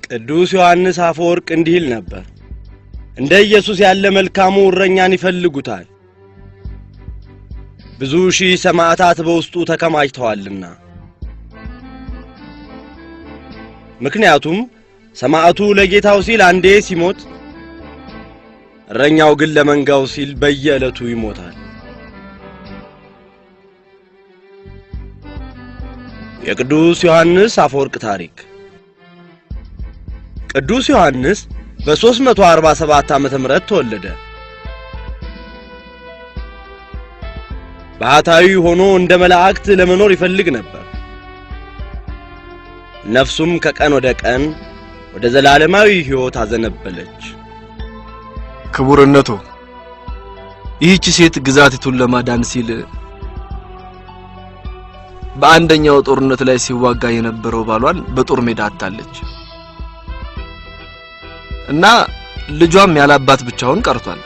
ቅዱስ ዮሐንስ አፈወርቅ እንዲህ ይል ነበር እንደ ኢየሱስ ያለ መልካሙ እረኛን ይፈልጉታል ብዙ ሺህ ሰማዕታት በውስጡ ተከማችተዋልና ምክንያቱም ሰማዕቱ ለጌታው ሲል አንዴ ሲሞት እረኛው ግን ለመንጋው ሲል በየዕለቱ ይሞታል የቅዱስ ዮሐንስ አፈወርቅ ታሪክ ቅዱስ ዮሐንስ በ347 ዓመተ ምህረት ተወለደ ባህታዊ ሆኖ እንደ መላእክት ለመኖር ይፈልግ ነበር ነፍሱም ከቀን ወደ ቀን ወደ ዘላለማዊ ሕይወት አዘነበለች ክቡርነቱ ይህች ሴት ግዛቲቱን ለማዳን ሲል በአንደኛው ጦርነት ላይ ሲዋጋ የነበረው ባሏን በጦር ሜዳ አጣለች እና ልጇም ያላባት ብቻውን ቀርቷል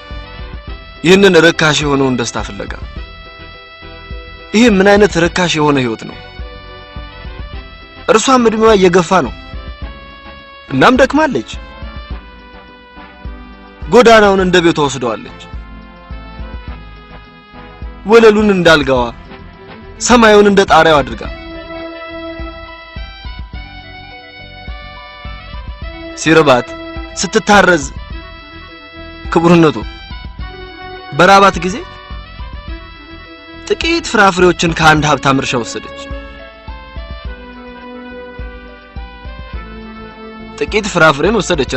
ይህንን ረካሽ የሆነውን ደስታ ፍለጋ ይሄ ምን አይነት ረካሽ የሆነ ህይወት ነው እርሷም እድሜዋ እየገፋ ነው እናም ደክማለች ጎዳናውን እንደ ቤቷ ወስደዋለች ወለሉን እንዳልጋዋ ሰማዩን እንደ ጣሪያው አድርጋ ሲርባት ስትታረዝ ክቡርነቱ በራባት ጊዜ ጥቂት ፍራፍሬዎችን ከአንድ ሀብታም እርሻ ወሰደች ጥቂት ፍራፍሬን ወሰደች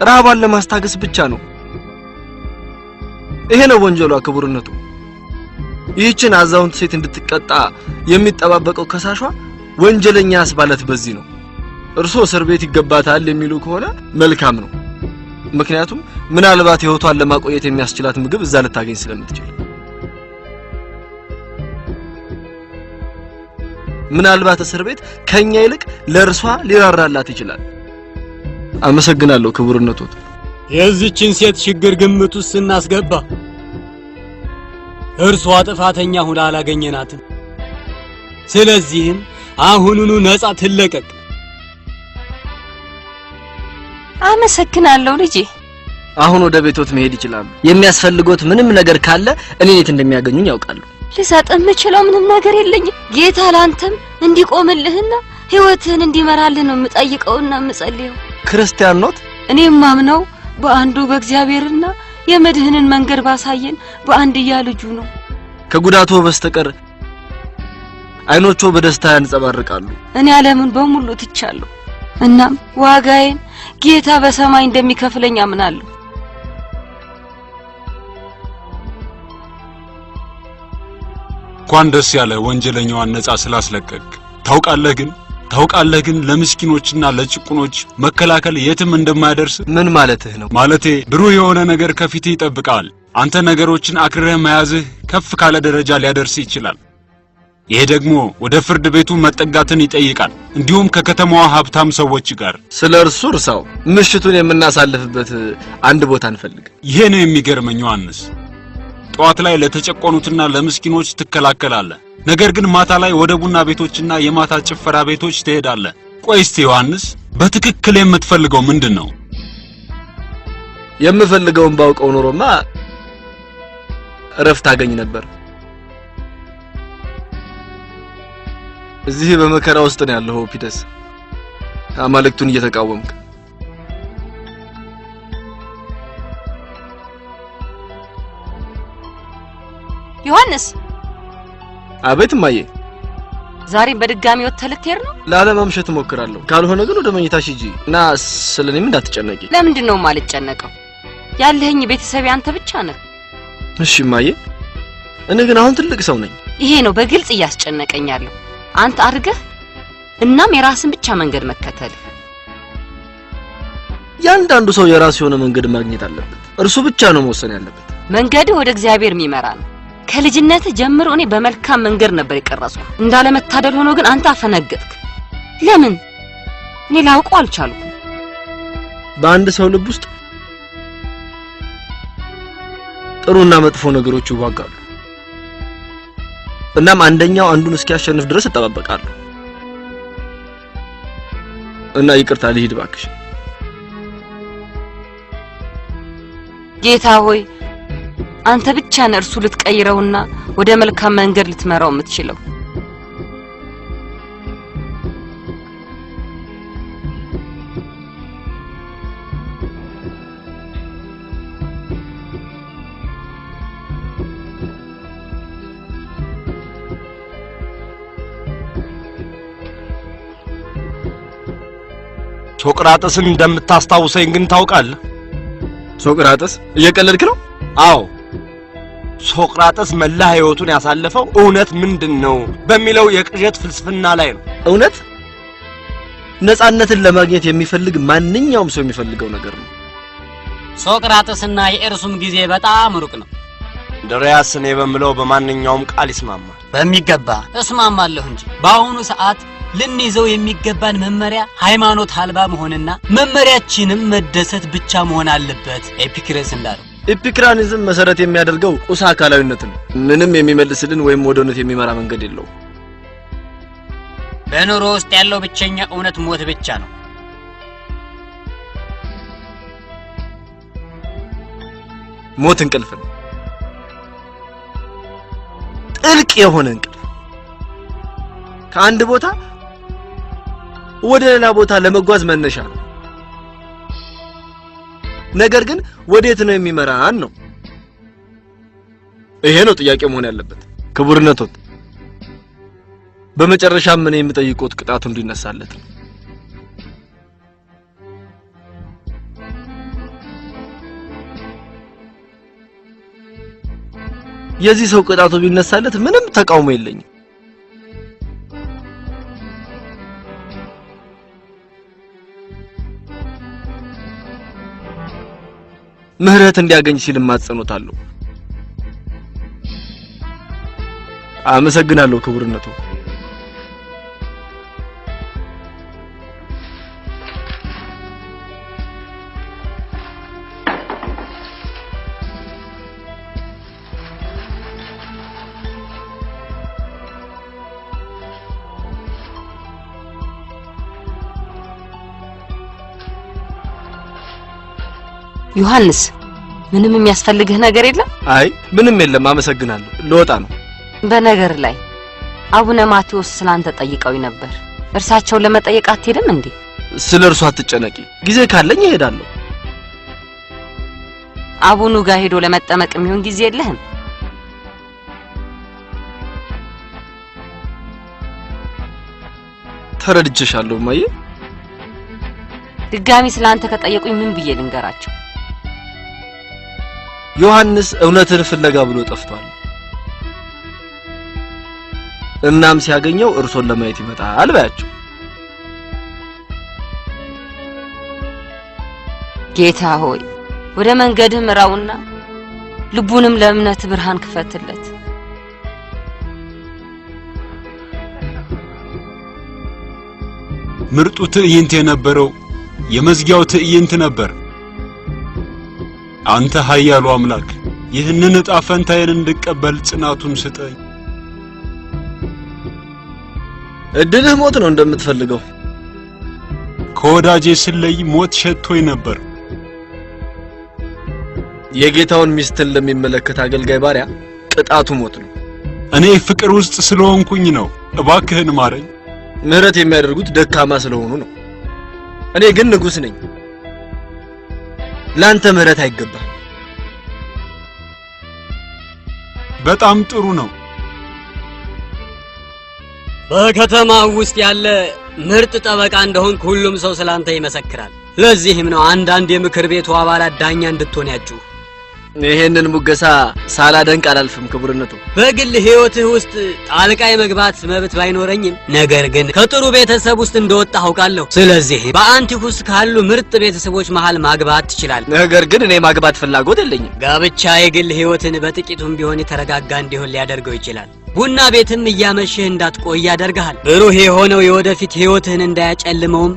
ረሃቧን ለማስታገስ ብቻ ነው ይሄ ነው ወንጀሏ ክቡርነቱ ይህችን አዛውንት ሴት እንድትቀጣ የሚጠባበቀው ከሳሿ ወንጀለኛ ያስባለት በዚህ ነው እርሶ እስር ቤት ይገባታል የሚሉ ከሆነ መልካም ነው ምክንያቱም ምናልባት ህይወቷን ለማቆየት የሚያስችላት ምግብ እዛ ልታገኝ ስለምትችል ምናልባት እስር ቤት ከኛ ይልቅ ለርሷ ሊራራላት ይችላል አመሰግናለሁ ክቡርነቱ የዚህችን ሴት ችግር ግምት ውስጥ እናስገባ እርሷ ጥፋተኛ ሆና አላገኘናትም ስለዚህም አሁኑኑ ነፃ ትለቀቅ አመሰግናለሁ ልጄ አሁን ወደ ቤቶት መሄድ ይችላል የሚያስፈልጎት ምንም ነገር ካለ እኔ የት እንደሚያገኙኝ ያውቃሉ ልሰጥ የምችለው ምንም ነገር የለኝም ጌታ ላንተም እንዲቆምልህና ህይወትህን እንዲመራልህ ነው የምጠይቀውና የምጸልየው ክርስቲያን ኖት እኔም ማምነው በአንዱ በእግዚአብሔርና የመድህንን መንገድ ባሳየን በአንድያ ልጁ ነው ከጉዳቱ በስተቀር አይኖቹ በደስታ ያንጸባርቃሉ እኔ ዓለምን በሙሉ ትቻለሁ እናም ዋጋዬን ጌታ በሰማይ እንደሚከፍለኝ አምናለሁ እንኳን ደስ ያለ ወንጀለኛዋን ነፃ ስላስለቀቅ ታውቃለህ ግን ለምስኪኖችና ለጭቁኖች መከላከል የትም እንደማይደርስ ምን ማለትህ ነው ማለቴ ብሩህ የሆነ ነገር ከፊት ይጠብቃል አንተ ነገሮችን አክረህ መያዝህ ከፍ ካለ ደረጃ ሊያደርስ ይችላል ይሄ ደግሞ ወደ ፍርድ ቤቱ መጠጋትን ይጠይቃል እንዲሁም ከከተማዋ ሀብታም ሰዎች ጋር ስለርሱ እርሳው ምሽቱን የምናሳልፍበት አንድ ቦታ እንፈልግ ይሄ ነው የሚገርመኝ ዮሐንስ ጧት ላይ ለተጨቆኑትና ለምስኪኖች ትከላከላለህ ነገር ግን ማታ ላይ ወደ ቡና ቤቶችና የማታ ጭፈራ ቤቶች ትሄዳለህ ቆይ እስቲ ዮሐንስ በትክክል የምትፈልገው ምንድነው? የምፈልገውን ባውቀው ኖሮማ እረፍት አገኝ ነበር። እዚህ በመከራ ውስጥ ነው ያለው ፒተስ፣ አማልክቱን እየተቃወምክ። ዮሐንስ። አቤት እማዬ። ዛሬም በድጋሚ ወጥተህ ልትሄድ ነው? ላለማምሸት እሞክራለሁ። ካልሆነ ግን ወደ መኝታሽ ሂጂ እና ስለኔም እንዳትጨነቂ። ለምንድን ነው የማልጨነቀው? ያለህኝ ቤተሰብ አንተ ብቻ ነህ። እሺ እማዬ፣ እኔ ግን አሁን ትልቅ ሰው ነኝ። ይሄ ነው በግልጽ እያስጨነቀኝ ያለው። አንተ አድርገህ እናም የራስን ብቻ መንገድ መከተል። ያንዳንዱ ሰው የራሱ የሆነ መንገድ ማግኘት አለበት። እርሱ ብቻ ነው መወሰን ያለበት። መንገድ ወደ እግዚአብሔር የሚመራ ነው። ከልጅነት ጀምሮ እኔ በመልካም መንገድ ነበር የቀረጽኩ። እንዳለመታደል ሆኖ ግን አንተ አፈነገጥክ። ለምን? እኔ ላውቀው አልቻልኩም። በአንድ ሰው ልብ ውስጥ ጥሩና መጥፎ ነገሮች ይዋጋሉ። እናም አንደኛው አንዱን እስኪያሸንፍ ድረስ እጠባበቃለሁ። እና ይቅርታ ልሂድ እባክሽ። ጌታ ሆይ አንተ ብቻ ነህ እርሱ ልትቀይረውና ወደ መልካም መንገድ ልትመራው የምትችለው። ሶቅራጥስን እንደምታስታውሰኝ ግን ታውቃለህ? ሶቅራጥስ? እየቀለድክ ነው? አዎ። ሶቅራጥስ መላ ህይወቱን ያሳለፈው እውነት ምንድነው በሚለው የቅዠት ፍልስፍና ላይ ነው። እውነት ነፃነትን ለማግኘት የሚፈልግ ማንኛውም ሰው የሚፈልገው ነገር ነው። ሶቅራጥስና የእርሱም ጊዜ በጣም ሩቅ ነው። ድሪያስ እኔ በምለው በማንኛውም ቃል ይስማማል። በሚገባ እስማማለሁ እንጂ በአሁኑ ሰዓት ልንይዘው የሚገባን መመሪያ ሃይማኖት አልባ መሆንና መመሪያችንም መደሰት ብቻ መሆን አለበት። ኤፒክረስ እንዳለው ኤፒክራኒዝም መሰረት የሚያደርገው ቁስ አካላዊነትን ምንም የሚመልስልን ወይም ወደ እውነት የሚመራ መንገድ የለውም። በኑሮ ውስጥ ያለው ብቸኛ እውነት ሞት ብቻ ነው። ሞት እንቅልፍ ነው። ጥልቅ የሆነ እንቅልፍ ከአንድ ቦታ ወደ ሌላ ቦታ ለመጓዝ መነሻ ነው። ነገር ግን ወዴት ነው የሚመራን ነው? ይሄ ነው ጥያቄ መሆን ያለበት። ክቡርነቶት፣ በመጨረሻም ምን የምጠይቁት ቅጣቱ እንዲነሳለት ነው። የዚህ ሰው ቅጣቱ ቢነሳለት ምንም ተቃውሞ የለኝም። ምህረት እንዲያገኝ ሲል ማጽኖታለሁ። አመሰግናለሁ ክቡርነቱ። ዮሐንስ ምንም የሚያስፈልግህ ነገር የለም? አይ ምንም የለም፣ አመሰግናለሁ። ልወጣ ነው። በነገር ላይ አቡነ ማቴዎስ ስላንተ ጠይቀው ነበር። እርሳቸውን ለመጠየቅ አትሄድም እንዴ? ስለርሱ አትጨነቂ፣ ጊዜ ካለኝ እሄዳለሁ። አቡኑ ጋር ሄዶ ለመጠመቅ የሚሆን ጊዜ የለህም? ተረድቼሻለሁ ማየ። ድጋሚ ስላንተ ከጠየቁኝ ምን ብዬ ልንገራቸው? ዮሐንስ እውነትን ፍለጋ ብሎ ጠፍቷል። እናም ሲያገኘው እርሶን ለማየት ይመጣል ባያቸው። ጌታ ሆይ ወደ መንገድህ ምራውና ልቡንም ለእምነት ብርሃን ክፈትለት። ምርጡ ትዕይንት የነበረው የመዝጊያው ትዕይንት ነበር። አንተ ኃያሉ አምላክ ይህንን ዕጣ ፈንታዬን እንድቀበል ጽናቱን ስጠኝ። እድልህ ሞት ነው እንደምትፈልገው። ከወዳጄ ስለይ ሞት ሸቶኝ ነበር። የጌታውን ሚስትን ለሚመለከት አገልጋይ ባሪያ ቅጣቱ ሞት ነው። እኔ ፍቅር ውስጥ ስለሆንኩኝ ነው። እባክህን ማረኝ። ምህረት የሚያደርጉት ደካማ ስለሆኑ ነው። እኔ ግን ንጉስ ነኝ። ላንተ ምህረት አይገባም። በጣም ጥሩ ነው። በከተማው ውስጥ ያለ ምርጥ ጠበቃ እንደሆንክ ሁሉም ሰው ስላንተ ይመሰክራል። ለዚህም ነው አንዳንድ የምክር ቤቱ አባላት ዳኛ እንድትሆን ያጩ። ይሄንን ሙገሳ ሳላደንቅ አላልፍም ክቡርነቱ። በግል ህይወትህ ውስጥ ጣልቃ የመግባት መብት ባይኖረኝም ነገር ግን ከጥሩ ቤተሰብ ውስጥ እንደወጣህ አውቃለሁ። ስለዚህ በአንቲኩስ ካሉ ምርጥ ቤተሰቦች መሃል ማግባት ትችላለህ። ነገር ግን እኔ ማግባት ፍላጎት የለኝም። ጋብቻ የግል ህይወትን በጥቂቱም ቢሆን የተረጋጋ እንዲሆን ሊያደርገው ይችላል። ቡና ቤትም እያመሸህ እንዳትቆይ ያደርግሃል። ብሩህ የሆነው የወደፊት ህይወትህን እንዳያጨልመውም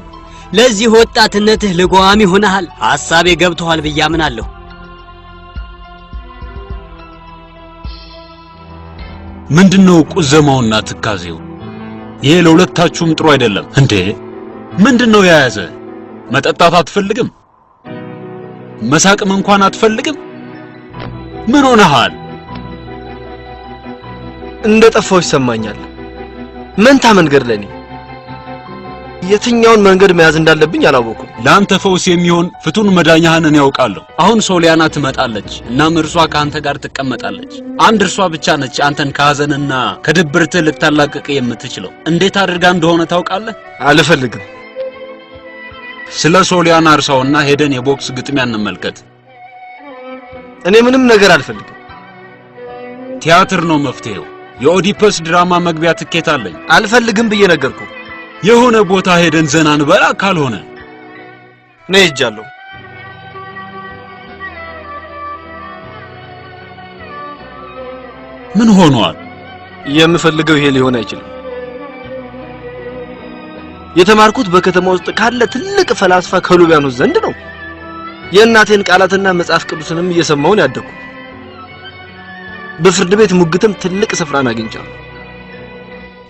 ለዚህ ወጣትነትህ ልጓም ይሆናል። ሐሳቤ ገብቶሃል ብዬ አምናለሁ። ምንድነው ቁዘማውና ትካዜው? ይሄ ለሁለታችሁም ጥሩ አይደለም እንዴ? ምንድነው የያዘ? መጠጣት አትፈልግም? መሳቅም እንኳን አትፈልግም? ምን ሆነሃል? እንደጠፋው ይሰማኛል። መንታ መንገድ ለኔ የትኛውን መንገድ መያዝ እንዳለብኝ አላወኩም። ለአንተ ፈውስ የሚሆን ፍቱን መዳኛህን እኔ ያውቃለሁ። አሁን ሶሊያና ትመጣለች እናም እርሷ ከአንተ ጋር ትቀመጣለች። አንድ እርሷ ብቻ ነች አንተን ከሐዘንና ከድብርት ልታላቅቅ የምትችለው። እንዴት አድርጋ እንደሆነ ታውቃለህ? አልፈልግም። ስለ ሶሊያና እርሳውና ሄደን የቦክስ ግጥሚያ እንመልከት። እኔ ምንም ነገር አልፈልግም። ቲያትር ነው መፍትሄው። የኦዲፐስ ድራማ መግቢያ ትኬት አለኝ። አልፈልግም ብዬ ነገርኩ። የሆነ ቦታ ሄደን ዘና እንበላ። ካልሆነ ነይ ሄጃለሁ። ምን ሆኗል? የምፈልገው ይሄ ሊሆን አይችልም። የተማርኩት በከተማ ውስጥ ካለ ትልቅ ፈላስፋ ከሉቢያኖስ ዘንድ ነው። የእናቴን ቃላትና መጽሐፍ ቅዱስንም እየሰማሁ ነው ያደግኩት። በፍርድ ቤት ሙግትም ትልቅ ስፍራን አግኝቻለሁ።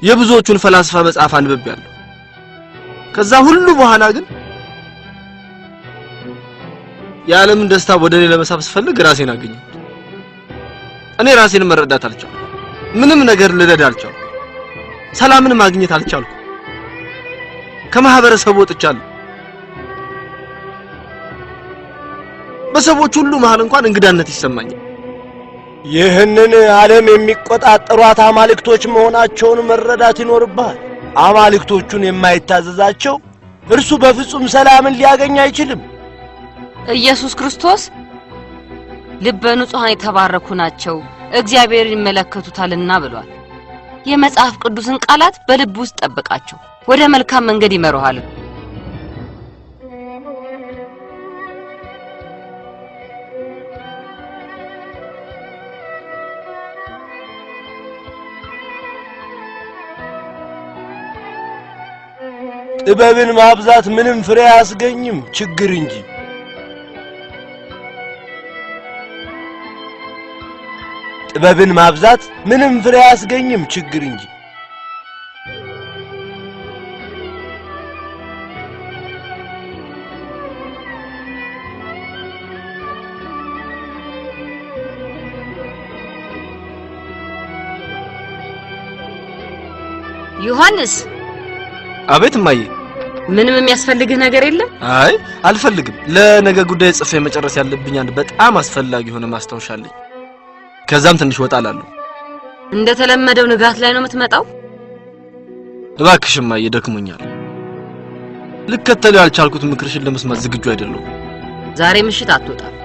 የብዙዎቹን ፈላስፋ መጽሐፍ አንብቤያለሁ። ከዛ ሁሉ በኋላ ግን የዓለምን ደስታ ወደ እኔ ለመሳብ ስፈልግ ራሴን አገኘሁት። እኔ ራሴን መረዳት አልቻልኩም። ምንም ነገር ልረዳ አልቻልኩም። ሰላምን ማግኘት አልቻልኩም። ከማህበረሰቡ ወጥቻለሁ። በሰዎች ሁሉ መሃል እንኳን እንግዳነት ይሰማኛል። ይህንን ዓለም የሚቆጣጠሯት አማልክቶች መሆናቸውን መረዳት ይኖርብሃል። አማልክቶቹን የማይታዘዛቸው እርሱ በፍጹም ሰላምን ሊያገኝ አይችልም። ኢየሱስ ክርስቶስ ልበ ንጹሃን የተባረኩ ናቸው እግዚአብሔርን ይመለከቱታልና ብሏል። የመጽሐፍ ቅዱስን ቃላት በልብ ውስጥ ጠብቃቸው፣ ወደ መልካም መንገድ ይመሩሃል። ጥበብን ማብዛት ምንም ፍሬ አያስገኝም፣ ችግር እንጂ። ጥበብን ማብዛት ምንም ፍሬ አያስገኝም፣ ችግር እንጂ። ዮሐንስ። አቤት እማዬ። ምንም የሚያስፈልግህ ነገር የለም? አይ አልፈልግም። ለነገ ጉዳይ ጽፌ መጨረስ ያለብኝ አንድ በጣም አስፈላጊ ሆነ ማስታወሻ አለኝ። ከዛም ትንሽ ወጣ እላለሁ። እንደተለመደው ንጋት ላይ ነው የምትመጣው? እባክሽ እማዬ፣ ደክሞኛል። ልከተል ያልቻልኩት ምክርሽን ለመስማት ዝግጁ አይደለሁም። ዛሬ ምሽት አትወጣም።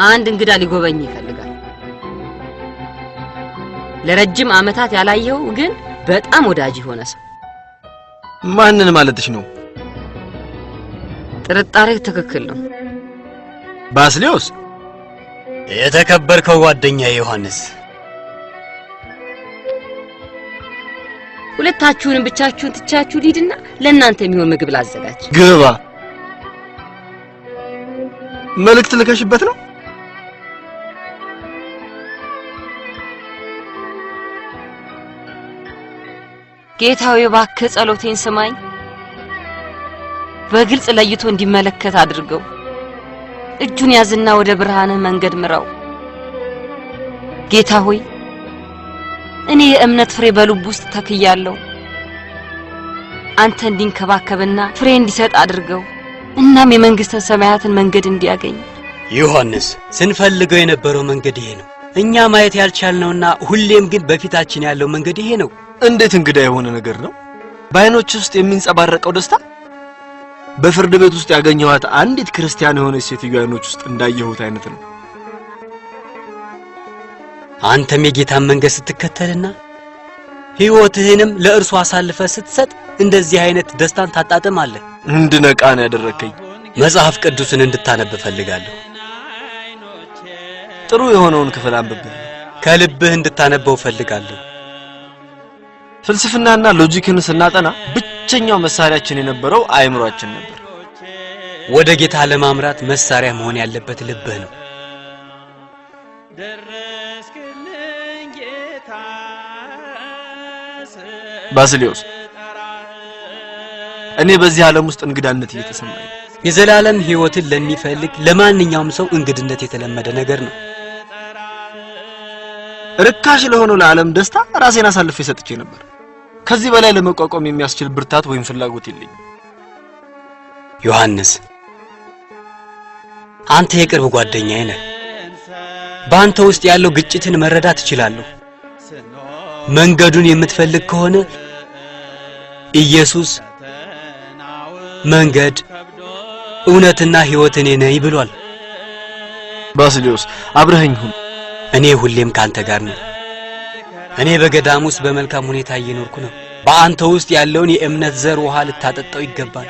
አንድ እንግዳ ሊጎበኝ ይፈልጋል። ለረጅም ዓመታት ያላየው ግን በጣም ወዳጅ ሆነ ሰው። ማንን ማለትሽ ነው? ጥርጣሬ ትክክል ነው። ባስሌዎስ። የተከበርከው ጓደኛ ዮሐንስ፣ ሁለታችሁንም ብቻችሁን ትቻችሁ ሊድና ለእናንተ የሚሆን ምግብ ላዘጋጅ። ግባ። መልእክት ልከሽበት ነው? ጌታዬ እባክህ ጸሎቴን ስማኝ። በግልጽ ለይቶ እንዲመለከት አድርገው። እጁን ያዝና ወደ ብርሃንህ መንገድ ምራው። ጌታ ሆይ እኔ የእምነት ፍሬ በልቡ ውስጥ ተክያለሁ። አንተ እንዲንከባከብና ፍሬ እንዲሰጥ አድርገው። እናም የመንግስተ ሰማያትን መንገድ እንዲያገኝ። ዮሐንስ ስንፈልገው የነበረው መንገድ ይሄ ነው። እኛ ማየት ያልቻልነውና ሁሌም ግን በፊታችን ያለው መንገድ ይሄ ነው። እንዴት እንግዳ የሆነ ነገር ነው! በአይኖች ውስጥ የሚንጸባረቀው ደስታ በፍርድ ቤት ውስጥ ያገኘኋት አንዲት ክርስቲያን የሆነች ሴትዮ አይኖች ውስጥ እንዳየሁት አይነት ነው። አንተም የጌታን መንገድ ስትከተልና ሕይወትህንም ለእርሱ አሳልፈ ስትሰጥ እንደዚህ አይነት ደስታን ታጣጥማለህ። እንድነቃ ነው ያደረከኝ። መጽሐፍ ቅዱስን እንድታነብ ፈልጋለሁ። ጥሩ የሆነውን ክፍል አንብቤያለሁ። ከልብህ እንድታነበው ፈልጋለሁ። ፍልስፍናና ሎጂክን ስናጠና ብቸኛው መሳሪያችን የነበረው አእምሮአችን ነበር። ወደ ጌታ ለማምራት መሳሪያ መሆን ያለበት ልብህ ነው። ባስልዮስ እኔ በዚህ ዓለም ውስጥ እንግዳነት እየተሰማኝ ነው። የዘላለም ሕይወትን ለሚፈልግ ለማንኛውም ሰው እንግድነት የተለመደ ነገር ነው። ርካሽ ለሆነው ለዓለም ደስታ ራሴን አሳልፌ ሰጥቼ ነበር። ከዚህ በላይ ለመቋቋም የሚያስችል ብርታት ወይም ፍላጎት የለኝም። ዮሐንስ አንተ የቅርብ ጓደኛዬ ነህ። በአንተ ውስጥ ያለው ግጭትን መረዳት እችላለሁ። መንገዱን የምትፈልግ ከሆነ ኢየሱስ መንገድ እውነትና ሕይወት እኔ ነኝ ብሏል። ባስልዮስ አብረኸኝ ሁን። እኔ ሁሌም ካንተ ጋር ነኝ። እኔ በገዳም ውስጥ በመልካም ሁኔታ እየኖርኩ ነው። በአንተ ውስጥ ያለውን የእምነት ዘር ውሃ ልታጠጣው ይገባል።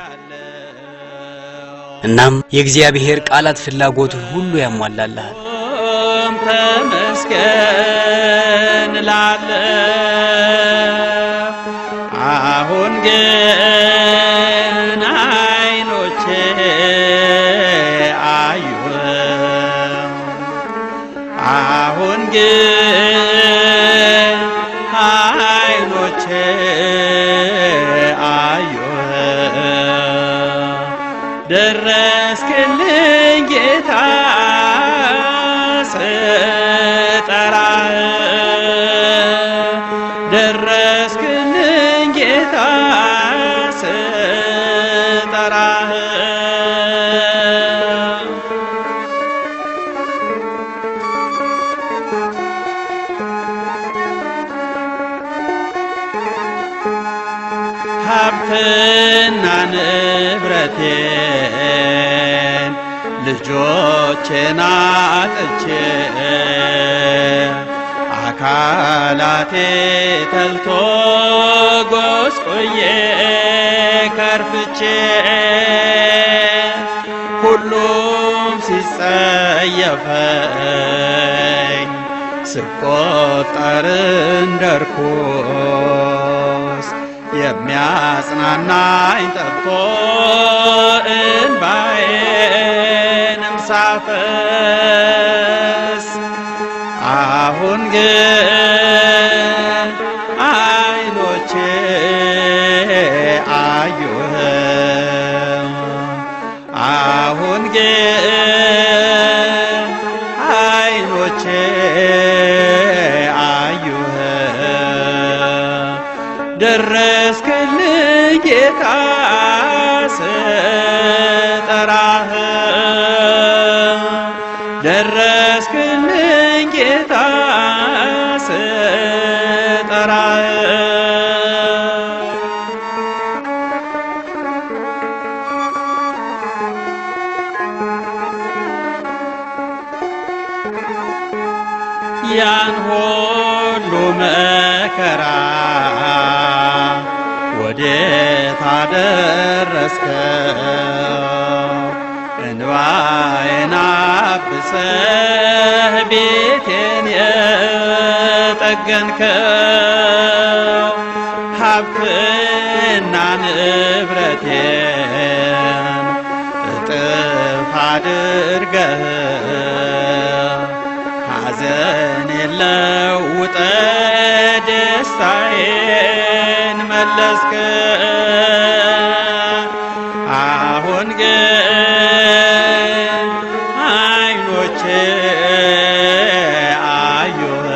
እናም የእግዚአብሔር ቃላት ፍላጎትን ሁሉ ያሟላልሃል። ተመስገን ላለ አሁን ግን አይኖቼ አዩ አሁን ግን አይኖቼ አዩ ደረስክልኝ ጌታ ስጠራህ ደረስክልኝ ጌታ ስጠራህ ሀብትና ንብረቴን ልጆቼን አጥቼ አካላቴ ተልቶ ጎስቆዬ ከርፍቼ ሁሉም ሲጸየፈኝ ስቆጠር እንደርኩስ የሚያጽናናኝ ጠፍቶ እንባዬንም ሳፈስ አሁን ግን አይኖቼ አዩህ አሁን ግን አይኖቼ አዩህ ደረስክልኝ ጌታ ስጠራህ ደረስክልኝ ጌታ ስጠራህ ያን ሁሉ መከራ ወዴት አደረስከው? እንባዬን አብሰህ ቤቴን የጠገንከው ሀብትና ንብረቴን እጥፍ አድርገህ ሐዘኔን ለውጠህ ደስታዬን መለስከው። አይኖቼ አዩህ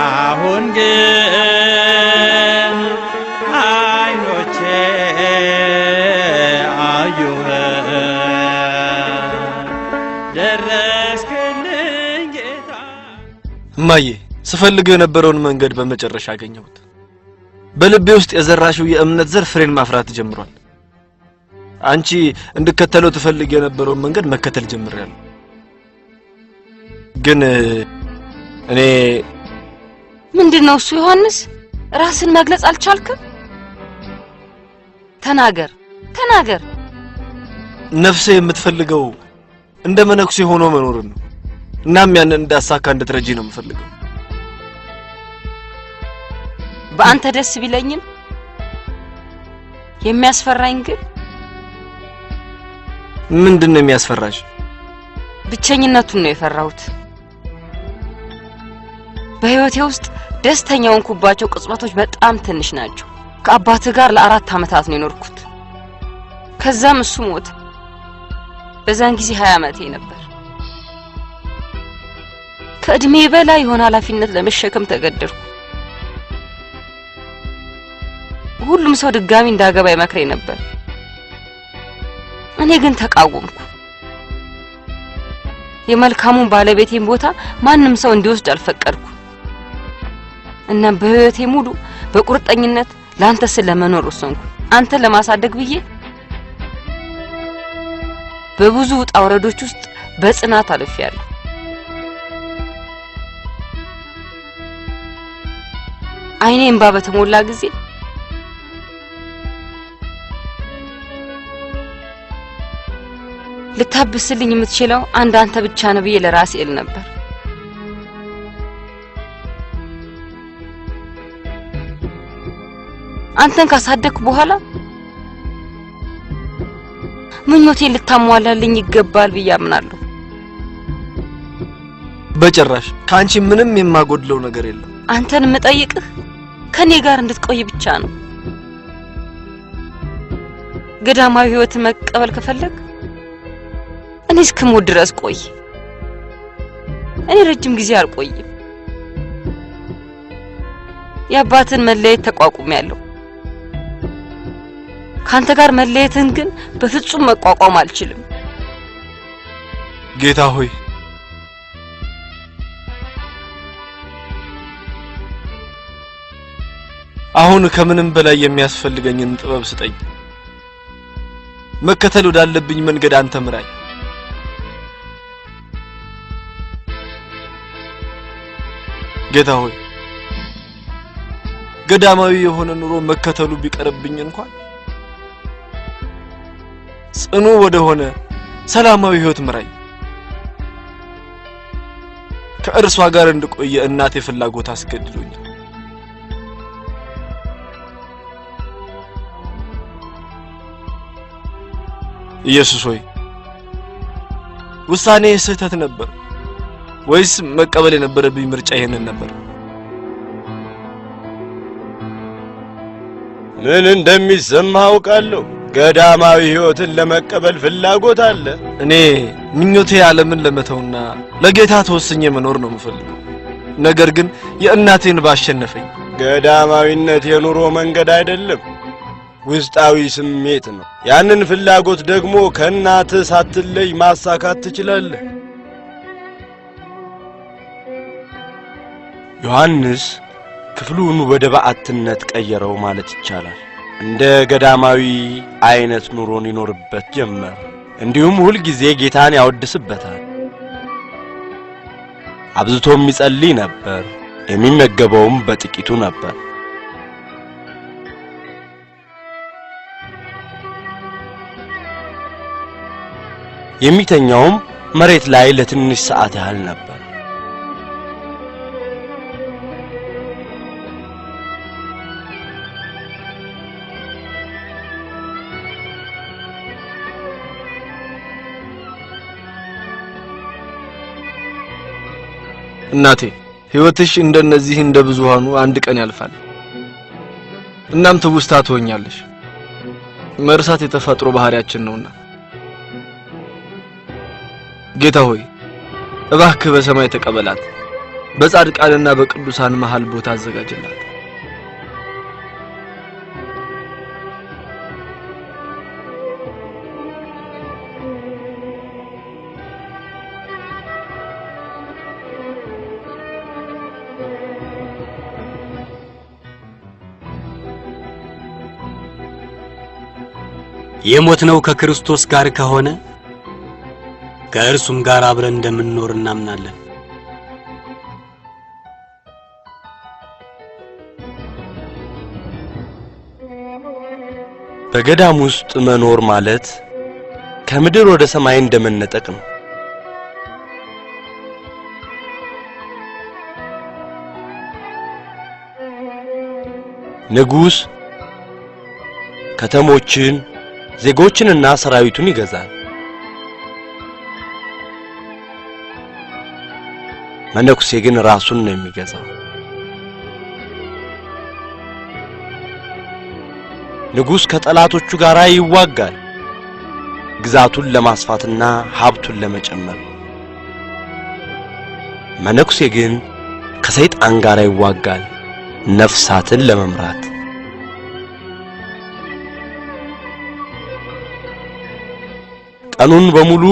አሁን ግን አይኖቼ አዩህ ደረስክልኝ ጌታ። እማዬ ስፈልገው የነበረውን መንገድ በመጨረሻ አገኘሁት። በልቤ ውስጥ የዘራሽው የእምነት ዘር ፍሬን ማፍራት ጀምሯል። አንቺ እንድከተለው ትፈልግ የነበረውን መንገድ መከተል ጀምሬያለሁ። ግን እኔ ምንድነው እሱ? ዮሐንስ ራስን መግለጽ አልቻልክም? ተናገር። ነፍሴ የምትፈልገው እንደ መነኩሴ ሆኖ መኖር ነው። እናም ያንን እንዳሳካ እንድትረጂ ነው የምፈልገው። በአንተ ደስ ቢለኝም የሚያስፈራኝ ግን ምንድነው የሚያስፈራሽ? ብቸኝነቱን ነው የፈራሁት። በህይወቴ ውስጥ ደስተኛ ሆንኩባቸው ቅጽበቶች በጣም ትንሽ ናቸው። ከአባትህ ጋር ለ4 ዓመታት ነው የኖርኩት። ከዛም እሱ ሞተ። በዛን ጊዜ 20 ዓመቴ ነበር። ከእድሜ በላይ የሆነ ኃላፊነት ለመሸከም ተገደድኩ። ሁሉም ሰው ድጋሚ እንዳገባ ይመክረኝ ነበር። እኔ ግን ተቃወምኩ። የመልካሙን ባለቤቴን ቦታ ማንም ሰው እንዲወስድ አልፈቀድኩ። እና በህይወቴ ሙሉ በቁርጠኝነት ላንተ ስለመኖር ወሰንኩ። አንተ ለማሳደግ ብዬ በብዙ ውጣ ውረዶች ውስጥ በጽናት አልፌያለሁ። አይኔ እንባ በተሞላ ጊዜ ልታብስልኝ የምትችለው አንተ ብቻ ነህ ብዬ ለራሴ እል ነበር። አንተን ካሳደግኩ በኋላ ምኞቴን ልታሟላልኝ ይገባል ብዬ አምናለሁ። በጭራሽ ካንቺ ምንም የማጎድለው ነገር የለም። አንተን የምጠይቅህ ከኔ ጋር እንድትቆይ ብቻ ነው። ገዳማዊ ህይወት መቀበል ከፈለግ እኔ እስክሞት ድረስ ቆይ። እኔ ረጅም ጊዜ አልቆይም። የአባትን መለየት ተቋቁሜያለሁ። ካንተ ጋር መለየትን ግን በፍጹም መቋቋም አልችልም። ጌታ ሆይ አሁን ከምንም በላይ የሚያስፈልገኝን ጥበብ ስጠኝ። መከተል ወዳለብኝ መንገድ አንተ ምራኝ። ጌታ ሆይ ገዳማዊ የሆነ ኑሮ መከተሉ ቢቀርብኝ እንኳን ጽኑ ወደ ሆነ ሰላማዊ ህይወት ምራኝ። ከእርሷ ጋር እንድቆየ እናቴ ፍላጎት አስገድዶኛል። ኢየሱስ ሆይ ውሳኔ ስህተት ነበር ወይስ መቀበል የነበረብኝ ምርጫ ይሄንን ነበር? ምን እንደሚሰማ አውቃለሁ። ገዳማዊ ህይወትን ለመቀበል ፍላጎት አለ። እኔ ምኞቴ ዓለምን ለመተውና ለጌታ ተወስኜ መኖር ነው የምፈልገው። ነገር ግን የእናቴን ባሸነፈኝ። ገዳማዊነት የኑሮ መንገድ አይደለም፣ ውስጣዊ ስሜት ነው። ያንን ፍላጎት ደግሞ ከእናትህ ሳትለይ ማሳካት ትችላለህ። ዮሐንስ ክፍሉን ወደ በዓትነት ቀየረው ማለት ይቻላል። እንደ ገዳማዊ አይነት ኑሮን ይኖርበት ጀመር። እንዲሁም ሁል ጊዜ ጌታን ያወድስበታል። አብዝቶም ይጸልይ ነበር። የሚመገበውም በጥቂቱ ነበር። የሚተኛውም መሬት ላይ ለትንሽ ሰዓት ያህል ነበር። እናቴ ህይወትሽ እንደነዚህ እንደ ብዙሃኑ አንድ ቀን ያልፋል። እናም ትውስታ ትሆኛለሽ። መርሳት የተፈጥሮ ባህሪያችን ነውና ጌታ ሆይ እባክህ በሰማይ ተቀበላት፣ በጻድቃንና በቅዱሳን መሃል ቦታ አዘጋጅላት። የሞትነው ከክርስቶስ ጋር ከሆነ ከእርሱም ጋር አብረን እንደምንኖር እናምናለን። በገዳም ውስጥ መኖር ማለት ከምድር ወደ ሰማይ እንደመነጠቅ ነው። ንጉስ ከተሞችን፣ ዜጎችንና ሰራዊቱን ይገዛል። መነኩሴ ግን ራሱን ነው የሚገዛው። ንጉስ ከጠላቶቹ ጋር ይዋጋል፣ ግዛቱን ለማስፋትና ሀብቱን ለመጨመር። መነኩሴ ግን ከሰይጣን ጋር ይዋጋል፣ ነፍሳትን ለመምራት። ቀኑን በሙሉ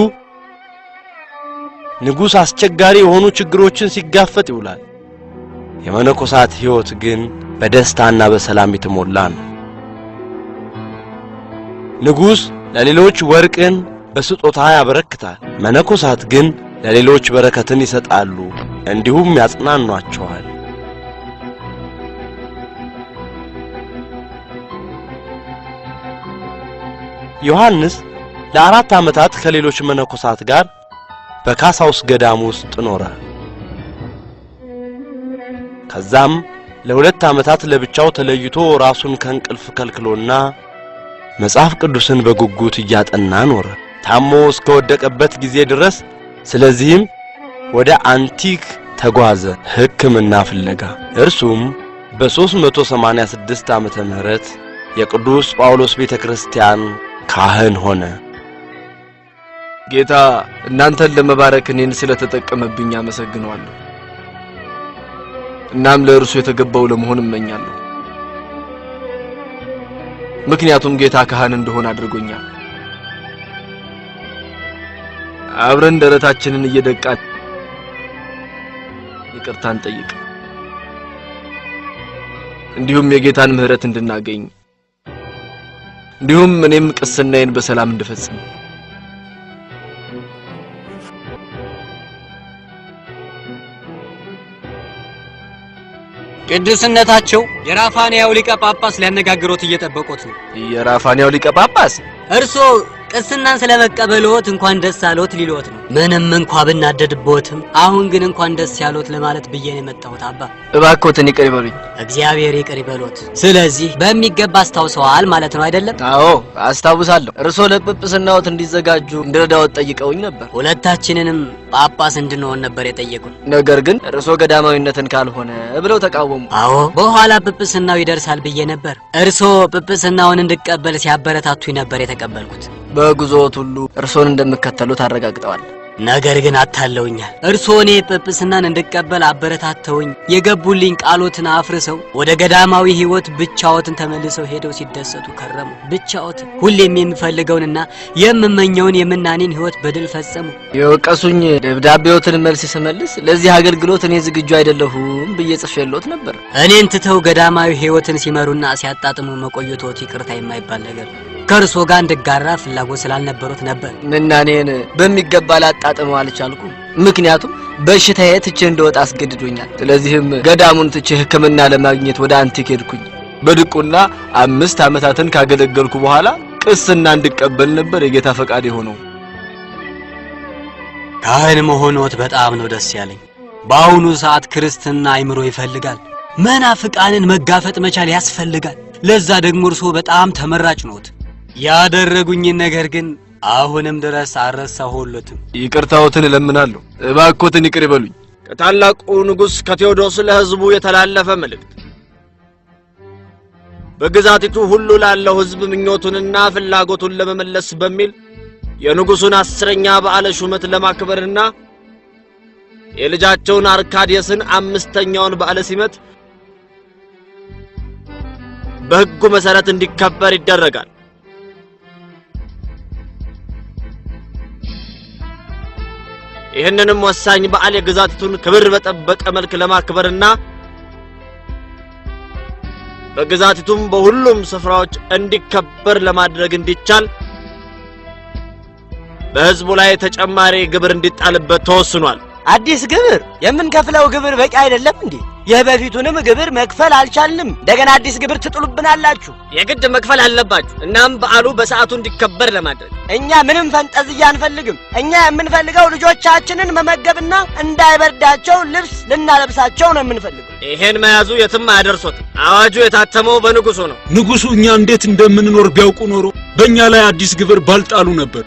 ንጉስ አስቸጋሪ የሆኑ ችግሮችን ሲጋፈጥ ይውላል። የመነኮሳት ሕይወት ግን በደስታና በሰላም የተሞላ ነው። ንጉስ ለሌሎች ወርቅን በስጦታ ያበረክታል። መነኮሳት ግን ለሌሎች በረከትን ይሰጣሉ፣ እንዲሁም ያጽናኗቸዋል። ዮሐንስ ለ4 ዓመታት ከሌሎች መነኮሳት ጋር በካሳውስ ገዳም ውስጥ ኖረ። ከዛም ለ2 ዓመታት ለብቻው ተለይቶ ራሱን ከእንቅልፍ ከልክሎና መጽሐፍ ቅዱስን በጉጉት እያጠና ኖረ፣ ታሞ እስከወደቀበት ጊዜ ድረስ። ስለዚህም ወደ አንቲክ ተጓዘ ሕክምና ፍለጋ። እርሱም በ386 ዓመተ ምህረት የቅዱስ ጳውሎስ ቤተክርስቲያን ካህን ሆነ። ጌታ እናንተን ለመባረክ እኔን ስለተጠቀመብኝ አመሰግነዋለሁ። እናም ለእርሱ የተገባው ለመሆን እመኛለሁ። ምክንያቱም ጌታ ካህን እንደሆነ አድርጎኛል። አብረን ደረታችንን እየደቃን ይቅርታን ጠይቅ፣ እንዲሁም የጌታን ምህረት እንድናገኝ፣ እንዲሁም እኔም ቅስናዬን በሰላም እንድፈጽም። ቅዱስነታቸው የራፋንያው ሊቀ ጳጳስ ሊያነጋግሮት እየጠበቁት ነው። የራፋንያው ሊቀ ጳጳስ እርሶ ቅስናን ስለመቀበልዎት እንኳን ደስ አሎት ሊሎት ነው። ምንም እንኳን ብናደድቦትም አሁን ግን እንኳን ደስ ያሎት ለማለት ብዬ ነው የመጣሁት። አባ እባክዎትን ይቅር ይበሉኝ። እግዚአብሔር ይቅር ይበሎት። ስለዚህ በሚገባ አስታውሰዋል ማለት ነው አይደለም? አዎ አስታውሳለሁ። እርሶ ለጵጵስናዎት እንዲዘጋጁ እንድረዳዎት ጠይቀውኝ ነበር። ሁለታችንንም ጳጳስ እንድንሆን ነበር የጠየቁን። ነገር ግን እርሶ ገዳማዊነትን ካልሆነ ብለው ተቃወሙ። አዎ በኋላ ጵጵስናው ይደርሳል ብዬ ነበር። እርሶ ጵጵስናውን እንድቀበል ሲያበረታቱኝ ነበር የተቀበልኩት። በጉዞዎት ሁሉ እርሶን እንደምከተሉት አረጋግጠዋል። ነገር ግን አታለውኛል። እርሶ እኔ ጵጵስናን እንድቀበል አበረታተውኝ የገቡልኝ ቃሎትን አፍርሰው ወደ ገዳማዊ ሕይወት ብቻዎትን ተመልሰው ሄደው ሲደሰቱ ከረሙ። ብቻዎትን ሁሌም የምፈልገውንና የምመኘውን የምናኔን ሕይወት በድል ፈጸሙ። የወቀሱኝ ደብዳቤዎትን መልስ ስመልስ ለዚህ አገልግሎት እኔ ዝግጁ አይደለሁም ብዬ ጽፌልዎት ነበር። እኔን ትተው ገዳማዊ ሕይወትን ሲመሩና ሲያጣጥሙ መቆየቶት ይቅርታ የማይባል ነገር ነው። ከእርሶ ጋር እንድጋራ ፍላጎት ስላልነበሩት ነበር። ምናኔን በሚገባ ላጣጥመው አልቻልኩም። ምክንያቱም በሽታዬ ትቼ እንደወጣ አስገድዶኛል። ስለዚህም ገዳሙን ትቼ ሕክምና ለማግኘት ወደ አንቲክ ሄድኩኝ። በድቁና 5 ዓመታትን ካገለገልኩ በኋላ ቅስና እንድቀበል ነበር የጌታ ፈቃድ የሆነው። ካህን መሆኖት በጣም ነው ደስ ያለኝ። በአሁኑ ሰዓት ክርስትና አይምሮ ይፈልጋል። መናፍቃንን መጋፈጥ መቻል ያስፈልጋል። ለዛ ደግሞ እርሶ በጣም ተመራጭ ነዎት። ያደረጉኝን ነገር ግን አሁንም ድረስ አልረሳሁሎትም። ይቅርታዎትን እለምናለሁ። እባክዎትን ይቅር ይበሉኝ። ከታላቁ ንጉሥ ከቴዎዶስ ለሕዝቡ የተላለፈ መልእክት። በግዛቲቱ ሁሉ ላለው ሕዝብ ምኞቱንና ፍላጎቱን ለመመለስ በሚል የንጉሡን 10ኛ በዓለ ሹመት ለማክበርና የልጃቸውን አርካዲየስን 5ኛውን በዓለ ሲመት በሕጉ መሠረት እንዲከበር ይደረጋል። ይህንንም ወሳኝ በዓል የግዛቲቱን ክብር በጠበቀ መልክ ለማክበርና በግዛቲቱም በሁሉም ስፍራዎች እንዲከበር ለማድረግ እንዲቻል በሕዝቡ ላይ ተጨማሪ ግብር እንዲጣልበት ተወስኗል። አዲስ ግብር? የምንከፍለው ግብር በቂ አይደለም እንዴ? የበፊቱንም ግብር መክፈል አልቻልንም። እንደገና አዲስ ግብር ትጥሉብናላችሁ። የግድ መክፈል አለባችሁ። እናም በዓሉ በሰዓቱ እንዲከበር ለማድረግ እኛ ምንም ፈንጠዝያ አንፈልግም። እኛ የምንፈልገው ልጆቻችንን መመገብና እንዳይበርዳቸው ልብስ ልናለብሳቸው ነው የምንፈልገው። ይሄን መያዙ የትም አያደርሶትም። አዋጁ የታተመው በንጉሡ ነው። ንጉሡ እኛ እንዴት እንደምንኖር ቢያውቁ ኖሮ በእኛ ላይ አዲስ ግብር ባልጣሉ ነበር።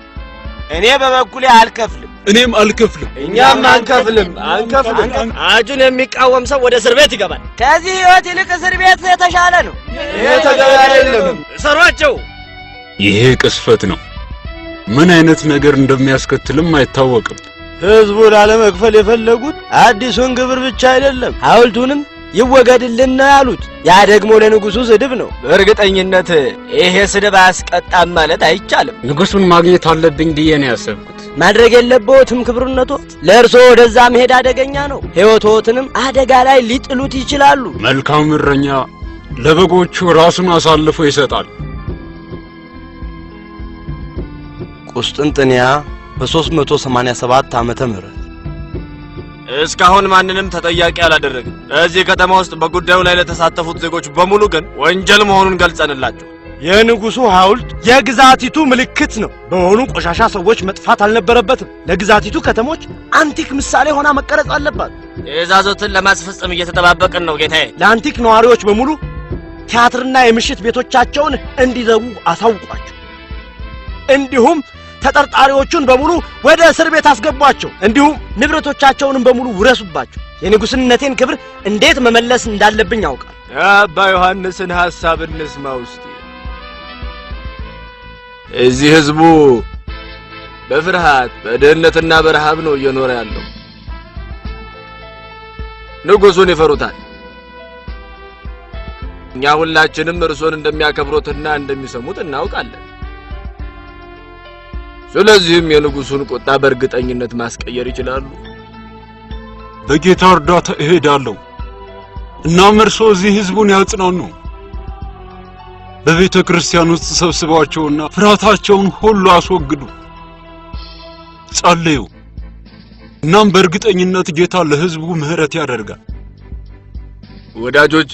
እኔ በበኩሌ አልከፍልም። እኔም አልከፍልም። እኛም አንከፍልም። አዋጁን የሚቃወም ሰው ወደ እስር ቤት ይገባል። ከዚህ ሕይወት ይልቅ እስር ቤት የተሻለ ነው። ይሄ ተገቢ አይደለም። እሰሯቸው። ይሄ ቅስፈት ነው። ምን አይነት ነገር እንደሚያስከትልም አይታወቅም። ሕዝቡ ላለመክፈል የፈለጉት አዲሱን ግብር ብቻ አይደለም፣ ሐውልቱንም ይወገድልን ነው ያሉት። ያ ደግሞ ለንጉሡ ስድብ ነው። በእርግጠኝነት ይሄ ስድብ አያስቀጣም ማለት አይቻልም። ንጉሡን ማግኘት አለብኝ ብዬ ነው ያሰብኩት። ማድረግ የለበትም ክብርነቶት። ለእርሶ ወደዛ መሄድ አደገኛ ነው። ሕይወቶትንም አደጋ ላይ ሊጥሉት ይችላሉ። መልካም እረኛ ለበጎቹ ራሱን አሳልፎ ይሰጣል። ቁስጥንጥንያ በ387 ዓመተ ምህረት እስካሁን ማንንም ተጠያቂ አላደረግም። እዚህ ከተማ ውስጥ በጉዳዩ ላይ ለተሳተፉት ዜጎች በሙሉ ግን ወንጀል መሆኑን ገልጸንላቸው። የንጉሡ ሐውልት የግዛቲቱ ምልክት ነው። በሆኑ ቆሻሻ ሰዎች መጥፋት አልነበረበትም። ለግዛቲቱ ከተሞች አንቲክ ምሳሌ ሆና መቀረጽ አለባት። ትዕዛዞትን ለማስፈጸም እየተጠባበቅን ነው ጌታዬ። ለአንቲክ ነዋሪዎች በሙሉ ቲያትርና የምሽት ቤቶቻቸውን እንዲዘጉ አሳውቋቸው። እንዲሁም ተጠርጣሪዎቹን በሙሉ ወደ እስር ቤት አስገቧቸው። እንዲሁም ንብረቶቻቸውንም በሙሉ ውረሱባቸው። የንጉሥነቴን ክብር እንዴት መመለስ እንዳለብኝ ያውቃል። አባ ዮሐንስን ሐሳብ እንስማ ውስጥ እዚህ ሕዝቡ በፍርሃት በድህነትና በረሃብ ነው እየኖረ ያለው። ንጉሡን ይፈሩታል። እኛ ሁላችንም እርሶን እንደሚያከብሩትና እንደሚሰሙት እናውቃለን። ስለዚህም የንጉሡን ቁጣ በእርግጠኝነት ማስቀየር ይችላሉ። በጌታ እርዳታ እሄዳለሁ። እናም እርሶ እዚህ ሕዝቡን ያጽናኑ። በቤተ ክርስቲያን ውስጥ ሰብስባቸውና ፍርሃታቸውን ሁሉ አስወግዱ። ጸልዩ። እናም በእርግጠኝነት ጌታ ለሕዝቡ ምሕረት ያደርጋል። ወዳጆች፣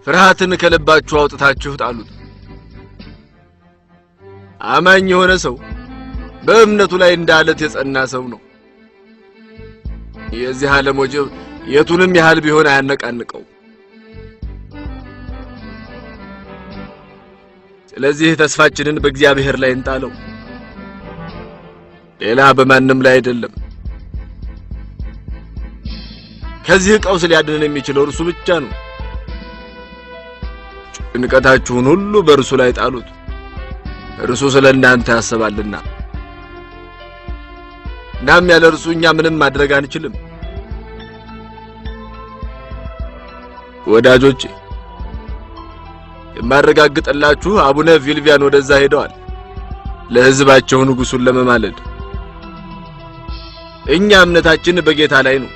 ፍርሃትን ከልባችሁ አውጥታችሁ ጣሉት። አማኝ የሆነ ሰው በእምነቱ ላይ እንዳለት የጸና ሰው ነው። የዚህ ዓለም ወጀብ የቱንም ያህል ቢሆን አያነቃንቀው። ስለዚህ ተስፋችንን በእግዚአብሔር ላይ እንጣለው፣ ሌላ በማንም ላይ አይደለም። ከዚህ ቀውስ ሊያድነን የሚችለው እርሱ ብቻ ነው። ጭንቀታችሁን ሁሉ በእርሱ ላይ ጣሉት፣ እርሱ ስለ እናንተ ያስባልና። እናም ያለ እርሱ እኛ ምንም ማድረግ አንችልም። ወዳጆቼ፣ የማረጋግጥላችሁ አቡነ ቪልቪያን ወደዛ ሄደዋል ለሕዝባቸው ንጉሡን ለመማለድ። እኛ እምነታችን በጌታ ላይ ነው።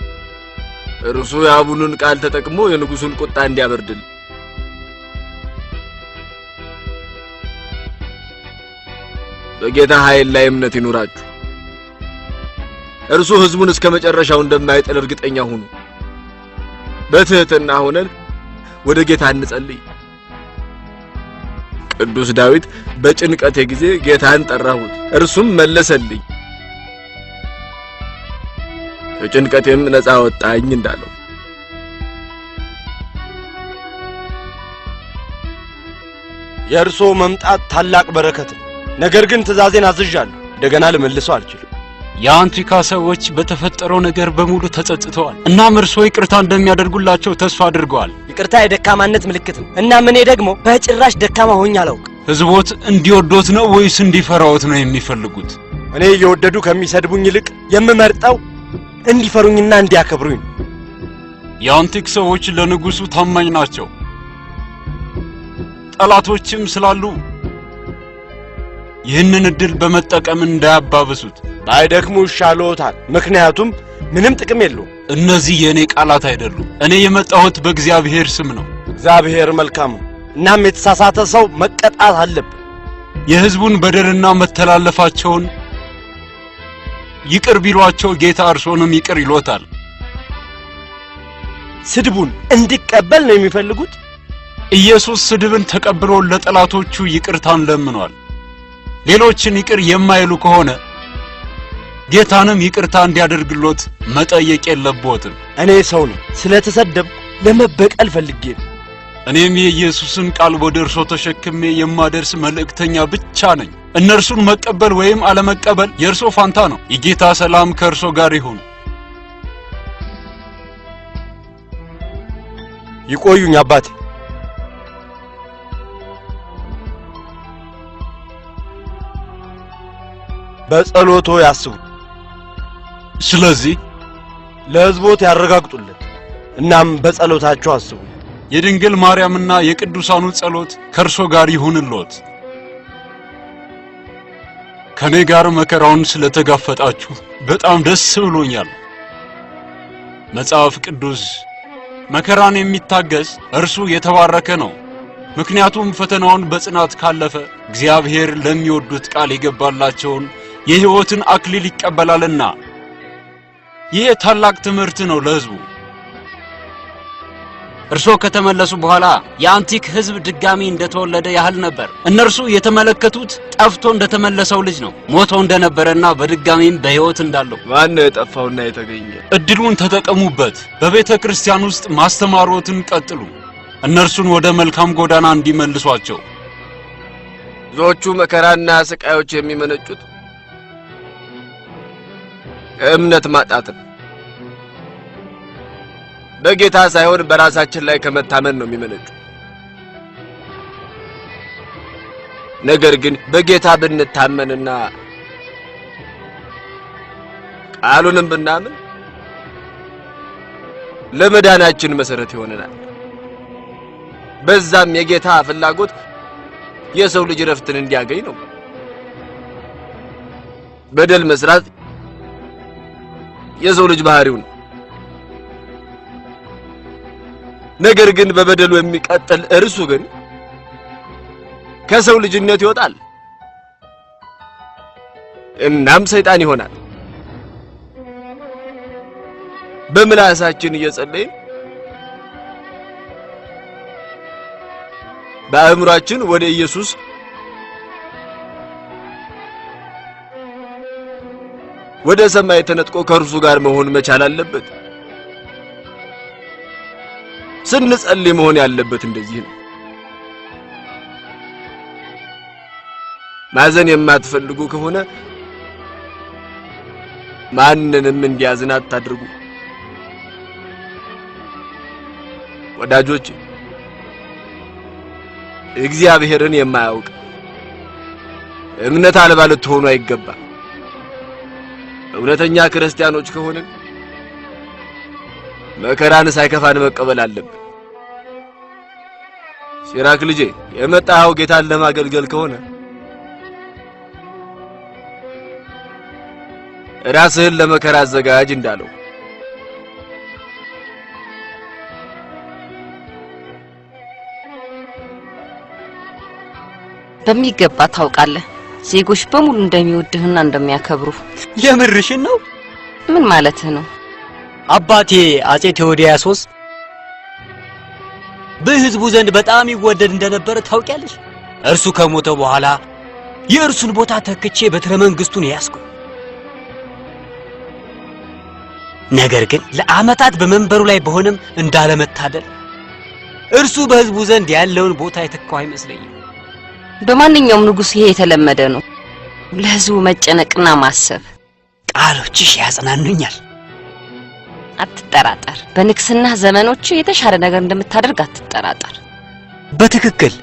እርሱ የአቡኑን ቃል ተጠቅሞ የንጉሡን ቁጣ እንዲያበርድል በጌታ ኃይል ላይ እምነት ይኑራችሁ። እርሱ ሕዝቡን እስከ መጨረሻው እንደማይጥል እርግጠኛ ሁኑ። በትህትና ሆነን ወደ ጌታ እንጸልይ። ቅዱስ ዳዊት በጭንቀቴ ጊዜ ጌታን ጠራሁት፣ እርሱም መለሰልኝ፣ ከጭንቀቴም ነፃ ወጣኝ እንዳለው። የእርሶ መምጣት ታላቅ በረከት ነው። ነገር ግን ትእዛዜን አዝዣለሁ፣ እንደገና ልመልሰው አልችልም። የአንቲካ ሰዎች በተፈጠረው ነገር በሙሉ ተጸጽተዋል። እናም እርሶ ይቅርታ እንደሚያደርጉላቸው ተስፋ አድርገዋል። ይቅርታ የደካማነት ምልክት ነው እና እኔ ደግሞ በጭራሽ ደካማ ሆኜ አላውቅም። ህዝቦት እንዲወዶት ነው ወይስ እንዲፈራዎት ነው የሚፈልጉት? እኔ እየወደዱ ከሚሰድቡኝ ይልቅ የምመርጠው እንዲፈሩኝና እንዲያከብሩኝ ነው። የአንቲክ ሰዎች ለንጉሱ ታማኝ ናቸው። ጠላቶችም ስላሉ ይህንን እድል በመጠቀም እንዳያባብሱት ባይደክሙ ይሻሎታል። ምክንያቱም ምንም ጥቅም የለውም። እነዚህ የኔ ቃላት አይደሉም። እኔ የመጣሁት በእግዚአብሔር ስም ነው። እግዚአብሔር መልካም ነው። እናም የተሳሳተ ሰው መቀጣት አለበት። የህዝቡን በደልና መተላለፋቸውን ይቅር ቢሏቸው ጌታ እርሶንም ይቅር ይሎታል። ስድቡን እንዲቀበል ነው የሚፈልጉት? ኢየሱስ ስድብን ተቀብሎ ለጠላቶቹ ይቅርታን ለምኗል። ሌሎችን ይቅር የማይሉ ከሆነ ጌታንም ይቅርታ እንዲያደርግሎት መጠየቅ የለቦትም። እኔ ሰው ነኝ። ስለተሰደብኩ ለመበቀል ፈልጌ ነው። እኔም የኢየሱስን ቃል ወደ እርሶ ተሸክሜ የማደርስ መልእክተኛ ብቻ ነኝ። እነርሱን መቀበል ወይም አለመቀበል የእርሶ ፋንታ ነው። የጌታ ሰላም ከእርሶ ጋር ይሁን። ይቆዩኝ አባቴ። በጸሎቶ ያስቡ። ስለዚህ ለሕዝቦት ያረጋግጡለት። እናም በጸሎታቸው አስቡ። የድንግል ማርያምና የቅዱሳኑ ጸሎት ከእርሶ ጋር ይሁንልዎት። ከኔ ጋር መከራውን ስለተጋፈጣችሁ በጣም ደስ ብሎኛል። መጽሐፍ ቅዱስ መከራን የሚታገስ እርሱ የተባረከ ነው፣ ምክንያቱም ፈተናውን በጽናት ካለፈ እግዚአብሔር ለሚወዱት ቃል የገባላቸውን የሕይወትን አክሊል ይቀበላልና። ይህ ታላቅ ትምህርት ነው ለሕዝቡ። እርሶ ከተመለሱ በኋላ የአንቲክ ህዝብ ድጋሚ እንደተወለደ ያህል ነበር። እነርሱ የተመለከቱት ጠፍቶ እንደተመለሰው ልጅ ነው፣ ሞቶ እንደነበረና በድጋሚም በሕይወት እንዳለው። ማን ነው የጠፋውና የተገኘ? እድሉን ተጠቀሙበት። በቤተ ክርስቲያን ውስጥ ማስተማሮትን ቀጥሉ። እነርሱን ወደ መልካም ጎዳና እንዲመልሷቸው። ብዙዎቹ መከራና ስቃዮች የሚመነጩት እምነት ማጣት ነው። በጌታ ሳይሆን በራሳችን ላይ ከመታመን ነው የሚመነጩ። ነገር ግን በጌታ ብንታመንና ቃሉንም ብናምን ለመዳናችን መሰረት ይሆነናል። በዛም የጌታ ፍላጎት የሰው ልጅ ረፍትን እንዲያገኝ ነው። በደል መስራት የሰው ልጅ ባህሪው ነው። ነገር ግን በበደሉ የሚቀጥል እርሱ ግን ከሰው ልጅነት ይወጣል፣ እናም ሰይጣን ይሆናል። በምላሳችን እየጸለይን በአእምሯችን ወደ ኢየሱስ ወደ ሰማይ ተነጥቆ ከእርሱ ጋር መሆን መቻል አለበት። ስንጸልይ መሆን ያለበት እንደዚህ ነው። ማዘን የማትፈልጉ ከሆነ ማንንም እንዲያዝን አታድርጉ። ወዳጆች፣ እግዚአብሔርን የማያውቅ እምነት አልባ ልትሆኑ አይገባም። እውነተኛ ክርስቲያኖች ከሆንን መከራን ሳይከፋን መቀበል አለብን። ሲራክ ልጄ፣ የመጣኸው ጌታን ለማገልገል ከሆነ ራስህን ለመከራ አዘጋጅ እንዳለው በሚገባ ታውቃለህ። ዜጎች በሙሉ እንደሚወድህና እንደሚያከብሩ። የምርሽን ነው? ምን ማለትህ ነው? አባቴ አጼ ቴዎዲያሶስ በሕዝቡ ዘንድ በጣም ይወደድ እንደነበረ ታውቂያለሽ። እርሱ ከሞተ በኋላ የእርሱን ቦታ ተክቼ በትረ መንግስቱን ያስኩ። ነገር ግን ለዓመታት በመንበሩ ላይ በሆነም እንዳለመታደል እርሱ በሕዝቡ ዘንድ ያለውን ቦታ የተካው አይመስለኝም። በማንኛውም ንጉስ ይሄ የተለመደ ነው፣ ለሕዝቡ መጨነቅና ማሰብ። ቃሎችሽ ያጽናኑኛል። አትጠራጠር። በንግስና ዘመኖች የተሻለ ነገር እንደምታደርግ አትጠራጠር። በትክክል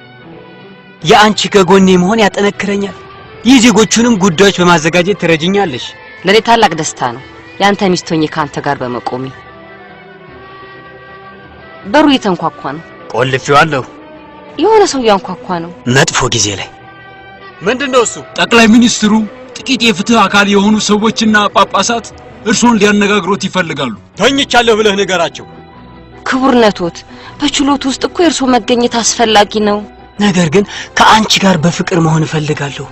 የአንቺ ከጎኔ መሆን ያጠነክረኛል። የዜጎቹንም ጉዳዮች በማዘጋጀት ትረጅኛለሽ። ለኔ ታላቅ ደስታ ነው ያንተ ሚስት ሆኜ ካንተ ጋር በመቆሜ። በሩ እየተንኳኳ ነው። ቆልፌዋለሁ። የሆነ ሰው ያንኳኳ ነው። መጥፎ ጊዜ ላይ ምንድነው እሱ? ጠቅላይ ሚኒስትሩ ጥቂት የፍትህ አካል የሆኑ ሰዎችና ጳጳሳት እርሶን ሊያነጋግሮት ይፈልጋሉ። ተኝቻለሁ ብለህ ንገራቸው። ክቡርነቶት፣ በችሎት ውስጥ እኮ የእርሶ መገኘት አስፈላጊ ነው። ነገር ግን ከአንቺ ጋር በፍቅር መሆን እፈልጋለሁ።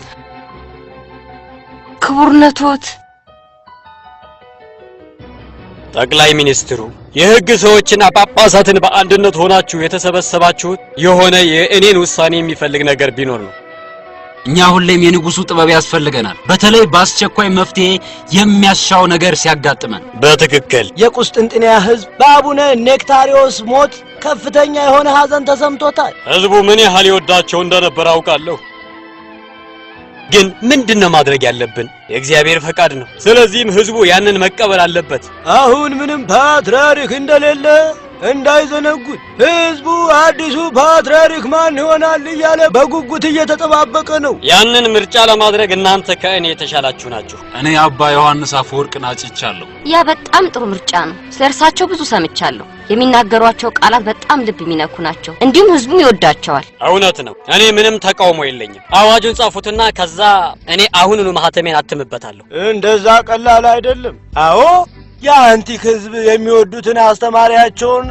ክቡርነቶት። ጠቅላይ ሚኒስትሩ የህግ ሰዎችና ጳጳሳትን በአንድነት ሆናችሁ የተሰበሰባችሁት የሆነ የእኔን ውሳኔ የሚፈልግ ነገር ቢኖር ነው። እኛ ሁሌም የንጉሱ ጥበብ ያስፈልገናል፣ በተለይ በአስቸኳይ መፍትሄ የሚያሻው ነገር ሲያጋጥመን። በትክክል የቁስጥንጥንያ ህዝብ በአቡነ ኔክታሪዮስ ሞት ከፍተኛ የሆነ ሐዘን ተሰምቶታል። ህዝቡ ምን ያህል ይወዳቸው እንደነበር አውቃለሁ። ግን ምንድነው ማድረግ ያለብን? የእግዚአብሔር ፈቃድ ነው። ስለዚህም ህዝቡ ያንን መቀበል አለበት። አሁን ምንም ፓትርያርክ እንደሌለ እንዳይዘነጉት። ህዝቡ አዲሱ ፓትርያርክ ማን ይሆናል እያለ በጉጉት እየተጠባበቀ ነው። ያንን ምርጫ ለማድረግ እናንተ ከእኔ የተሻላችሁ ናችሁ። እኔ አባ ዮሐንስ አፈወርቅን አጭቻለሁ። ያ በጣም ጥሩ ምርጫ ነው። ስለ እርሳቸው ብዙ ሰምቻለሁ። የሚናገሯቸው ቃላት በጣም ልብ የሚነኩ ናቸው። እንዲሁም ህዝቡም ይወዳቸዋል። እውነት ነው። እኔ ምንም ተቃውሞ የለኝም። አዋጁን ጻፉትና ከዛ እኔ አሁኑኑ ማህተሜን አትምበታለሁ። እንደዛ ቀላል አይደለም። አዎ የአንቲክ ህዝብ የሚወዱትን አስተማሪያቸውን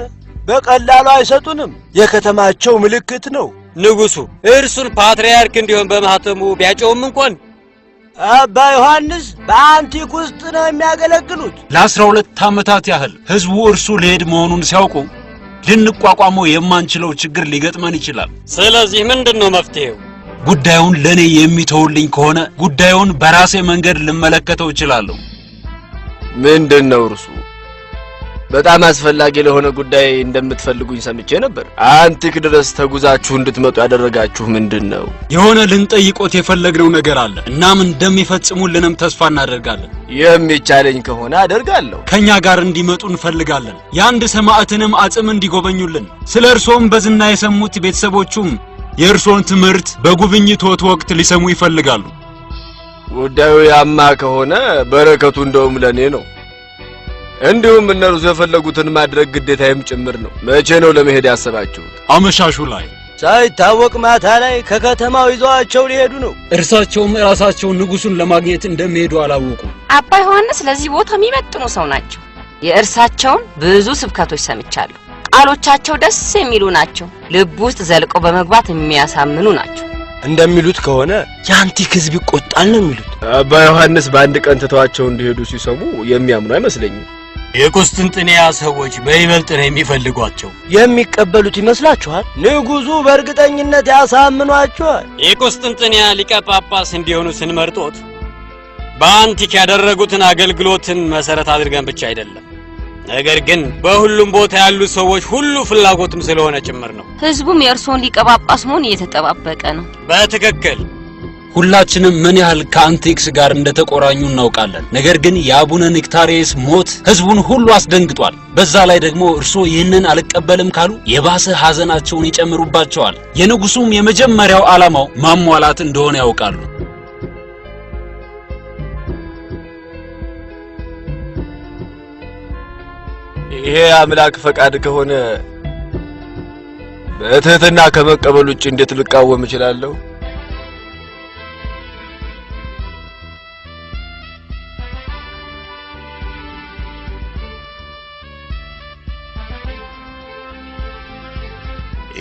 በቀላሉ አይሰጡንም። የከተማቸው ምልክት ነው። ንጉሱ እርሱን ፓትርያርክ እንዲሆን በማህተሙ ቢያጨውም እንኳን አባ ዮሐንስ በአንቲክ ውስጥ ነው የሚያገለግሉት። ለ12 ዓመታት ያህል ህዝቡ እርሱ ሊሄድ መሆኑን ሲያውቁ ልንቋቋመው የማንችለው ችግር ሊገጥመን ይችላል። ስለዚህ ምንድነው መፍትሄው? ጉዳዩን ለኔ የሚተውልኝ ከሆነ ጉዳዩን በራሴ መንገድ ልመለከተው እችላለሁ። ምንድነው እርሱ? በጣም አስፈላጊ ለሆነ ጉዳይ እንደምትፈልጉኝ ሰምቼ ነበር። አንቲክ ድረስ ተጉዛችሁ እንድትመጡ ያደረጋችሁ ምንድነው? የሆነ ልንጠይቆት የፈለግነው ነገር አለ። እናም እንደሚፈጽሙልንም ተስፋ እናደርጋለን። የሚቻለኝ ከሆነ አደርጋለሁ። ከኛ ጋር እንዲመጡ እንፈልጋለን። የአንድ ሰማዕትንም አጽም እንዲጎበኙልን። ስለ እርሶም በዝና የሰሙት ቤተሰቦቹም የእርሶን ትምህርት በጉብኝቶት ወቅት ሊሰሙ ይፈልጋሉ። ጉዳዩ ያማ ከሆነ በረከቱ እንደውም ለኔ ነው። እንዲሁም እነርሱ የፈለጉትን ማድረግ ግዴታዬም ጭምር ነው። መቼ ነው ለመሄድ ያሰባችሁት? አመሻሹ ላይ ሳይታወቅ ማታ ላይ ከከተማው ይዘዋቸው ሊሄዱ ነው። እርሳቸውም ራሳቸው ንጉሱን ለማግኘት እንደሚሄዱ አላወቁም። አባ ዮሐንስ ለዚህ ቦታ የሚመጥኑ ሰው ናቸው። የእርሳቸውን ብዙ ስብከቶች ሰምቻለሁ። ቃሎቻቸው ደስ የሚሉ ናቸው። ልብ ውስጥ ዘልቀው በመግባት የሚያሳምኑ ናቸው። እንደሚሉት ከሆነ የአንቲክ ህዝብ ይቆጣል ነው የሚሉት። አባ ዮሐንስ በአንድ ቀን ትተዋቸው እንዲሄዱ ሲሰሙ የሚያምኑ አይመስለኝም። የቁስጥንጥንያ ሰዎች በይበልጥ ነው የሚፈልጓቸው። የሚቀበሉት ይመስላችኋል? ንጉሱ በእርግጠኝነት ያሳምኗቸዋል። የቁስጥንጥንያ ሊቀ ጳጳስ እንዲሆኑ ስንመርጦት በአንቲክ ያደረጉትን አገልግሎትን መሰረት አድርገን ብቻ አይደለም፣ ነገር ግን በሁሉም ቦታ ያሉ ሰዎች ሁሉ ፍላጎትም ስለሆነ ጭምር ነው። ህዝቡም የእርሶን ሊቀ ጳጳስ መሆን እየተጠባበቀ ነው። በትክክል ሁላችንም ምን ያህል ከአንቲክስ ጋር እንደተቆራኙ እናውቃለን። ነገር ግን የአቡነ ኔክታሪዮስ ሞት ህዝቡን ሁሉ አስደንግጧል። በዛ ላይ ደግሞ እርሶ ይህንን አልቀበልም ካሉ የባሰ ሐዘናቸውን ይጨምሩባቸዋል። የንጉሱም የመጀመሪያው ዓላማው ማሟላት እንደሆነ ያውቃሉ። ይሄ አምላክ ፈቃድ ከሆነ በትህትና ከመቀበል ውጭ እንዴት ልቃወም እችላለሁ?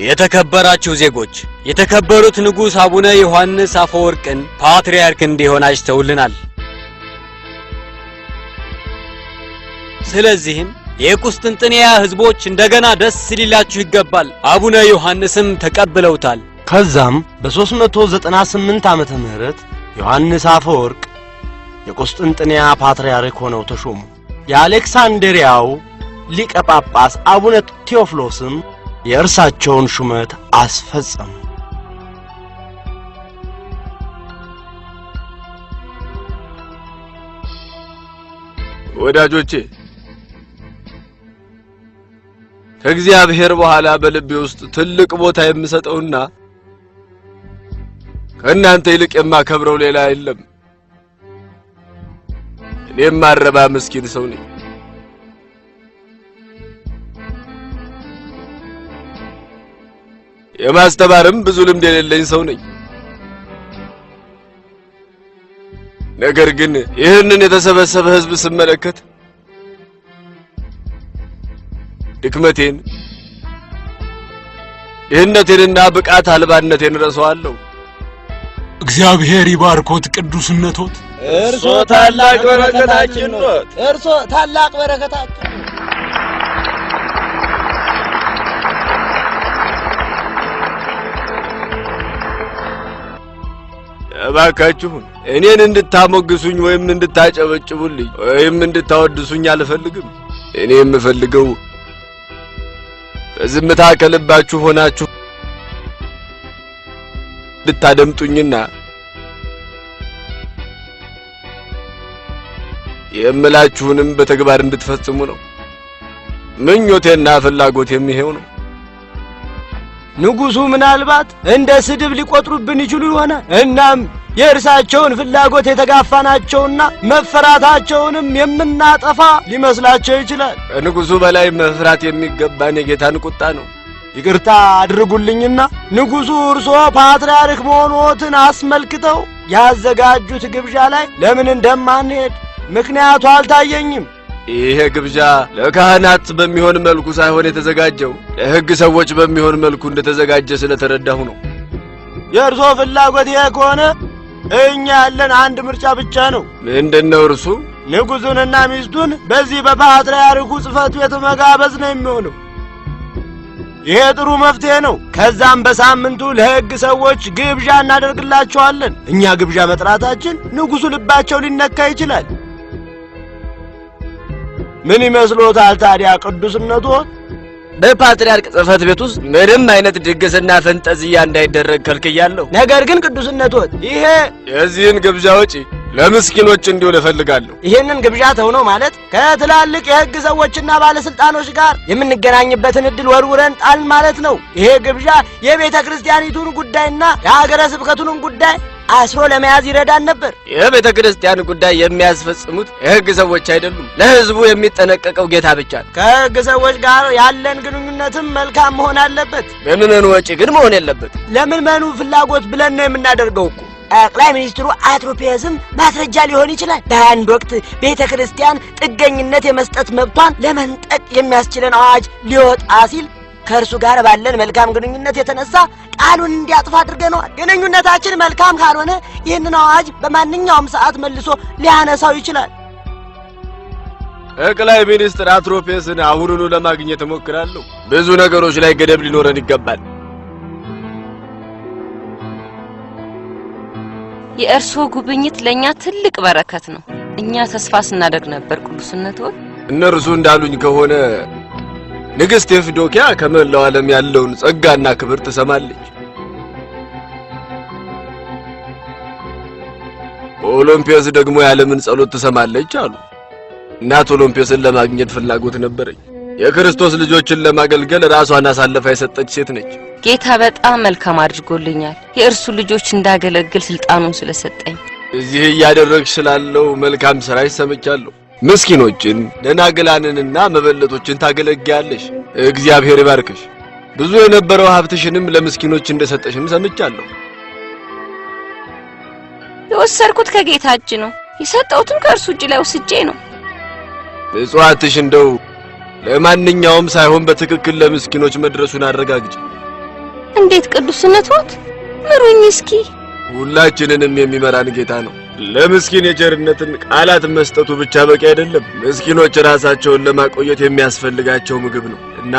የተከበራችሁ ዜጎች፣ የተከበሩት ንጉስ አቡነ ዮሐንስ አፈወርቅን ፓትርያርክ እንዲሆን አጭተውልናል። ስለዚህም የቁስጥንጥንያ ህዝቦች እንደገና ደስ ሊላችሁ ይገባል። አቡነ ዮሐንስም ተቀብለውታል። ከዛም በ398 ዓመተ ምህረት ዮሐንስ አፈወርቅ የቁስጥንጥንያ ፓትርያርክ ሆነው ተሾሙ። የአሌክሳንድሪያው ሊቀ ጳጳስ አቡነ ቴዎፍሎስም የእርሳቸውን ሹመት አስፈጸሙ። ወዳጆቼ ከእግዚአብሔር በኋላ በልቤ ውስጥ ትልቅ ቦታ የምሰጠውና ከእናንተ ይልቅ የማከብረው ሌላ የለም። እኔም ማረባ ምስኪን ሰው ነኝ። የማስተማርም ብዙ ልምድ የሌለኝ ሰው ነኝ። ነገር ግን ይህንን የተሰበሰበ ሕዝብ ስመለከት ድክመቴን፣ ድህነቴንና ብቃት አልባነቴን ረሳዋለሁ። እግዚአብሔር ይባርኮት ቅዱስነቶት። እርሶ ታላቅ በረከታችን ኖት። እርሶ ታላቅ በረከታችን። እባካችሁን እኔን እንድታሞግሱኝ ወይም እንድታጨበጭቡልኝ ወይም እንድታወድሱኝ አልፈልግም። እኔ የምፈልገው በዝምታ ከልባችሁ ሆናችሁ እንድታደምጡኝና የምላችሁንም በተግባር እንድትፈጽሙ ነው። ምኞቴና ፍላጎቴም ይሄው ነው። ንጉሡ ምናልባት እንደ ስድብ ሊቆጥሩብን ይችሉ ይሆናል። እናም የእርሳቸውን ፍላጎት የተጋፋናቸውና መፈራታቸውንም የምናጠፋ ሊመስላቸው ይችላል። ከንጉሡ በላይ መፍራት የሚገባን የጌታን ቁጣ ነው። ይቅርታ አድርጉልኝና ንጉሡ እርሶ ፓትርያርክ መሆኖትን አስመልክተው ያዘጋጁት ግብዣ ላይ ለምን እንደማንሄድ ምክንያቱ አልታየኝም። ይሄ ግብዣ ለካህናት በሚሆን መልኩ ሳይሆን የተዘጋጀው ለሕግ ሰዎች በሚሆን መልኩ እንደተዘጋጀ ስለተረዳሁ ነው። የእርሶ ፍላጎት ይሄ ከሆነ እኛ ያለን አንድ ምርጫ ብቻ ነው። ምንድነው እርሱ? ንጉሡንና ሚስቱን በዚህ በፓትርያርኩ ጽሕፈት ቤት መጋበዝ ነው የሚሆነው። ይሄ ጥሩ መፍትሄ ነው። ከዛም በሳምንቱ ለሕግ ሰዎች ግብዣ እናደርግላቸዋለን። እኛ ግብዣ መጥራታችን ንጉሡ ልባቸው ሊነካ ይችላል። ምን ይመስሎታል ታዲያ ቅዱስነቱ? በፓትርያርክ ጽሕፈት ቤት ውስጥ ምንም አይነት ድግስና ፈንጠዝያ እንዳይደረግ ከልክያለሁ። ነገር ግን ቅዱስነቱ ይሄ የዚህን ግብዣ ወጪ ለምስኪኖች እንዲውል እፈልጋለሁ። ይሄንን ግብዣ ተውነው ማለት ከትላልቅ የሕግ ሰዎችና ባለስልጣኖች ጋር የምንገናኝበትን እድል ወርውረን ጣል ማለት ነው። ይሄ ግብዣ የቤተ ክርስቲያኒቱን ጉዳይና የሀገረ ስብከቱንም ጉዳይ አስሮ ለመያዝ ይረዳን ነበር። የቤተ ክርስቲያን ጉዳይ የሚያስፈጽሙት የሕግ ሰዎች አይደሉም፣ ለሕዝቡ የሚጠነቀቀው ጌታ ብቻ ነው። ከሕግ ሰዎች ጋር ያለን ግንኙነትም መልካም መሆን አለበት። በምዕመኑ ወጪ ግን መሆን የለበትም። ለምዕመኑ ፍላጎት ብለን ነው የምናደርገው እኮ። ጠቅላይ ሚኒስትሩ አትሮፒየስም ማስረጃ ሊሆን ይችላል። በአንድ ወቅት ቤተ ክርስቲያን ጥገኝነት የመስጠት መብቷን ለመንጠቅ የሚያስችለን አዋጅ ሊወጣ ሲል ከእርሱ ጋር ባለን መልካም ግንኙነት የተነሳ ቃሉን እንዲያጥፋ አድርገነዋል። ግንኙነታችን መልካም ካልሆነ ይህንን አዋጅ በማንኛውም ሰዓት መልሶ ሊያነሳው ይችላል። ጠቅላይ ሚኒስትር አትሮፒየስን አሁኑኑ ለማግኘት እሞክራለሁ። ብዙ ነገሮች ላይ ገደብ ሊኖረን ይገባል። የእርስዎ ጉብኝት ለኛ ትልቅ በረከት ነው። እኛ ተስፋ ስናደርግ ነበር ቅዱስነቱ። እነርሱ እንዳሉኝ ከሆነ ንግሥት ኤፍዶኪያ ከመላው ዓለም ያለውን ጸጋና ክብር ትሰማለች። ኦሎምፒየስ ደግሞ የዓለምን ጸሎት ትሰማለች አሉ። እናት ኦሎምፒየስን ለማግኘት ፍላጎት ነበረኝ። የክርስቶስ ልጆችን ለማገልገል ራሷን አሳልፋ የሰጠች ሴት ነች። ጌታ በጣም መልካም አድርጎልኛል፣ የእርሱ ልጆች እንዳገለግል ስልጣኑን ስለሰጠኝ። እዚህ እያደረግሽ ስላለው መልካም ሥራሽ ሰምቻለሁ። ምስኪኖችን ደናግላንንና መበለቶችን ታገለግያለሽ። እግዚአብሔር ይባርክሽ። ብዙ የነበረው ሀብትሽንም ለምስኪኖች እንደሰጠሽም ሰምቻለሁ። የወሰድኩት ከጌታ እጅ ነው፣ የሰጠሁትም ከእርሱ እጅ ላይ ወስጄ ነው። ምጽዋትሽ እንደው ለማንኛውም ሳይሆን በትክክል ለምስኪኖች መድረሱን አረጋግጪ። እንዴት ቅዱስነቶት? ምሩኝ እስኪ። ሁላችንንም የሚመራን ጌታ ነው። ለምስኪን የቸርነትን ቃላት መስጠቱ ብቻ በቂ አይደለም። ምስኪኖች ራሳቸውን ለማቆየት የሚያስፈልጋቸው ምግብ ነው እና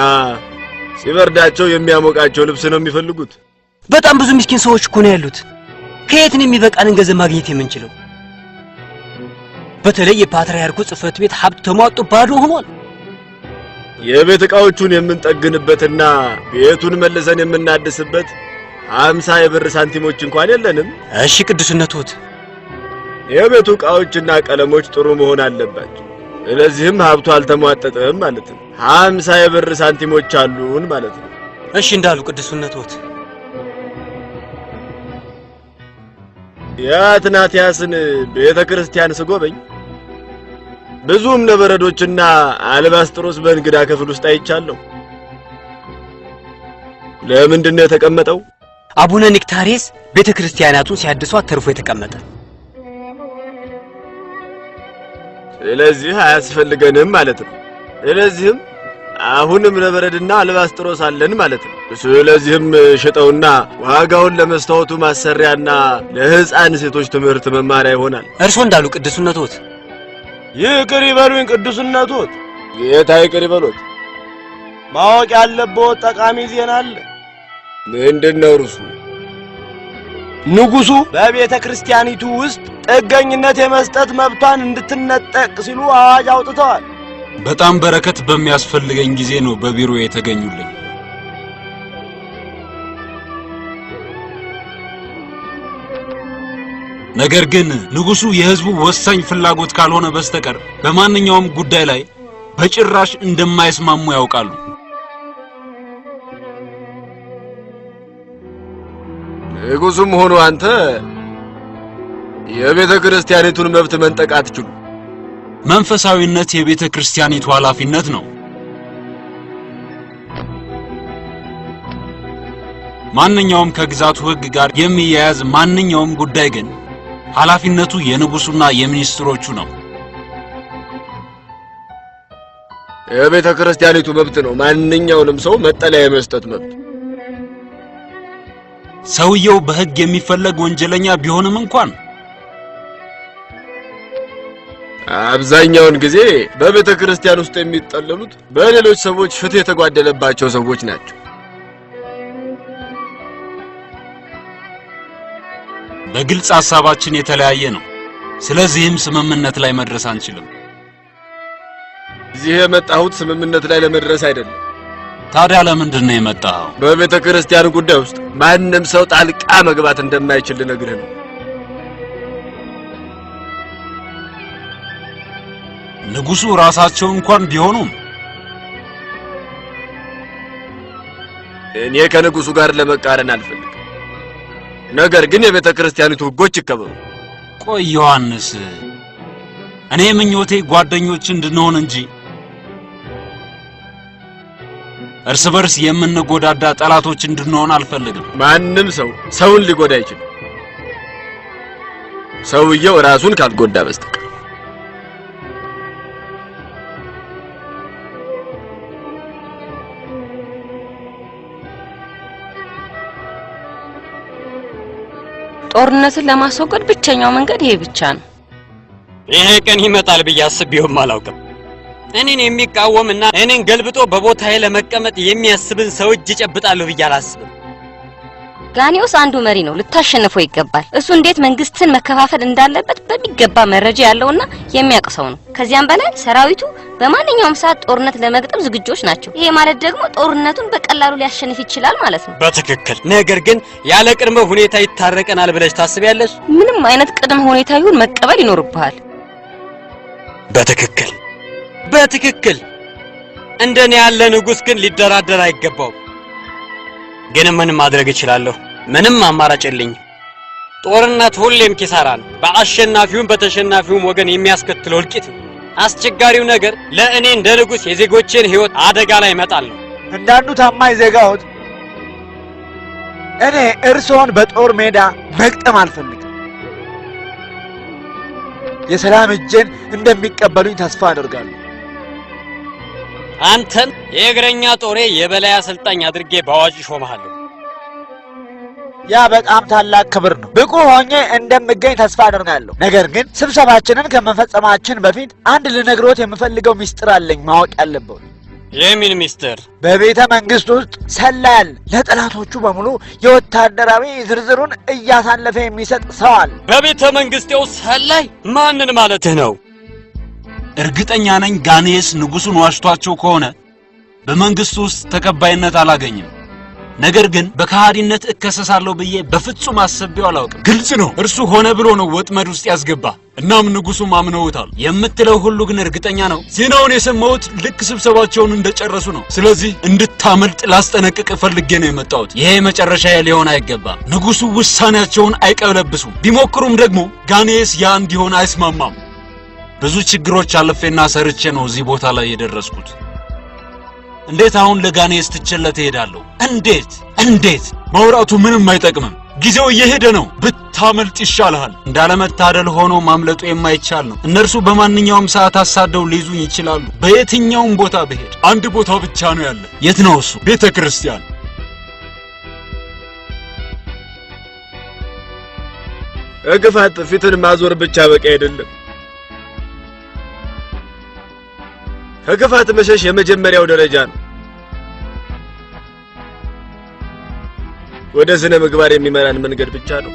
ሲበርዳቸው የሚያሞቃቸው ልብስ ነው የሚፈልጉት። በጣም ብዙ ምስኪን ሰዎች እኮ ነው ያሉት። ከየት ነው የሚበቃንን ገንዘብ ማግኘት የምንችለው? በተለይ የፓትርያርኩ ጽሕፈት ቤት ሀብት ተሟጦ ባዶ ሆኗል። የቤት ዕቃዎቹን የምንጠግንበትና ቤቱን መልሰን የምናድስበት 50 የብር ሳንቲሞች እንኳን የለንም። እሺ ቅዱስነቶት፣ የቤቱ ዕቃዎችና ቀለሞች ጥሩ መሆን አለባቸው። ስለዚህም ሀብቱ አልተሟጠጠም ማለት ነው። 50 የብር ሳንቲሞች አሉን ማለት ነው። እሺ እንዳሉ ቅዱስነቶት። የአትናቴያስን ቤተክርስቲያን ስጎበኝ ብዙ እምነበረዶችና አልባስጥሮስ በእንግዳ ክፍል ውስጥ አይቻለሁ። ለምንድን ነው የተቀመጠው? አቡነ ኒክታሬስ ቤተክርስቲያናቱን ሲያድሱ አተርፎ የተቀመጠ። ስለዚህ አያስፈልገንም ማለት ነው። ስለዚህም አሁንም እምነበረድና አልባስጥሮስ አለን ማለት ነው። ስለዚህም ሽጠውና ዋጋውን ለመስታወቱ ማሰሪያና ለሕፃን ሴቶች ትምህርት መማሪያ ይሆናል። እርሶ እንዳሉ ቅዱስነቶት። ይቅር ይበሉኝ ቅዱስነቶት። ጌታ ይቅር ይበሉት። ማወቅ ያለበት ጠቃሚ ዜና አለ። ምንድነው እርሱ? ንጉሱ በቤተ ክርስቲያኒቱ ውስጥ ጥገኝነት የመስጠት መብቷን እንድትነጠቅ ሲሉ አዋጅ አውጥተዋል። በጣም በረከት በሚያስፈልገኝ ጊዜ ነው በቢሮ የተገኙልኝ። ነገር ግን ንጉሱ የህዝቡ ወሳኝ ፍላጎት ካልሆነ በስተቀር በማንኛውም ጉዳይ ላይ በጭራሽ እንደማይስማሙ ያውቃሉ። ንጉሱም ሆኖ አንተ የቤተ ክርስቲያኒቱን መብት መንጠቅ አትችሉ። መንፈሳዊነት የቤተ ክርስቲያኒቱ ኃላፊነት ነው። ማንኛውም ከግዛቱ ህግ ጋር የሚያያዝ ማንኛውም ጉዳይ ግን ኃላፊነቱ የንጉሱና የሚኒስትሮቹ ነው። የቤተ ክርስቲያኒቱ መብት ነው ማንኛውንም ሰው መጠለያ የመስጠት መብት። ሰውየው በህግ የሚፈለግ ወንጀለኛ ቢሆንም እንኳን አብዛኛውን ጊዜ በቤተ ክርስቲያን ውስጥ የሚጠለሉት በሌሎች ሰዎች ፍትህ የተጓደለባቸው ሰዎች ናቸው። በግልጽ ሐሳባችን የተለያየ ነው። ስለዚህም ስምምነት ላይ መድረስ አንችልም። እዚህ የመጣሁት ስምምነት ላይ ለመድረስ አይደለም። ታዲያ ለምንድን ነው የመጣኸው? በቤተ ክርስቲያን ጉዳይ ውስጥ ማንንም ሰው ጣልቃ መግባት እንደማይችል ልነግርህ ነው። ንጉሱ ራሳቸው እንኳን ቢሆኑም እኔ ከንጉሱ ጋር ለመቃረን አልፈልግም። ነገር ግን የቤተ ክርስቲያኒቱ ህጎች ይከበሩ። ቆይ ዮሐንስ፣ እኔ ምኞቴ ጓደኞች እንድንሆን እንጂ እርስ በርስ የምንጎዳዳ ጠላቶች እንድንሆን አልፈልግም። ማንም ሰው ሰውን ሊጎዳ አይችልም፣ ሰውየው ራሱን ካልጎዳ በስተቀር። ጦርነትን ለማስወገድ ብቸኛው መንገድ ይሄ ብቻ ነው። ይሄ ቀን ይመጣል ብዬ አስቤውም አላውቅም። እኔን የሚቃወምና እኔን ገልብጦ በቦታዬ ለመቀመጥ የሚያስብን ሰው እጅ ጨብጣለሁ ብዬ አላስብም። ጋኒዮስ አንዱ መሪ ነው፣ ልታሸንፈው ይገባል። እሱ እንዴት መንግስትን መከፋፈል እንዳለበት በሚገባ መረጃ ያለውና የሚያውቅ ሰው ነው። ከዚያም በላይ ሰራዊቱ በማንኛውም ሰዓት ጦርነት ለመግጠም ዝግጆች ናቸው። ይሄ ማለት ደግሞ ጦርነቱን በቀላሉ ሊያሸንፍ ይችላል ማለት ነው። በትክክል። ነገር ግን ያለ ቅድመ ሁኔታ ይታረቀናል ብለሽ ታስቢያለሽ? ምንም አይነት ቅድመ ሁኔታ ይሁን መቀበል ይኖርብሃል። በትክክል በትክክል። እንደኔ ያለ ንጉስ ግን ሊደራደር አይገባው። ግን ምን ማድረግ እችላለሁ? ምንም አማራጭ የለኝም። ጦርነት ሁሌም ኪሳራ ነው። በአሸናፊውም በተሸናፊውም ወገን የሚያስከትለው እልቂት ነው። አስቸጋሪው ነገር ለእኔ እንደ ንጉስ የዜጎችን ህይወት አደጋ ላይ መጣል ነው። እንዳንዱ ታማኝ ዜጋዎት እኔ እርሶን በጦር ሜዳ መቅጠም አልፈልግም። የሰላም እጄን እንደሚቀበሉኝ ተስፋ አደርጋለሁ። አንተን የእግረኛ ጦሬ የበላይ አሰልጣኝ አድርጌ በአዋጅ ሾመሃለሁ። ያ በጣም ታላቅ ክብር ነው። ብቁ ሆኜ እንደምገኝ ተስፋ አደርጋለሁ። ነገር ግን ስብሰባችንን ከመፈጸማችን በፊት አንድ ልነግሮት የምፈልገው ሚስጥር አለኝ ማወቅ ያለበት። የምን ሚስጥር? በቤተ መንግስት ውስጥ ሰላል ለጠላቶቹ በሙሉ የወታደራዊ ዝርዝሩን እያሳለፈ የሚሰጥ ሰው አለ። በቤተ መንግስቴው ሰላይ? ማንን ማለትህ ነው? እርግጠኛ ነኝ ጋኒዮስ ንጉሱን ዋሽቷቸው ከሆነ በመንግስቱ ውስጥ ተቀባይነት አላገኝም። ነገር ግን በከሃዲነት እከሰሳለሁ ብዬ በፍጹም አስቤው አላውቅም። ግልጽ ነው፣ እርሱ ሆነ ብሎ ነው ወጥመድ ውስጥ ያስገባ። እናም ንጉሡም አምነውታል። የምትለው ሁሉ ግን እርግጠኛ ነው? ዜናውን የሰማሁት ልክ ስብሰባቸውን እንደጨረሱ ነው። ስለዚህ እንድታመልጥ ላስጠነቅቅ ፈልጌ ነው የመጣሁት። ይሄ መጨረሻ ሊሆን አይገባም። ንጉሡ ውሳኔያቸውን አይቀለብሱም። ቢሞክሩም ደግሞ ጋኔስ ያ እንዲሆን አይስማማም። ብዙ ችግሮች አልፌና ሰርቼ ነው እዚህ ቦታ ላይ የደረስኩት። እንዴት አሁን ለጋኔስ ትችለት እሄዳለሁ? እንዴት? ማውራቱ ምንም አይጠቅምም። ጊዜው እየሄደ ነው። ብታመልጥ ይሻልሃል። እንዳለመታደል ሆኖ ማምለጡ የማይቻል ነው። እነርሱ በማንኛውም ሰዓት አሳደው ሊይዙኝ ይችላሉ። በየትኛውም ቦታ ብሄድ አንድ ቦታ ብቻ ነው ያለ። የት ነው እሱ? ቤተ ክርስቲያን። እግፋት ፊትን ማዞር ብቻ በቂ አይደለም። ከክፋት መሸሽ የመጀመሪያው ደረጃ ነው። ወደ ስነ ምግባር የሚመራን መንገድ ብቻ ነው።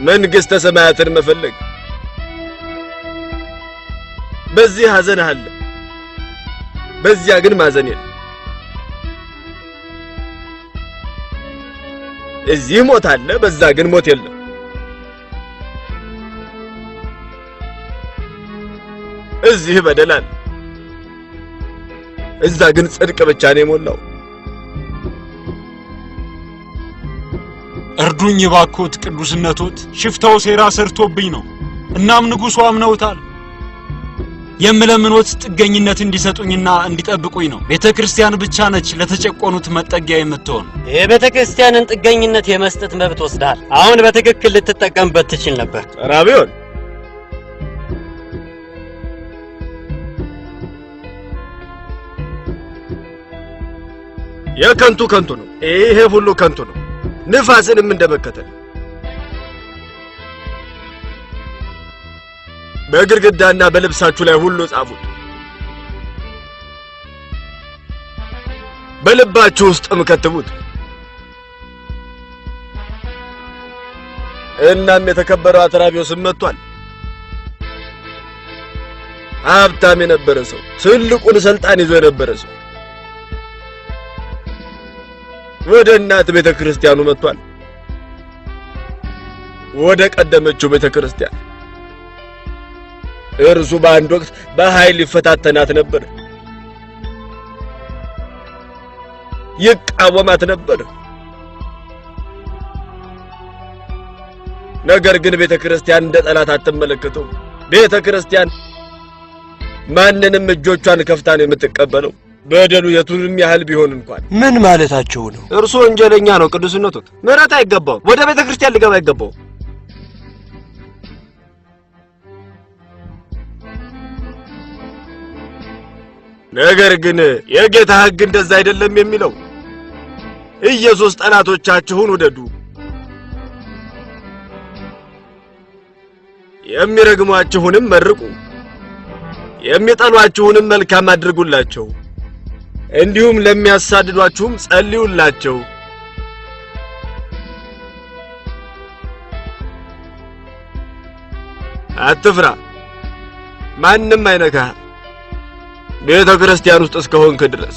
መንግሥተ ሰማያትን መፈለግ። በዚህ ሐዘን አለ፣ በዚያ ግን ማዘን የለም። እዚህ ሞት አለ፣ በዛ ግን ሞት የለም። እዚህ በደል አለ፣ እዛ ግን ጽድቅ ብቻ ነው የሞላው። እርዱኝ ባኮት ቅዱስነቶት፣ ሽፍታው ሴራ ሰርቶብኝ ነው። እናም ንጉሡ አምነውታል። የምለምኖት ጥገኝነት እንዲሰጡኝና እንዲጠብቁኝ ነው። ቤተክርስቲያን ብቻ ነች ለተጨቆኑት መጠጊያ የምትሆን። የቤተክርስቲያንን ጥገኝነት የመስጠት መብት ወስደሃል። አሁን በትክክል ልትጠቀምበት ትችል ነበር። ራቢዮን የከንቱ ነው። ይሄ ሁሉ ከንቱ ነው። ንፋስንም እንደመከተል በግድግዳና በልብሳችሁ ላይ ሁሉ ጻፉት፣ በልባችሁ ውስጥም ከትቡት። እናም የተከበረው አትራቢዮስም መጥቷል። ሀብታም የነበረ ሰው፣ ትልቁን ስልጣን ይዞ የነበረ ሰው ወደ እናት ቤተክርስቲያኑ መጥቷል። ወደ ቀደመችው ቤተክርስቲያን። እርሱ በአንድ ወቅት በኃይል ይፈታተናት ነበር፣ ይቃወማት ነበር። ነገር ግን ቤተክርስቲያን እንደ ጠላት አትመለከተው። ቤተክርስቲያን ማንንም እጆቿን ከፍታ ነው የምትቀበለው፣ በደሉ የቱንም ያህል ቢሆን እንኳን። ምን ማለታቸው ነው? እርሱ ወንጀለኛ ነው ቅዱስነቶት። ምህረት አይገባው፣ ወደ ቤተክርስቲያን ሊገባ አይገባው። ነገር ግን የጌታ ሕግ እንደዛ አይደለም የሚለው። ኢየሱስ ጠላቶቻችሁን ውደዱ፣ የሚረግሟችሁንም መርቁ፣ የሚጠሏችሁንም መልካም አድርጉላቸው፣ እንዲሁም ለሚያሳድዷችሁም ጸልዩላቸው። አትፍራ፣ ማንም አይነካህ ቤተ ክርስቲያን ውስጥ እስከሆንክ ድረስ።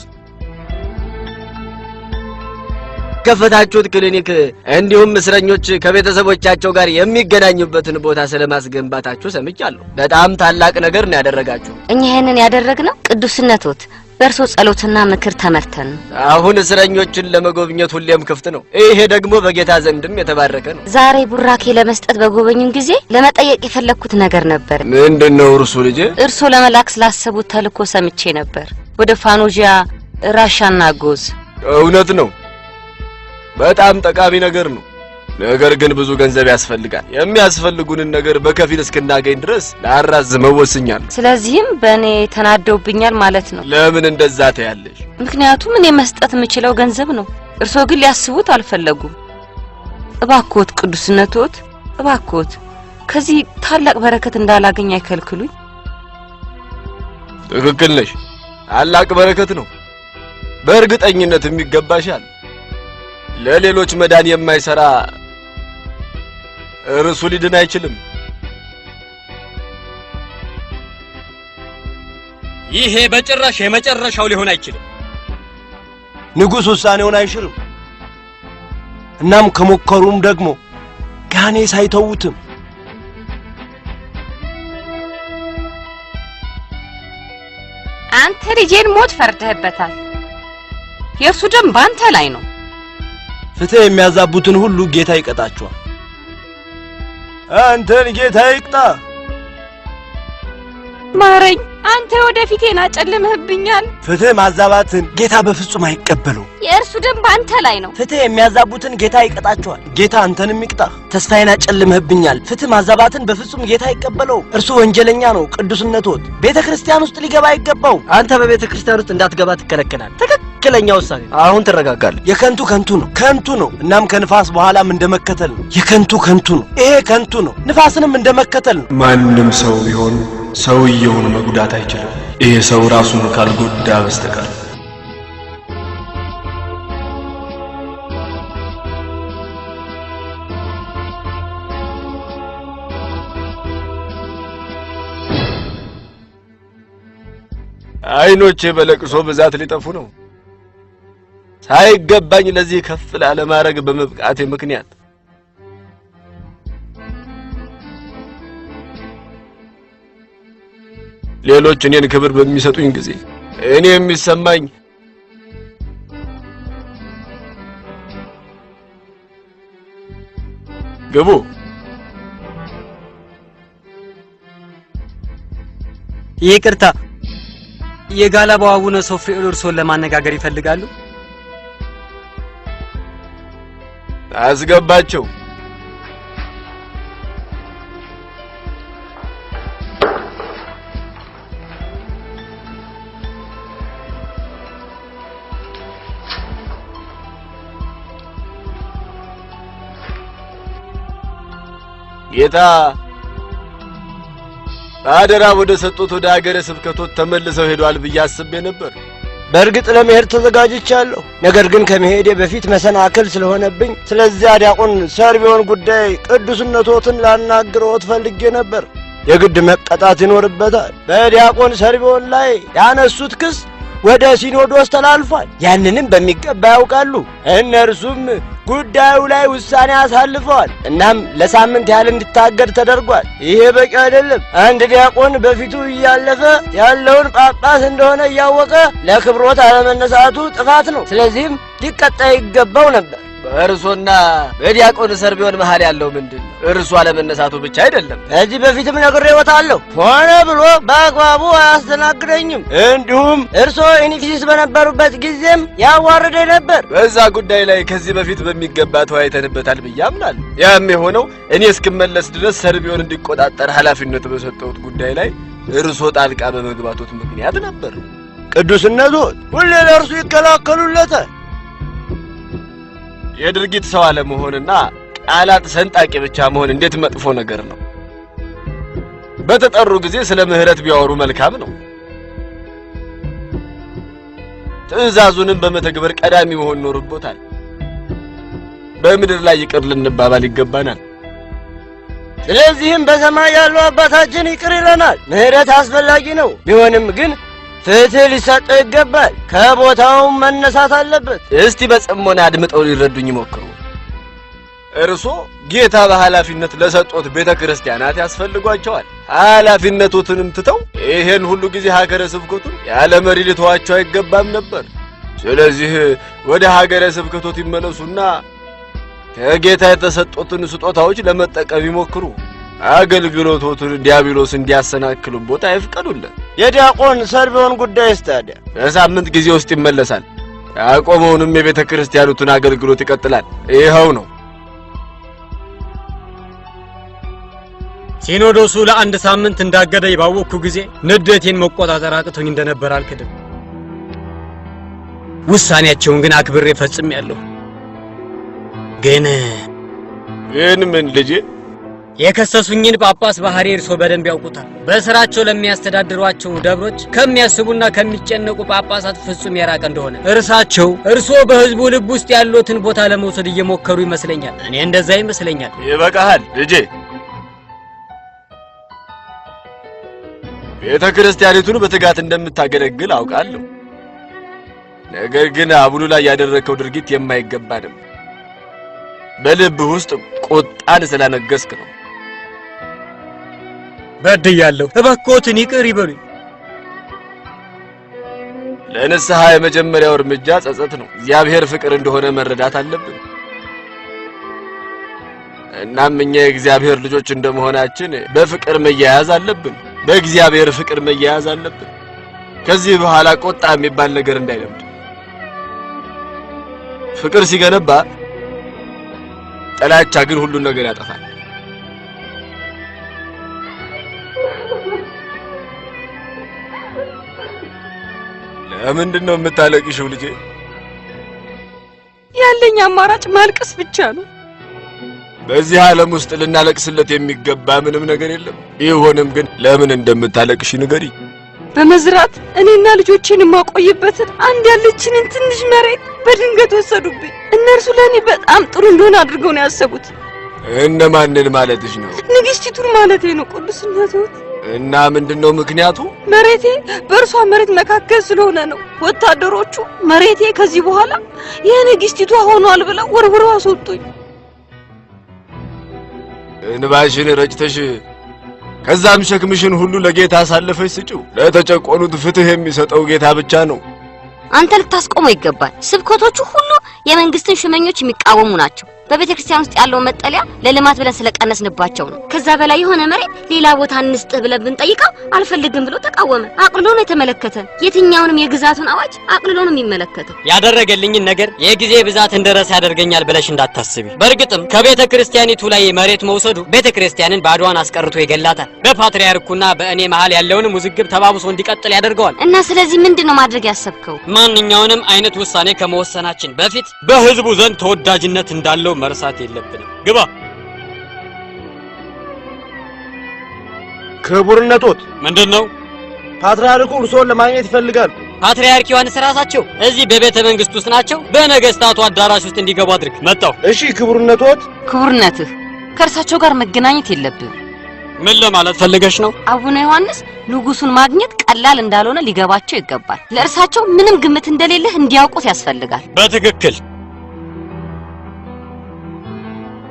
ከፈታችሁት ክሊኒክ እንዲሁም እስረኞች ከቤተሰቦቻቸው ጋር የሚገናኙበትን ቦታ ስለማስገንባታችሁ ሰምቻለሁ። በጣም ታላቅ ነገር ነው ያደረጋችሁ። እኛ ይሄንን ያደረግነው ቅዱስነቶት በእርሶ ጸሎትና ምክር ተመርተን። አሁን እስረኞችን ለመጎብኘት ሁሌም ክፍት ነው። ይሄ ደግሞ በጌታ ዘንድም የተባረከ ነው። ዛሬ ቡራኬ ለመስጠት በጎበኙን ጊዜ ለመጠየቅ የፈለኩት ነገር ነበር። ምንድነው እርሱ? ልጄ እርሶ ለመላክ ስላሰቡት ተልኮ ሰምቼ ነበር፣ ወደ ፋኖጂያ፣ ራሻና ጎዝ። እውነት ነው፣ በጣም ጠቃሚ ነገር ነው። ነገር ግን ብዙ ገንዘብ ያስፈልጋል። የሚያስፈልጉንን ነገር በከፊል እስክናገኝ ድረስ ላራዝመው ወስኛለሁ። ስለዚህም በእኔ ተናደውብኛል ማለት ነው። ለምን እንደዛ ታያለሽ? ምክንያቱም እኔ መስጠት የምችለው ገንዘብ ነው፣ እርሶ ግን ሊያስቡት አልፈለጉም። እባክዎት ቅዱስነቶት፣ እባክዎት ከዚህ ታላቅ በረከት እንዳላገኝ አይከልክሉኝ። ትክክል ነሽ፣ ታላቅ በረከት ነው። በእርግጠኝነት የሚገባሻል። ለሌሎች መዳን የማይሰራ እርሱ ሊድን አይችልም። ይሄ በጭራሽ የመጨረሻው ሊሆን አይችልም። ንጉሥ ውሳኔውን አይሽርም። እናም ከሞከሩም ደግሞ ጋኔስ አይተውትም። አንተ ልጄን ሞት ፈርደህበታል። የእርሱ ደም ባንተ ላይ ነው። ፍትህ የሚያዛቡትን ሁሉ ጌታ ይቀጣቸዋል። አንተን ጌታ ይቅጣ። ማረኝ፣ አንተ ወደፊቴን አጨልመህብኛል። ፍትህ ማዛባትን ጌታ በፍጹም አይቀበለው። የእርሱ ደም ባንተ ላይ ነው። ፍትህ የሚያዛቡትን ጌታ ይቀጣቸዋል። ጌታ አንተንም ይቅጣ። ተስፋዬን አጨልመህብኛል። ፍትህ ማዛባትን በፍጹም ጌታ አይቀበለው። እርሱ ወንጀለኛ ነው። ቅዱስነቶት ቤተ ክርስቲያን ውስጥ ሊገባ አይገባው። አንተ በቤተ ክርስቲያን ውስጥ እንዳትገባ ትከለከላል። ትክክለኛ ውሳኔ። አሁን ትረጋጋለህ። የከንቱ ከንቱ ነው፣ ከንቱ ነው። እናም ከንፋስ በኋላም እንደመከተል ነው። የከንቱ ከንቱ ነው። ይሄ ከንቱ ነው። ንፋስንም እንደመከተል ነው። ማንም ሰው ቢሆን ሰውየውን መጉዳት አይችልም። ይሄ ሰው ራሱን ካልጎዳ በስተቀር። አይኖቼ በለቅሶ ብዛት ሊጠፉ ነው። ሳይገባኝ ለዚህ ከፍ ላለ ማዕረግ በመብቃቴ ምክንያት ሌሎች እኔን ክብር በሚሰጡኝ ጊዜ እኔ የሚሰማኝ ግቡ። ይቅርታ፣ የጋላባው አቡነ ሶፍሪኦል እርሶን ለማነጋገር ይፈልጋሉ? አስገባቸው። ጌታ አደራ ወደ ሰጡት ወደ ሀገረ ስብከቶት ተመልሰው ሄዷል ብዬ አስቤ ነበር። በእርግጥ ለመሄድ ተዘጋጅቻለሁ። ነገር ግን ከመሄዴ በፊት መሰናክል ስለሆነብኝ ስለዚያ ዲያቆን ሰርቢዮን ጉዳይ ቅዱስነቶትን ላናግረዎት ፈልጌ ነበር። የግድ መቀጣት ይኖርበታል። በዲያቆን ሰርቢዮን ላይ ያነሱት ክስ ወደ ሲኖዶስ ተላልፏል። ያንንም በሚገባ ያውቃሉ። እነርሱም ጉዳዩ ላይ ውሳኔ አሳልፈዋል። እናም ለሳምንት ያህል እንዲታገድ ተደርጓል። ይሄ በቂ አይደለም። አንድ ዲያቆን በፊቱ እያለፈ ያለውን ጳጳስ እንደሆነ እያወቀ ለክብሮት አለመነሳቱ ጥፋት ነው። ስለዚህም ሊቀጣ ይገባው ነበር። በእርሶና በዲያቆን ሰርቢዮን መሃል ያለው ምንድን ነው? እርሱ አለመነሳቱ ብቻ አይደለም። ከዚህ በፊትም ነግሬዎታለሁ። ሆነ ብሎ በአግባቡ አያስተናግደኝም። እንዲሁም እርሶ ኢኒፊሲስ በነበሩበት ጊዜም ያዋርደ ነበር። በዛ ጉዳይ ላይ ከዚህ በፊት በሚገባ ተወያይተንበታል ብዬ አምናለሁ። ያም የሆነው እኔ እስክመለስ ድረስ ሰርቢዮን እንዲቆጣጠር ኃላፊነት በሰጠሁት ጉዳይ ላይ እርሶ ጣልቃ በመግባቶት ምክንያት ነበር። ቅዱስነቱ ሁሌ ለእርሱ ይከላከሉለታል። የድርጊት ሰው አለመሆንና ቃላት ሰንጣቂ ብቻ መሆን እንዴት መጥፎ ነገር ነው። በተጠሩ ጊዜ ስለ ምህረት ቢያወሩ መልካም ነው። ትዕዛዙንም በመተግበር ቀዳሚ መሆን ኖርቦታል። በምድር ላይ ይቅር ልንባባል ይገባናል። ስለዚህም በሰማይ ያለው አባታችን ይቅር ይለናል። ምህረት አስፈላጊ ነው። ቢሆንም ግን ፍትህ ሊሰጠው ይገባል። ከቦታውም መነሳት አለበት። እስቲ በጽሞና አድምጠው ሊረዱኝ ይሞክሩ። እርሶ ጌታ በኃላፊነት ለሰጡት ቤተ ክርስቲያናት ያስፈልጓቸዋል። ኃላፊነቱንም ትተው ይሄን ሁሉ ጊዜ ሀገረ ስብከቱን ያለ መሪ ሊተዋቸው አይገባም ነበር። ስለዚህ ወደ ሀገረ ስብከቶት ይመለሱና ከጌታ የተሰጡትን ስጦታዎች ለመጠቀም ይሞክሩ። አገልግሎቶቱን ዲያብሎስ እንዲያሰናክሉበት አይፍቀዱለት። የዲያቆን ሰርቢዮን ጉዳይ ታዲያ በሳምንት ጊዜ ውስጥ ይመለሳል። ያቆመውንም የቤተ ክርስቲያኑትን አገልግሎት ይቀጥላል። ይኸው ነው። ሲኖዶሱ ለአንድ ሳምንት እንዳገደኝ ባወቅኩ ጊዜ ንዴቴን መቆጣጠር አቅቶኝ እንደነበር አልክድም። ውሳኔያቸውን ግን አክብሬ ፈጽሜያለሁ። ግን ምን ልጄ? የከሰሱኝን ጳጳስ ባህሪ እርሶ በደንብ ያውቁታል። በስራቸው ለሚያስተዳድሯቸው ደብሮች ከሚያስቡና ከሚጨነቁ ጳጳሳት ፍጹም የራቀ እንደሆነ እርሶ በህዝቡ ልብ ውስጥ ያሉትን ቦታ ለመውሰድ እየሞከሩ ይመስለኛል። እኔ እንደዛ ይመስለኛል። ይበቃሃል ልጄ። ቤተ ክርስቲያኒቱን በትጋት እንደምታገለግል አውቃለሁ። ነገር ግን አቡኑ ላይ ያደረከው ድርጊት የማይገባ ነው። በልብህ ውስጥ ቁጣን ስላነገስክ ነው። በድያለሁ፣ እባክዎትን ይቅር ይበሉኝ። ለንስሐ የመጀመሪያው እርምጃ ጸጸት ነው። እግዚአብሔር ፍቅር እንደሆነ መረዳት አለብን። እናም እኛ የእግዚአብሔር ልጆች እንደመሆናችን በፍቅር መያያዝ አለብን። በእግዚአብሔር ፍቅር መያያዝ አለብን። ከዚህ በኋላ ቁጣ የሚባል ነገር እንዳይለምድ። ፍቅር ሲገነባ፣ ጥላቻ ግን ሁሉን ነገር ያጠፋል። ለምንድን ነው የምታለቅሽው ልጄ? ያለኝ አማራጭ ማልቀስ ብቻ ነው። በዚህ ዓለም ውስጥ ልናለቅስለት የሚገባ ምንም ነገር የለም። ይሁንም ግን ለምን እንደምታለቅሽ ንገሪ። በመዝራት እኔና ልጆቼን የማቆይበትን አንድ ያለችንን ትንሽ መሬት በድንገት ወሰዱብኝ። እነርሱ ለኔ በጣም ጥሩ እንደሆነ አድርገው ነው ያሰቡት። እነማንን ማለትሽ ነው? ንግስቲቱን ማለቴ ነው ቅዱስነትዎት። እና ምንድነው ምክንያቱ? መሬቴ በእርሷ መሬት መካከል ስለሆነ ነው። ወታደሮቹ መሬቴ ከዚህ በኋላ የንግስቲቷ ሆኗል ብለው ወርውረው አስወጡኝ። እንባሽን ረጭተሽ ከዛም ሸክምሽን ሁሉ ለጌታ አሳልፈሽ ስጪው። ለተጨቆኑት ፍትህ የሚሰጠው ጌታ ብቻ ነው። አንተ ልታስቆመው ይገባል። ስብከቶቹ ሁሉ የመንግስትን ሽመኞች የሚቃወሙ ናቸው። በቤተክርስቲያን ውስጥ ያለው መጠለያ ለልማት ብለን ስለቀነስንባቸው ነው። ከዛ በላይ የሆነ መሬት ሌላ ቦታ እንስጥህ ብለን ብንጠይቀው አልፈልግም ብሎ ተቃወመ። አቅልሎ ነው የተመለከተን። የትኛውንም የግዛቱን አዋጅ አቅልሎ ነው የሚመለከተው። ያደረገልኝን ነገር የጊዜ ብዛት እንደረሳ ያደርገኛል ብለሽ እንዳታስቢ። በእርግጥም ከቤተክርስቲያኒቱ ላይ መሬት መውሰዱ ቤተክርስቲያንን ባዷን አስቀርቶ ይገላታል። በፓትርያርኩና በእኔ መሃል ያለውንም ውዝግብ ተባብሶ እንዲቀጥል ያደርገዋል። እና ስለዚህ ምንድነው ማድረግ ያሰብከው? ማንኛውንም አይነት ውሳኔ ከመወሰናችን በፊት በህዝቡ ዘንድ ተወዳጅነት እንዳለው መርሳት የለብንም። ግባ። ክቡርነቶት። ምንድነው? ፓትርያርኩ እርሶን ለማግኘት ይፈልጋሉ። ፓትርያርክ ዮሐንስ ራሳቸው እዚህ በቤተ መንግስት ውስጥ ናቸው። በነገስታቱ አዳራሽ ውስጥ እንዲገቡ አድርግ። መጣው። እሺ ክቡርነቶት። ክቡርነትህ ከእርሳቸው ጋር መገናኘት የለብህም። ምን ለማለት ፈልገሽ ነው? አቡነ ዮሐንስ ንጉሱን ማግኘት ቀላል እንዳልሆነ ሊገባቸው ይገባል። ለእርሳቸው ምንም ግምት እንደሌለህ እንዲያውቁት ያስፈልጋል። በትክክል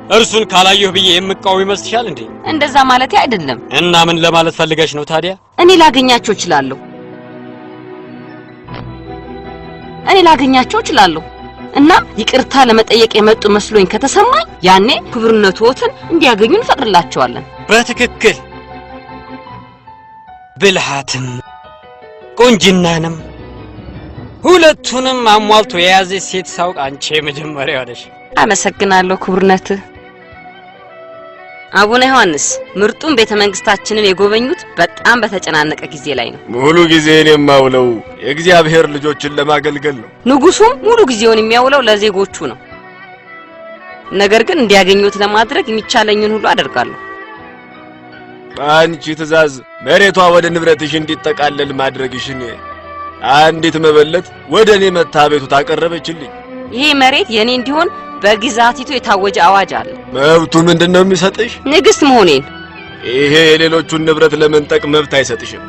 እርሱን ካላየሁ ብዬ የምቃወም ይመስልሻል እንዴ? እንደዛ ማለት አይደለም። እና ምን ለማለት ፈልገሽ ነው ታዲያ? እኔ ላገኛቸው እችላለሁ። እና ይቅርታ ለመጠየቅ የመጡ መስሎኝ ከተሰማኝ ያኔ ክቡርነትዎትን እንዲያገኙ እንፈቅድላቸዋለን። በትክክል ብልሃትም ቁንጅናንም ሁለቱንም አሟልቶ የያዘ ሴት ሳውቅ አንቺ የመጀመሪያው ነሽ። አመሰግናለሁ ክቡርነትህ። አቡነ ዮሐንስ ምርጡን ቤተ መንግስታችንን የጎበኙት በጣም በተጨናነቀ ጊዜ ላይ ነው። ሙሉ ጊዜን የማውለው የእግዚአብሔር ልጆችን ለማገልገል ነው። ንጉሱም ሙሉ ጊዜውን የሚያውለው ለዜጎቹ ነው። ነገር ግን እንዲያገኙት ለማድረግ የሚቻለኝን ሁሉ አደርጋለሁ። በአንቺ ትእዛዝ መሬቷ ወደ ንብረትሽ እንዲጠቃለል ማድረግሽን አንዲት መበለት ወደ እኔ መታ ቤቱን አቀረበችልኝ። ይሄ መሬት የኔ እንዲሆን በግዛቲቱ የታወጀ አዋጅ አለ። መብቱ ምንድነው የሚሰጥሽ? ንግስት መሆኔን። ይሄ የሌሎቹን ንብረት ለመንጠቅ መብት አይሰጥሽም።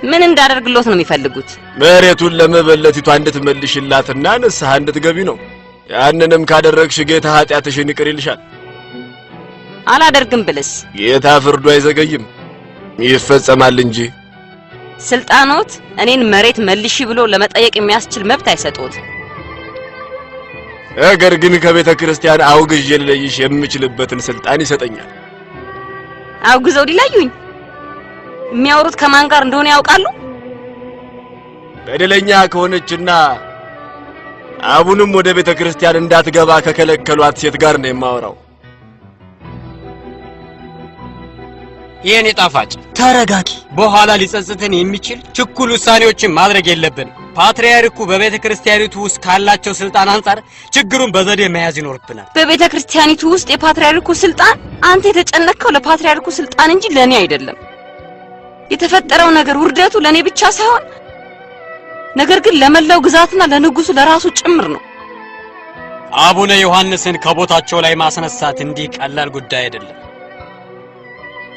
ምን እንዳደርግሎት ነው የሚፈልጉት? መሬቱን ለመበለቲቷ እንድትመልሽላትና ንስሐ እንድትገቢ ነው። ያንንም ካደረግሽ ጌታ ኃጢአትሽን ይቅር ይልሻል። አላደርግም ብልስ? ጌታ ፍርዱ አይዘገይም፣ ይፈጸማል እንጂ። ስልጣኖት እኔን መሬት መልሺ ብሎ ለመጠየቅ የሚያስችል መብት አይሰጡት። ነገር ግን ከቤተ ክርስቲያን አውግዤ ልለይሽ የምችልበትን ስልጣን ይሰጠኛል። አውግዘው ሊለዩኝ? የሚያወሩት ከማን ጋር እንደሆነ ያውቃሉ? በደለኛ ከሆነችና አቡንም ወደ ቤተ ክርስቲያን እንዳትገባ ከከለከሏት ሴት ጋር ነው የማወራው። የኔ ጣፋጭ ተረጋጊ። በኋላ ሊጸጽተን የሚችል ችኩል ውሳኔዎችን ማድረግ የለብንም። ፓትርያርኩ በቤተ ክርስቲያኒቱ ውስጥ ካላቸው ስልጣን አንፃር ችግሩን በዘዴ መያዝ ይኖርብናል። በቤተ ክርስቲያኒቱ ውስጥ የፓትርያርኩ ስልጣን? አንተ የተጨነቀው ለፓትርያርኩ ስልጣን እንጂ ለኔ አይደለም። የተፈጠረው ነገር ውርደቱ ለኔ ብቻ ሳይሆን ነገር ግን ለመላው ግዛትና ለንጉሱ ለራሱ ጭምር ነው። አቡነ ዮሐንስን ከቦታቸው ላይ ማስነሳት እንዲህ ቀላል ጉዳይ አይደለም።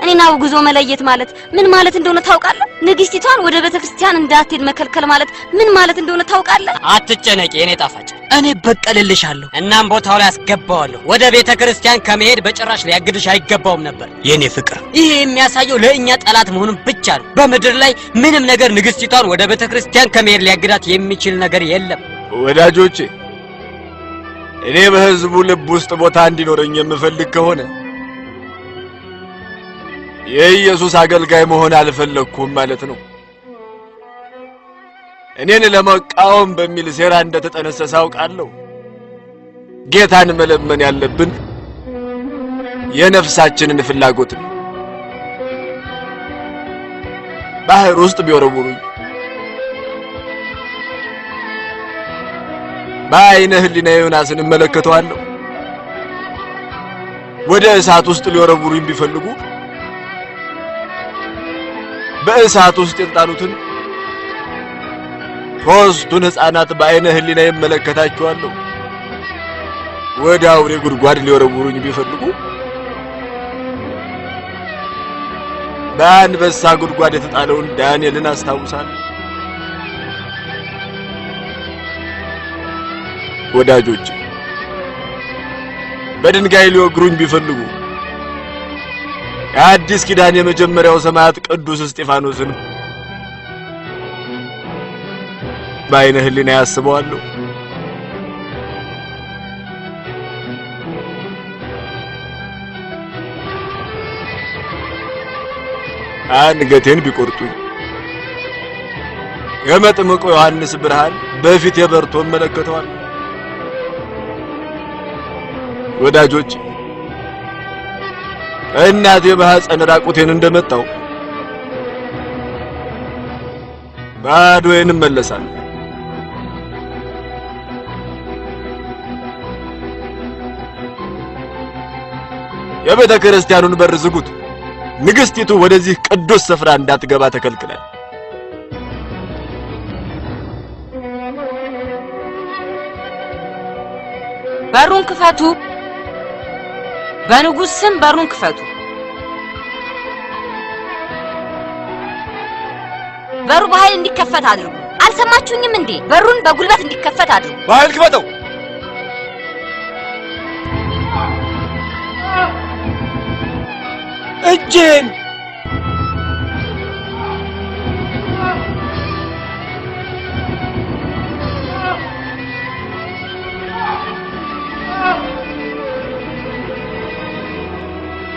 እኔን አውግዞ መለየት ማለት ምን ማለት እንደሆነ ታውቃለህ? ንግስቲቷን ወደ ቤተክርስቲያን እንዳትሄድ መከልከል ማለት ምን ማለት እንደሆነ ታውቃለህ? አትጨነቂ የኔ ጣፋጭ፣ እኔ በቀልልሻለሁ። እናም ቦታው ላይ አስገባዋለሁ። ወደ ቤተክርስቲያን ከመሄድ በጭራሽ ሊያግድሽ አይገባውም ነበር የኔ ፍቅር። ይሄ የሚያሳየው ለእኛ ጠላት መሆኑን ብቻ ነው። በምድር ላይ ምንም ነገር ንግስቲቷን ወደ ቤተክርስቲያን ከመሄድ ሊያግዳት የሚችል ነገር የለም። ወዳጆቼ፣ እኔ በህዝቡ ልብ ውስጥ ቦታ እንዲኖረኝ የምፈልግ ከሆነ የኢየሱስ አገልጋይ መሆን አልፈለኩም ማለት ነው። እኔን ለመቃወም በሚል ሴራ እንደተጠነሰሰ አውቃለሁ። ጌታን መለመን ያለብን የነፍሳችንን ፍላጎት ነው። ባህር ውስጥ ቢወረውሩኝ፣ በዓይነ ህሊና ዮናስን እመለከተዋለሁ። ወደ እሳት ውስጥ ሊወረውሩኝ ቢፈልጉ በእሳት ውስጥ የተጣሉትን ሦስቱን ሕፃናት በዓይነ ህሊና እመለከታቸዋለሁ። ወደ አውሬ ጉድጓድ ሊወረውሩኝ ቢፈልጉ በአንበሳ ጉድጓድ የተጣለውን ዳንኤልን አስታውሳለሁ። ወዳጆች፣ በድንጋይ ሊወግሩኝ ቢፈልጉ የአዲስ ኪዳን የመጀመሪያው ሰማዕት ቅዱስ እስጢፋኖስን በዓይነ ህሊና ያስበዋለሁ። አንገቴን ቢቆርጡኝ የመጥምቁ ዮሐንስ ብርሃን በፊት የበርቶ እመለከተዋለሁ። ወዳጆች፣ እናቴ በሐፀን ራቁቴን እንደመጣው ባዶዬን እመለሳለሁ። የቤተ ክርስቲያኑን በር ዝጉት። ንግስቲቱ ወደዚህ ቅዱስ ስፍራ እንዳትገባ ተከልክላል። በሩን ክፈቱ። በንጉስ ስም በሩን ክፈቱ። በሩ በኃይል እንዲከፈት አድርጉ። አልሰማችሁኝም እንዴ? በሩን በጉልበት እንዲከፈት አድርጉ። በኃይል ክፈተው። እጄን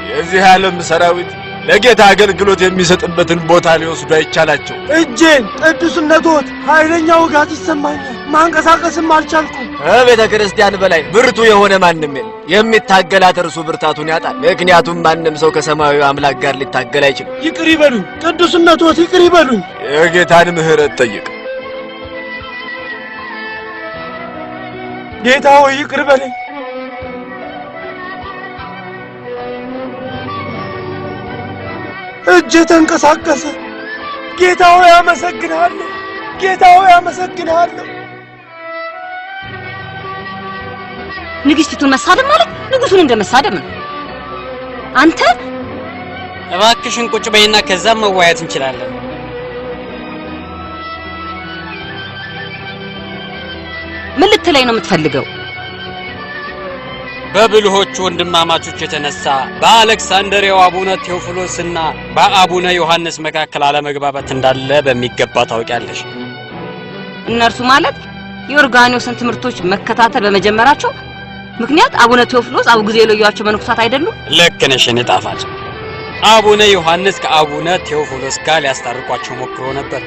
የዚህ ዓለም ሰራዊት ለጌታ አገልግሎት የሚሰጥበትን ቦታ ሊወስዱ አይቻላቸው። እጄን ቅዱስነቶት ኃይለኛ ውጋት ይሰማኛል። ማንቀሳቀስም አልቻልኩም። ከቤተ ክርስቲያን በላይ ብርቱ የሆነ ማንም የለም። የሚታገላት እርሱ ብርታቱን ያጣል። ምክንያቱም ማንም ሰው ከሰማያዊ አምላክ ጋር ሊታገል አይችልም። ይቅር ይበሉኝ ቅዱስነቶት፣ ይቅር ይበሉኝ። የጌታን ምሕረት ጠይቅ። ጌታ ሆይ ይቅር በለኝ። እጄ ተንቀሳቀሰ። ጌታ ሆይ አመሰግንሃለሁ። ጌታ ሆይ አመሰግንሃለሁ። ንግስቲቱን መሳደብ ማለት ንጉሱን እንደመሳደብ ነው። አንተ እባክሽን ቁጭ በይና ከዛም መዋያት እንችላለን። ምን ልትለኝ ነው የምትፈልገው? በብልሆቹ ወንድማማቾች የተነሳ በአሌክሳንድሪያው አቡነ ቴዎፍሎስና በአቡነ ዮሐንስ መካከል አለመግባባት እንዳለ በሚገባ ታውቂያለሽ። እነርሱ ማለት የኦርጋኖስን ትምህርቶች መከታተል በመጀመራቸው ምክንያት አቡነ ቴዎፍሎስ አውግዘው የለዩዋቸው መነኮሳት አይደሉም? ልክ ነሽ የኔ ጣፋጭ። አቡነ ዮሐንስ ከአቡነ ቴዎፍሎስ ጋር ሊያስታርቋቸው ሞክሮ ነበር።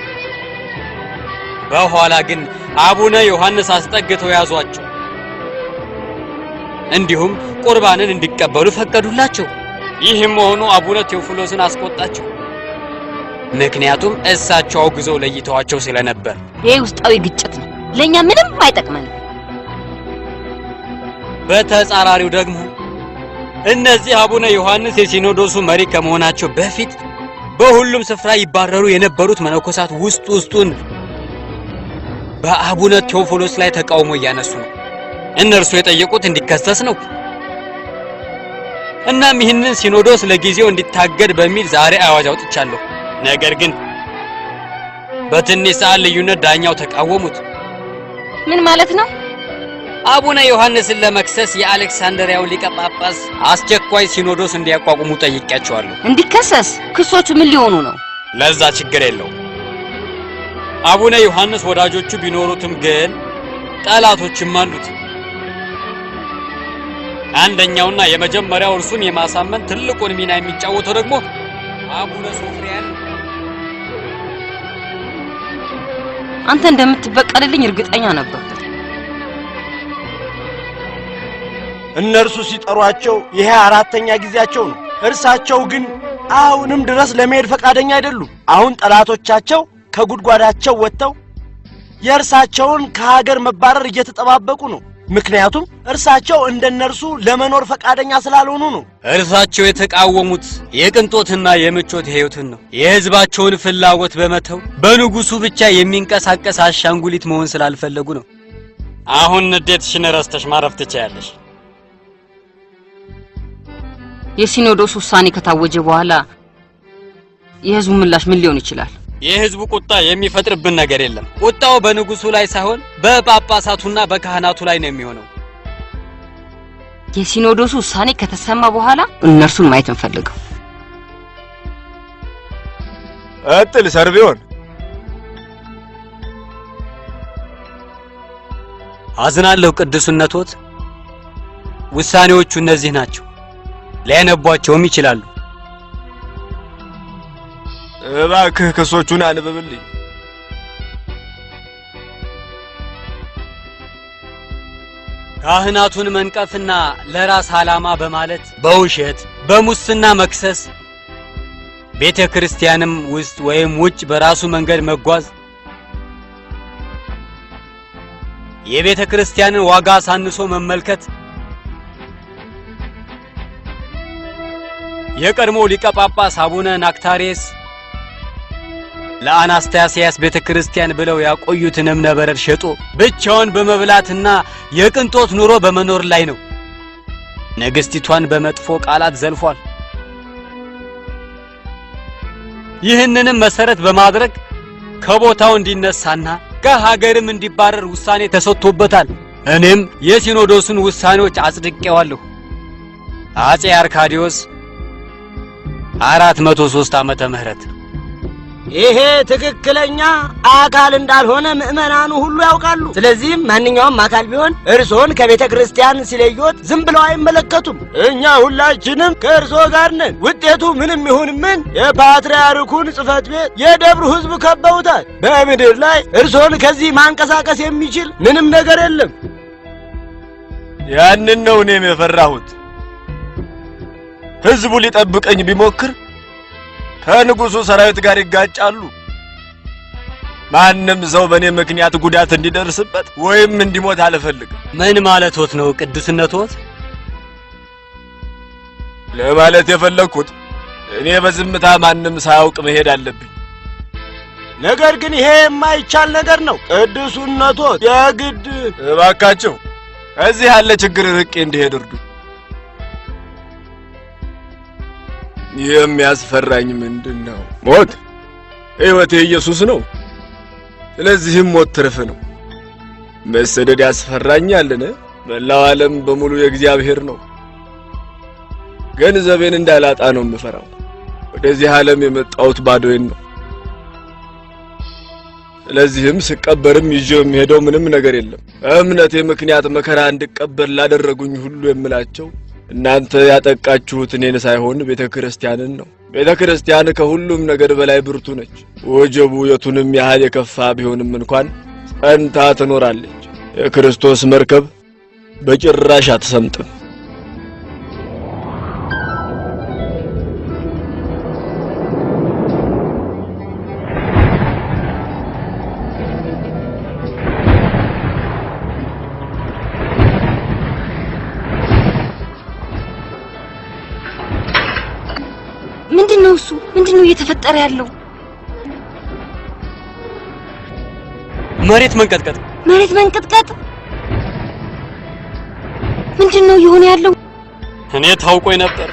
በኋላ ግን አቡነ ዮሐንስ አስጠግተው ያዟቸው፣ እንዲሁም ቁርባንን እንዲቀበሉ ፈቀዱላቸው። ይህም መሆኑ አቡነ ቴዎፍሎስን አስቆጣቸው፣ ምክንያቱም እሳቸው አውግዘው ለይተዋቸው ስለነበር። ይሄ ውስጣዊ ግጭት ነው፣ ለኛ ምንም አይጠቅመንም። በተጻራሪው ደግሞ እነዚህ አቡነ ዮሐንስ የሲኖዶሱ መሪ ከመሆናቸው በፊት በሁሉም ስፍራ ይባረሩ የነበሩት መነኮሳት ውስጡን በአቡነ ቴዎፍሎስ ላይ ተቃውሞ እያነሱ ነው። እነርሱ የጠየቁት እንዲከሰስ ነው። እናም ይህንን ሲኖዶስ ለጊዜው እንዲታገድ በሚል ዛሬ አዋጅ አውጥቻለሁ። ነገር ግን በትንሽ ሰዓት ልዩነት ዳኛው ተቃወሙት። ምን ማለት ነው? አቡነ ዮሐንስን ለመክሰስ የአሌክሳንድሪያው ሊቀ ጳጳስ አስቸኳይ ሲኖዶስ እንዲያቋቁሙ ጠይቄያቸዋለሁ። እንዲከሰስ? ክሶቹ ምን ሊሆኑ ነው? ለዛ ችግር የለው። አቡነ ዮሐንስ ወዳጆቹ ቢኖሩትም ግን ጠላቶችም አሉት። አንደኛውና የመጀመሪያው እርሱን የማሳመን ትልቁን ሚና የሚጫወተው ደግሞ አቡነ ሶፍሪያን። አንተ እንደምትበቀልልኝ እርግጠኛ ነበር። እነርሱ ሲጠሯቸው ይሄ አራተኛ ጊዜያቸው ነው። እርሳቸው ግን አሁንም ድረስ ለመሄድ ፈቃደኛ አይደሉም። አሁን ጠላቶቻቸው ከጉድጓዳቸው ወጥተው የእርሳቸውን ከሀገር መባረር እየተጠባበቁ ነው። ምክንያቱም እርሳቸው እንደነርሱ ለመኖር ፈቃደኛ ስላልሆኑ ነው። እርሳቸው የተቃወሙት የቅንጦትና የምቾት ህይወትን ነው። የህዝባቸውን ፍላጎት በመተው በንጉሱ ብቻ የሚንቀሳቀስ አሻንጉሊት መሆን ስላልፈለጉ ነው። አሁን ንዴትሽን ረስተሽ ማረፍ ትችያለሽ። የሲኖዶስ ውሳኔ ከታወጀ በኋላ የህዝቡ ምላሽ ምን ሊሆን ይችላል? የህዝቡ ቁጣ የሚፈጥርብን ነገር የለም። ቁጣው በንጉሱ ላይ ሳይሆን በጳጳሳቱና በካህናቱ ላይ ነው የሚሆነው። የሲኖዶሱ ውሳኔ ከተሰማ በኋላ እነርሱን ማየት እንፈልገው። እጥል ሰርቢዮን አዝናለሁ ቅዱስነቶት። ውሳኔዎቹ እነዚህ ናቸው። ሊያነቧቸውም ይችላሉ። እባክህ ክሶቹን አንብብልኝ። ካህናቱን መንቀፍና ለራስ ዓላማ በማለት በውሸት በሙስና መክሰስ፣ ቤተ ክርስቲያንም ውስጥ ወይም ውጭ በራሱ መንገድ መጓዝ፣ የቤተ ክርስቲያንን ዋጋ አሳንሶ መመልከት፣ የቀድሞ ሊቀ ጳጳስ አቡነ ናክታሪየስ ለአናስታሲያስ ቤተክርስቲያን ብለው ያቆዩትን እምነበረድ ሸጦ ብቻውን በመብላትና የቅንጦት ኑሮ በመኖር ላይ ነው። ንግስቲቷን በመጥፎ ቃላት ዘልፏል። ይህንንም መሰረት በማድረግ ከቦታው እንዲነሳና ከሀገርም እንዲባረር ውሳኔ ተሰጥቶበታል። እኔም የሲኖዶሱን ውሳኔዎች አጽድቄዋለሁ። አጼ አርካዲዮስ 403 ዓመተ ምህረት። ይሄ ትክክለኛ አካል እንዳልሆነ ምእመናኑ ሁሉ ያውቃሉ። ስለዚህም ማንኛውም አካል ቢሆን እርሶን ከቤተ ክርስቲያን ሲለዩት ዝም ብለው አይመለከቱም። እኛ ሁላችንም ከእርሶ ጋር ነን። ውጤቱ ምንም ይሁን ምን የፓትርያርኩን ጽሕፈት ቤት የደብሩ ሕዝብ ከበውታል። በምድር ላይ እርሶን ከዚህ ማንቀሳቀስ የሚችል ምንም ነገር የለም። ያንን ነው እኔም የፈራሁት። ሕዝቡ ሊጠብቀኝ ቢሞክር ከንጉሱ ሰራዊት ጋር ይጋጫሉ። ማንም ሰው በእኔ ምክንያት ጉዳት እንዲደርስበት ወይም እንዲሞት አልፈልግም። ምን ማለትዎት ነው ቅዱስነቶት? ለማለት የፈለኩት እኔ በዝምታ ማንም ሳያውቅ መሄድ አለብኝ። ነገር ግን ይሄ የማይቻል ነገር ነው ቅዱስነቶት። የግድ እባካችሁ እዚህ ያለ ችግር ርቄ እንዲሄድ እርዱ። የሚያስፈራኝ ምንድነው? ሞት። ሕይወቴ ኢየሱስ ነው። ስለዚህም ሞት ትርፍ ነው። መሰደድ ያስፈራኛልን? መላው ዓለም በሙሉ የእግዚአብሔር ነው። ገንዘቤን እንዳላጣ ነው የምፈራው። ወደዚህ ዓለም የመጣሁት ባዶዬን ነው። ስለዚህም ስቀበርም ይዤው የሚሄደው ምንም ነገር የለም። እምነቴ ምክንያት መከራ እንድቀበል ላደረጉኝ ሁሉ የምላቸው እናንተ ያጠቃችሁት እኔን ሳይሆን ቤተ ክርስቲያንን ነው። ቤተ ክርስቲያን ከሁሉም ነገር በላይ ብርቱ ነች። ወጀቡ የቱንም ያህል የከፋ ቢሆንም እንኳን ጸንታ ትኖራለች። የክርስቶስ መርከብ በጭራሽ አትሰምጥም። ምንድነው እሱ? ምንድነው እየተፈጠረ ያለው? መሬት መንቀጥቀጥ። መሬት መንቀጥቀጥ? ምንድነው እየሆነ ያለው? እኔ ታውቆኝ ነበር።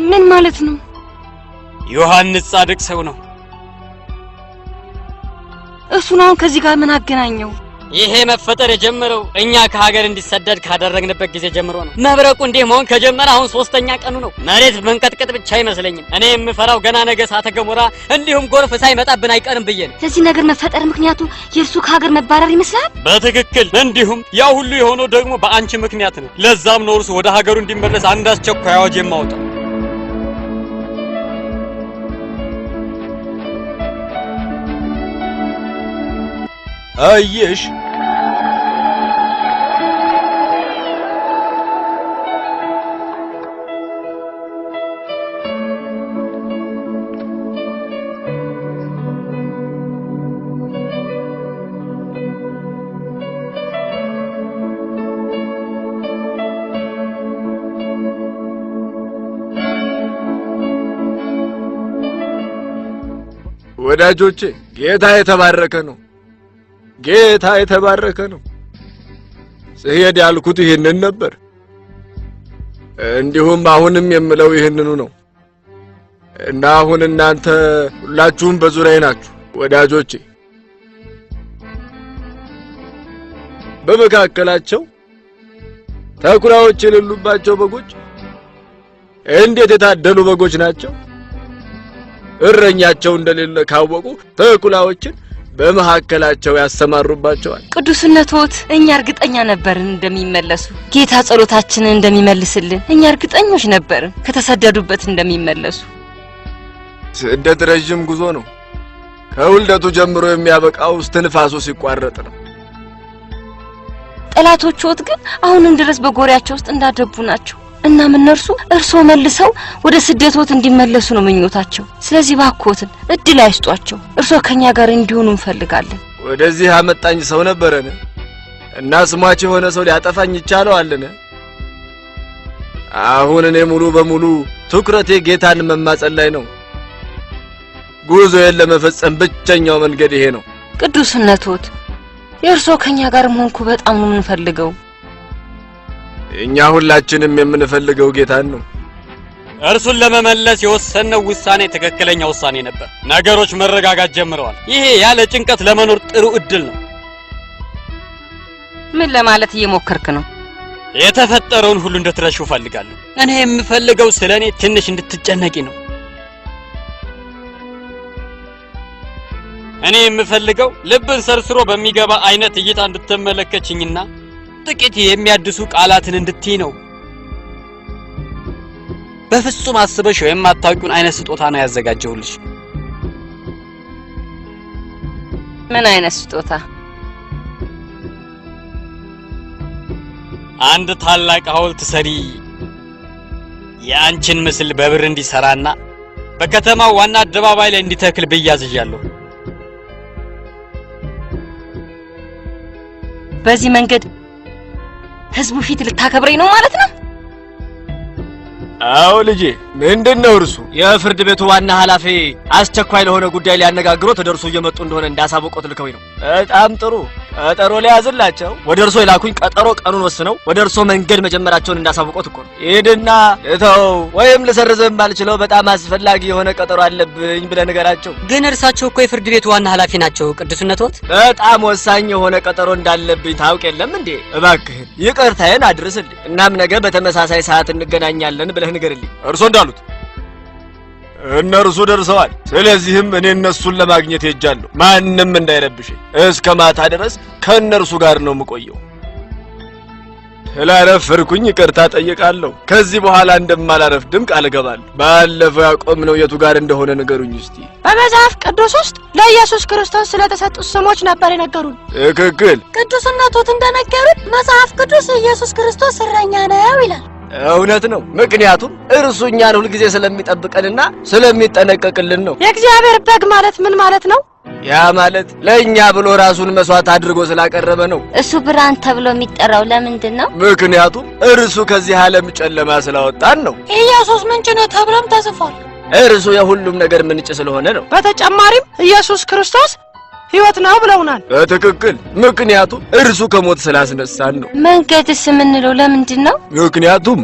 ምን ማለት ነው? ዮሐንስ ጻድቅ ሰው ነው። እሱን አሁን ከዚህ ጋር ምን አገናኘው? ይሄ መፈጠር የጀመረው እኛ ከሀገር እንዲሰደድ ካደረግንበት ጊዜ ጀምሮ ነው። መብረቁ እንዲህ መሆን ከጀመረ አሁን 3ኛ ቀኑ ነው። መሬት መንቀጥቀጥ ብቻ አይመስለኝም። እኔ የምፈራው ገና ነገ እሳተ ገሞራ እንዲሁም ጎርፍ ሳይመጣብን አይቀርም ብዬ ነው። ለዚህ ነገር መፈጠር ምክንያቱ የእርሱ ከሀገር መባረር ይመስላል? በትክክል። እንዲሁም ያ ሁሉ የሆነው ደግሞ በአንቺ ምክንያት ነው። ለዛም ነው እርሱ ወደ ሀገሩ እንዲመለስ አንድ አስቸኳይ አዋጅ የማወጣው። አየሽ፣ ወዳጆቼ ጌታ የተባረከ ነው። ጌታ የተባረከ ነው። ስሄድ ያልኩት ይሄንን ነበር። እንዲሁም አሁንም የምለው ይሄንኑ ነው። እና አሁን እናንተ ሁላችሁም በዙሪያዬ ናችሁ ወዳጆቼ። በመካከላቸው ተኩላዎች የሌሉባቸው በጎች እንዴት የታደሉ በጎች ናቸው! እረኛቸው እንደሌለ ካወቁ ተኩላዎችን በመካከላቸው ያሰማሩባቸዋል። ቅዱስነቶት እኛ እርግጠኛ ነበርን እንደሚመለሱ። ጌታ ጸሎታችንን እንደሚመልስልን እኛ እርግጠኞች ነበርን፣ ከተሰደዱበት እንደሚመለሱ። ስደት ረጅም ጉዞ ነው። ከውልደቱ ጀምሮ የሚያበቃው እስትንፋሱ ሲቋረጥ ነው። ጠላቶችዎት ግን አሁንም ድረስ በጎሪያቸው ውስጥ እንዳደቡ ናቸው። እናም እነርሱ እርሶ መልሰው ወደ ስደቶት እንዲመለሱ ነው ምኞታቸው። ስለዚህ ባክዎትን እድል አይስጧቸው። እርሶ ከኛ ጋር እንዲሆኑ እንፈልጋለን። ወደዚህ አመጣኝ ሰው ነበረን እና ስሟች የሆነ ሰው ሊያጠፋኝ ይቻለዋልን? አሁን እኔ ሙሉ በሙሉ ትኩረቴ ጌታን መማጸን ላይ ነው። ጉዞዬን ለመፈጸም ብቸኛው መንገድ ይሄ ነው። ቅዱስነቶት የእርሶ ከኛ ጋር መሆንኩ በጣም ነው የምንፈልገው። እኛ ሁላችንም የምንፈልገው ጌታን ነው። እርሱን ለመመለስ የወሰነው ውሳኔ ትክክለኛ ውሳኔ ነበር። ነገሮች መረጋጋት ጀምረዋል። ይሄ ያለ ጭንቀት ለመኖር ጥሩ እድል ነው። ምን ለማለት እየሞከርክ ነው? የተፈጠረውን ሁሉ እንድትረሺው ፈልጋለሁ። እኔ የምፈልገው ስለኔ ትንሽ እንድትጨነቂ ነው። እኔ የምፈልገው ልብን ሰርስሮ በሚገባ አይነት እይታ እንድትመለከችኝና ጥቂት የሚያድሱ ቃላትን እንድትይ ነው። በፍጹም አስበሽ የማታውቂውን አይነት ስጦታ ነው ያዘጋጀሁልሽ። ምን አይነት ስጦታ? አንድ ታላቅ ሐውልት ሰሪ የአንቺን ምስል በብር እንዲሰራና በከተማው ዋና አደባባይ ላይ እንዲተክል ብያዝዣለሁ። በዚህ መንገድ ህዝቡ ፊት ልታከብረኝ ነው ማለት ነው? አዎ ልጄ። ምንድነው እርሱ? የፍርድ ቤቱ ዋና ኃላፊ አስቸኳይ ለሆነ ጉዳይ ሊያነጋግሮት ወደ እርሱ እየመጡ እንደሆነ እንዳሳውቆት ልከውኝ ነው። በጣም ጥሩ። ቀጠሮ ሊያዝላቸው ወደ እርሶ የላኩኝ ቀጠሮ ቀኑን ወስነው ወደ እርሶ መንገድ መጀመራቸውን እንዳሳውቆት እኮ ነው። ሄድና ልተው ወይም ልሰርዘም ባልችለው በጣም አስፈላጊ የሆነ ቀጠሮ አለብኝ ብለህ ንገራቸው። ግን እርሳቸው እኮ የፍርድ ቤቱ ዋና ኃላፊ ናቸው ቅዱስነቶት። በጣም ወሳኝ የሆነ ቀጠሮ እንዳለብኝ ታውቅ የለም እንዴ? እባክህን ይቅርታዬን አድርስልኝ። እናም ነገ በተመሳሳይ ሰዓት እንገናኛለን ብለህ ንገርልኝ። እርሶ እንዳሉት እነርሱ ደርሰዋል። ስለዚህም እኔ እነሱን ለማግኘት ሄጃለሁ። ማንም እንዳይረብሽኝ እስከ ማታ ድረስ ከእነርሱ ጋር ነው የምቆየው። ስላረፈርኩኝ ይቅርታ ጠይቃለሁ። ከዚህ በኋላ እንደማላረፍድም ቃል እገባለሁ። ባለፈው ያቆምነው የቱ ጋር እንደሆነ ንገሩኝ እስቲ። በመጽሐፍ ቅዱስ ውስጥ ለኢየሱስ ክርስቶስ ስለተሰጡት ስሞች ነበር የነገሩን። ትክክል። ቅዱስነቶት እንደነገሩት መጽሐፍ ቅዱስ ኢየሱስ ክርስቶስ እረኛ ነው ይላል። እውነት ነው። ምክንያቱም እርሱ እኛን ሁልጊዜ ስለሚጠብቀንና ስለሚጠነቀቅልን ነው። የእግዚአብሔር በግ ማለት ምን ማለት ነው? ያ ማለት ለእኛ ብሎ ራሱን መስዋዕት አድርጎ ስላቀረበ ነው። እሱ ብርሃን ተብሎ የሚጠራው ለምንድን ነው? ምክንያቱም እርሱ ከዚህ ዓለም ጨለማ ስላወጣን ነው። ኢየሱስ ምንጭ ነው ተብሎም ተጽፏል። እርሱ የሁሉም ነገር ምንጭ ስለሆነ ነው። በተጨማሪም ኢየሱስ ክርስቶስ ሕይወት ነው ብለውናል። በትክክል። ምክንያቱም እርሱ ከሞት ስላስነሳን ነው። መንገድስ የምንለው ለምንድን ነው? ምክንያቱም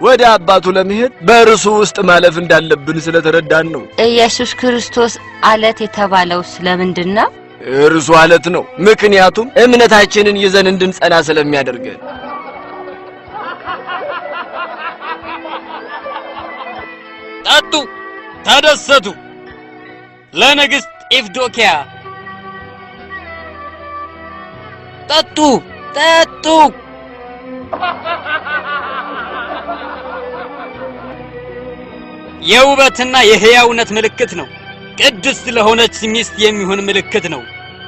ወደ አባቱ ለመሄድ በእርሱ ውስጥ ማለፍ እንዳለብን ስለተረዳን ነው። ኢየሱስ ክርስቶስ አለት የተባለው ስለምንድን ነው? እርሱ አለት ነው፣ ምክንያቱም እምነታችንን ይዘን እንድንጸና ስለሚያደርገን። ጠጡ፣ ተደሰቱ። ለንግሥት ኢፍዶክያ ጠጡ፣ ጠጡ። የውበትና የሕያውነት ምልክት ነው። ቅድስት ለሆነች ሚስት የሚሆን ምልክት ነው።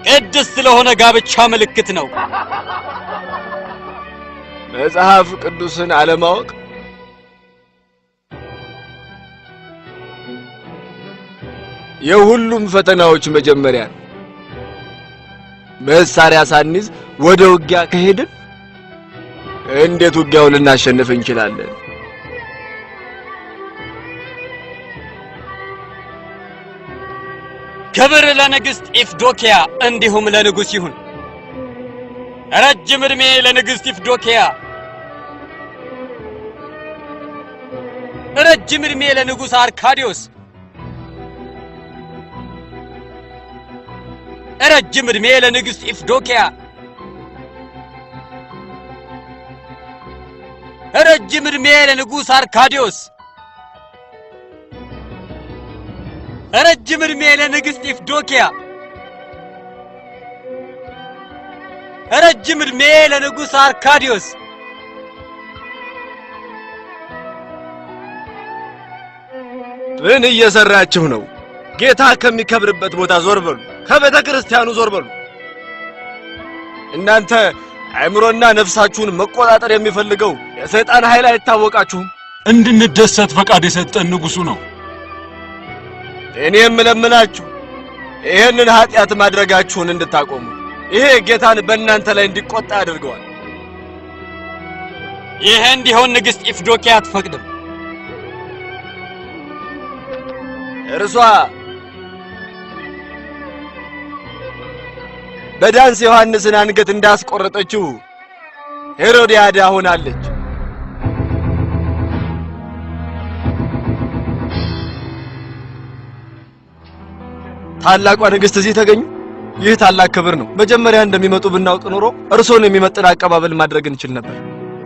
ቅድስት ለሆነ ጋብቻ ምልክት ነው። መጽሐፍ ቅዱስን አለማወቅ የሁሉም ፈተናዎች መጀመሪያ ነው። መሳሪያ ሳንይዝ ወደ ውጊያ ከሄድን እንዴት ውጊያውን ልናሸንፍ እንችላለን? ክብር ለንግሥት ኢፍዶክያ እንዲሁም ለንጉሥ ይሁን። ረጅም ዕድሜ ለንግሥት ኢፍዶክያ፣ ረጅም ዕድሜ ለንጉሥ አርካዲዮስ፣ ረጅም ዕድሜ ለንግሥት ኢፍዶክያ፣ ረጅም ዕድሜ ለንጉሥ አርካዲዮስ፣ ረጅም ዕድሜ ለንግሥት ኢፍዶክያ፣ ረጅም ዕድሜ ለንጉሥ አርካዲዮስ። ምን እየሰራችሁ ነው? ጌታ ከሚከብርበት ቦታ ዞር በሉ። ከቤተ ክርስቲያኑ ዞር በሉ። እናንተ አእምሮና ነፍሳችሁን መቆጣጠር የሚፈልገው የሰይጣን ኃይል አይታወቃችሁም? እንድንደሰት ፈቃድ የሰጠን ንጉሡ ነው። እኔ የምለምናችሁ ይሄንን ኃጢአት ማድረጋችሁን እንድታቆሙ። ይሄ ጌታን በእናንተ ላይ እንዲቆጣ ያደርገዋል። ይሄ እንዲሆን ንግሥት ኢፍዶክያ አትፈቅድም። እርሷ በዳንስ ዮሐንስን አንገት እንዳስቆረጠችው ሄሮዲያዳ ሆናለች። ታላቋ ንግሥት እዚህ ተገኙ። ይህ ታላቅ ክብር ነው። መጀመሪያ እንደሚመጡ ብናውቅ ኖሮ እርሶን የሚመጥን አቀባበል ማድረግ እንችል ነበር።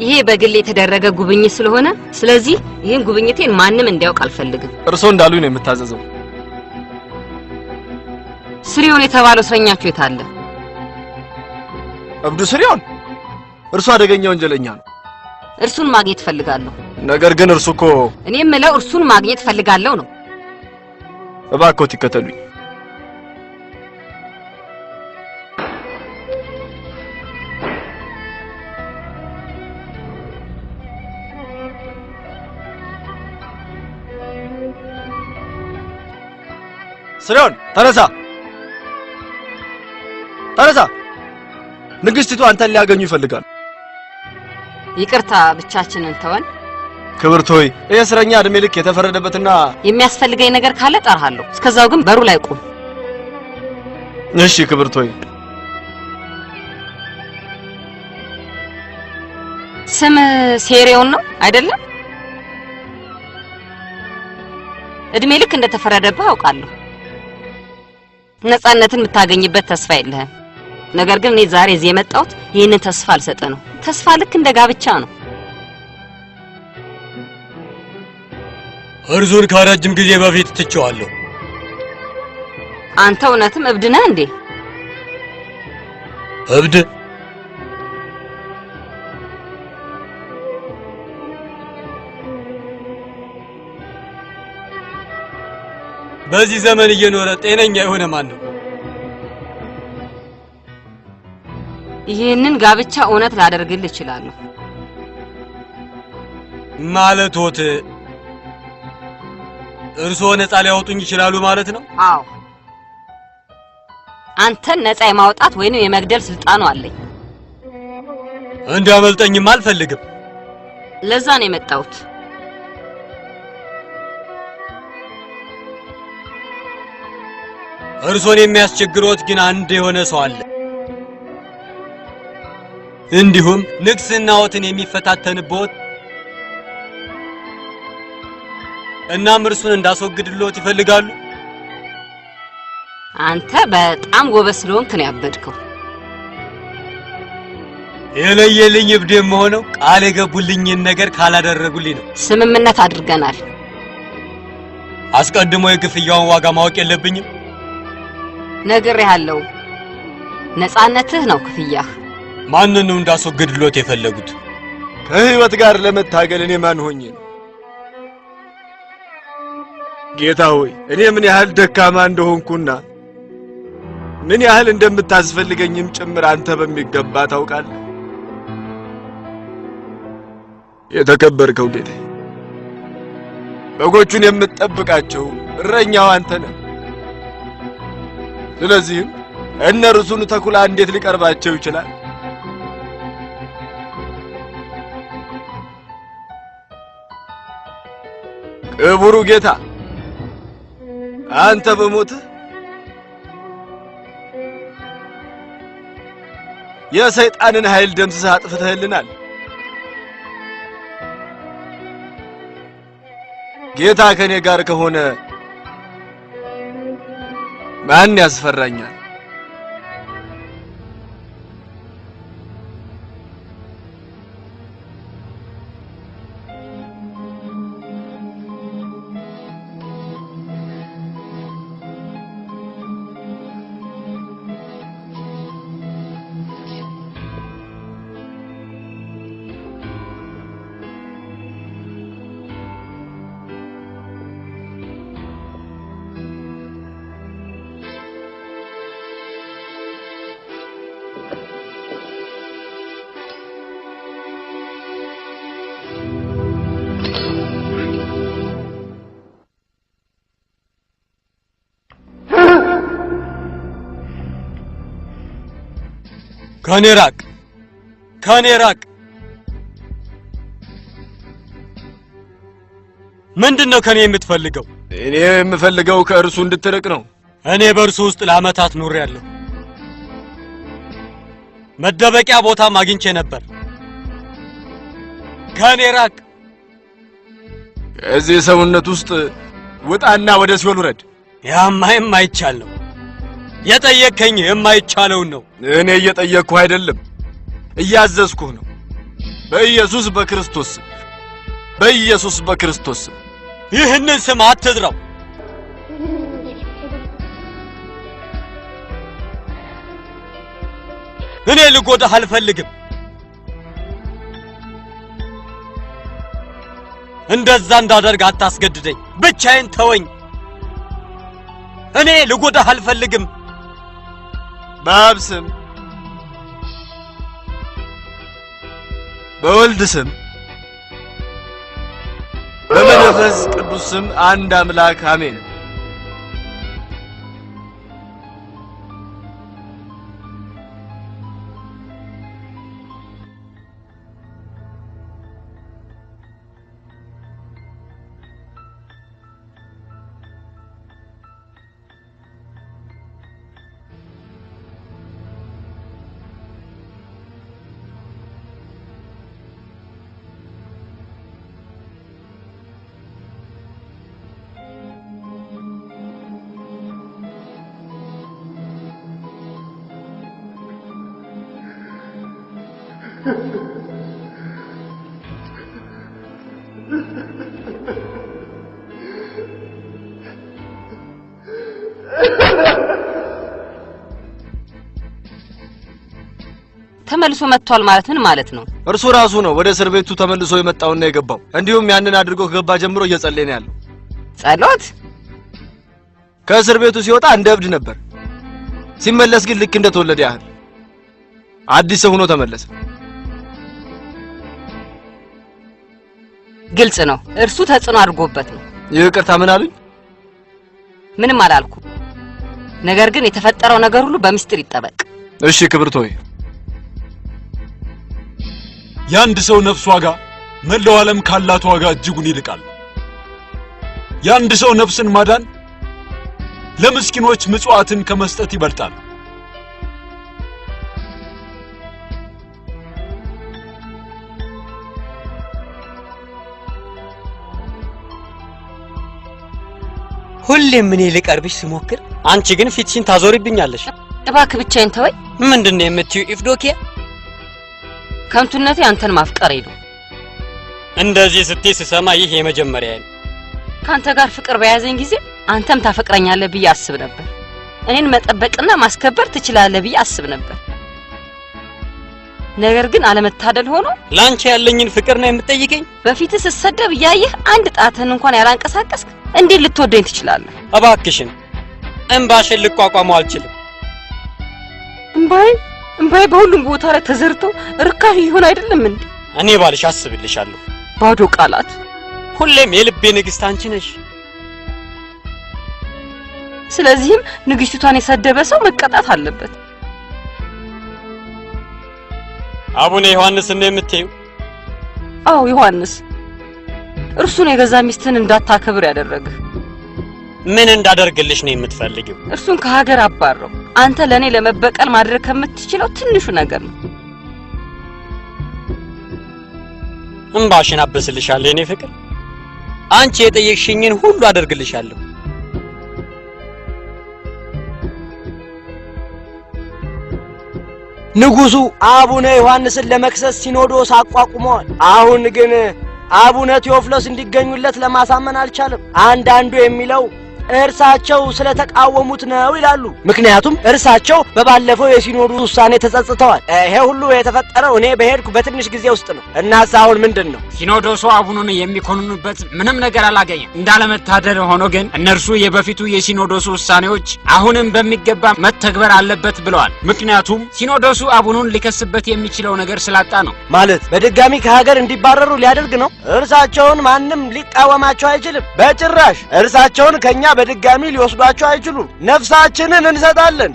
ይሄ በግል የተደረገ ጉብኝት ስለሆነ ስለዚህ ይህን ጉብኝቴን ማንም እንዲያውቅ አልፈልግም። እርሶ እንዳሉኝ ነው የምታዘዘው። ስሪዮን የተባለው እስረኛችሁ የት አለ? እብዱ ስሪዮን? እርሱ አደገኛ ወንጀለኛ ነው። እርሱን ማግኘት ፈልጋለሁ። ነገር ግን እርሱ እኮ እኔ የምለው እርሱን ማግኘት ፈልጋለሁ ነው። እባክዎት ይከተሉኝ። ስሪዮን ተነሳ፣ ተነሳ። ንግሥቲቱ አንተን ሊያገኙ ይፈልጋሉ። ይቅርታ፣ ብቻችንን ተወን። ክብርት ሆይ፣ ይህ እስረኛ ዕድሜ ልክ የተፈረደበትና የሚያስፈልገኝ ነገር ካለ ጠራሃለሁ። እስከዛው ግን በሩ ላይ ቁም። እሺ ክብርት ሆይ። ስም ሴሪዮን ነው አይደለም? ዕድሜ ልክ እንደተፈረደብህ አውቃለሁ። ነፃነትን የምታገኝበት ተስፋ የለህም። ነገር ግን እኔ ዛሬ እዚህ የመጣሁት ይህንን ተስፋ አልሰጠ ነው። ተስፋ ልክ እንደ ጋብቻ ነው። እርሱን ከረጅም ጊዜ በፊት ትቼዋለሁ። አንተ እውነትም እብድ ነህ እንዴ? እብድ? በዚህ ዘመን እየኖረ ጤነኛ የሆነ ማን ነው? ይህንን ጋብቻ እውነት ላደርግልህ እችላለሁ። ማለትዎት እርስዎ ነፃ ሊያወጡኝ ይችላሉ ማለት ነው? አዎ፣ አንተን ነፃ የማውጣት ወይንም የመግደል ስልጣኑ አለኝ። እንዲያመልጠኝም አልፈልግም። ለዛ ነው የመጣሁት። እርሶን የሚያስቸግሮት ግን አንድ የሆነ ሰው አለ። እንዲሁም ንግስናዎትን የሚፈታተንቦት እናም እርሱን እንዳስወግድልዎት ይፈልጋሉ? አንተ በጣም ጎበዝ ስለሆንክ ነው ያበድከው። የለየልኝ እብድ የምሆነው ቃል የገቡልኝን ነገር ካላደረጉልኝ ነው። ስምምነት አድርገናል። አስቀድሞ የክፍያውን ዋጋ ማወቅ የለብኝም? ነግሬሃለሁ። ነፃነትህ ነው ክፍያህ። ማንን ነው እንዳስወግድልዎት የፈለጉት? ከህይወት ጋር ለመታገል እኔ ማን ሆኜ ነው? ጌታ ሆይ እኔ ምን ያህል ደካማ እንደሆንኩና ምን ያህል እንደምታስፈልገኝም ጭምር አንተ በሚገባ ታውቃለህ። የተከበርከው ጌታ በጎቹን የምትጠብቃቸው እረኛው አንተ ነህ። ስለዚህም እነርሱን ተኩላ እንዴት ሊቀርባቸው ይችላል? ክቡሩ ጌታ አንተ በሞትህ የሰይጣንን ኃይል ደምስሰህ አጥፍተህልናል። ጌታ ከኔ ጋር ከሆነ ማን ያስፈራኛል? ከኔ ራቅ! ከኔ ራቅ! ምንድነው ከኔ የምትፈልገው? እኔ የምፈልገው ከእርሱ እንድትርቅ ነው። እኔ በእርሱ ውስጥ ለዓመታት ኖሬያለሁ። መደበቂያ ቦታም አግኝቼ ነበር። ከኔ ራቅ! ከዚህ ሰውነት ውስጥ ውጣና ወደ ሲኦል ውረድ። ያማ የማይቻል ነው። የጠየከኝ የማይቻለውን ነው። እኔ እየጠየቅኩህ አይደለም፣ እያዘዝኩህ ነው። በኢየሱስ በክርስቶስ ስም፣ በኢየሱስ በክርስቶስ ስም ይህንን ስም አትጥራው። እኔ ልጎዳህ አልፈልግም። እንደዛ እንዳደርግ አታስገድደኝ። ብቻዬን ተወኝ። እኔ ልጎዳህ አልፈልግም። በአብ ስም በወልድ ስም በመንፈስ ቅዱስ ስም አንድ አምላክ አሜን። ተመልሶ መጥቷል ማለት ምን ማለት ነው? እርሱ ራሱ ነው ወደ እስር ቤቱ ተመልሶ የመጣውና የገባው። እንዲሁም ያንን አድርጎ ከገባ ጀምሮ እየጸለየ ነው ያለው። ጸሎት? ከእስር ቤቱ ሲወጣ እንደ እብድ ነበር። ሲመለስ ግን ልክ እንደተወለደ ያህል አዲስ ሰው ሆኖ ተመለሰ። ግልጽ ነው፣ እርሱ ተጽዕኖ አድርጎበት ነው። ይቅርታ ምን አሉኝ? ምንም አላልኩ። ነገር ግን የተፈጠረው ነገር ሁሉ በሚስጥር ይጠበቅ። እሺ ክብርት ሆይ። የአንድ ሰው ነፍስ ዋጋ መላው ዓለም ካላት ዋጋ እጅጉን ይልቃል። የአንድ ሰው ነፍስን ማዳን ለምስኪኖች ምጽዋትን ከመስጠት ይበልጣል። ሁሌም እኔ ልቀርብሽ ስሞክር አንቺ ግን ፊትሽን ታዞሪብኛለሽ። እባክህ ብቻዬን ተወኝ። ምንድነው የምትዩ ኢፍዶኪያ? ከንቱነቴ አንተን ማፍቀሬ ነው። እንደዚህ ስትይ ስሰማ ይህ የመጀመሪያ ነው። ካንተ ጋር ፍቅር በያዘኝ ጊዜ አንተም ታፈቅረኛለህ ብዬ አስብ ነበር። እኔን መጠበቅና ማስከበር ትችላለህ ብዬ አስብ ነበር። ነገር ግን አለመታደል ሆኖ ላንቺ ያለኝን ፍቅር ነው የምትጠይቀኝ? በፊት ስሰደብ ያየህ አንድ ጣትህን እንኳን ያላንቀሳቀስክ እንዴት ልትወደኝ ትችላለህ? እባክሽን እንባሽን ልቋቋመው አልችልም። እንባይ በሁሉም ቦታ ላይ ተዘርተው ርካሽ ይሆን አይደለም እንዴ? እኔ ባልሽ አስብልሻለሁ። ባዶ ቃላት። ሁሌም የልቤ ንግስት አንቺ ነሽ። ስለዚህም ንግስቱን የሰደበ ሰው መቀጣት አለበት። አቡነ ዮሐንስ ነው የምትይው? አዎ ዮሐንስ፣ እርሱን የገዛ ሚስትን እንዳታከብር ያደረገ። ምን እንዳደርግልሽ ነው የምትፈልጊው? እርሱን ከሀገር አባረው። አንተ ለኔ ለመበቀል ማድረግ ከምትችለው ትንሹ ነገር ነው። እንባሽን አብስልሻለሁ የኔ ፍቅር። አንቺ የጠየቅሽኝን ሁሉ አደርግልሻለሁ። ንጉሱ አቡነ ዮሐንስን ለመክሰስ ሲኖዶስ አቋቁመዋል። አሁን ግን አቡነ ቴዎፍሎስ እንዲገኙለት ለማሳመን አልቻለም። አንዳንዱ የሚለው እርሳቸው ስለተቃወሙት ነው ይላሉ። ምክንያቱም እርሳቸው በባለፈው የሲኖዶስ ውሳኔ ተጸጽተዋል። ይሄ ሁሉ የተፈጠረው እኔ በሄድኩ በትንሽ ጊዜ ውስጥ ነው። እናስ አሁን ምንድነው? ሲኖዶሱ አቡኑን የሚኮንኑበት ምንም ነገር አላገኘም። እንዳለመታደል ሆኖ ግን እነርሱ የበፊቱ የሲኖዶሱ ውሳኔዎች አሁንም በሚገባ መተግበር አለበት ብለዋል። ምክንያቱም ሲኖዶሱ አቡኑን ሊከስበት የሚችለው ነገር ስላጣ ነው። ማለት በድጋሚ ከሀገር እንዲባረሩ ሊያደርግ ነው። እርሳቸውን ማንም ሊቃወማቸው አይችልም። በጭራሽ እርሳቸውን ከኛ በድጋሚ ሊወስዷቸው አይችሉም። ነፍሳችንን እንሰጣለን።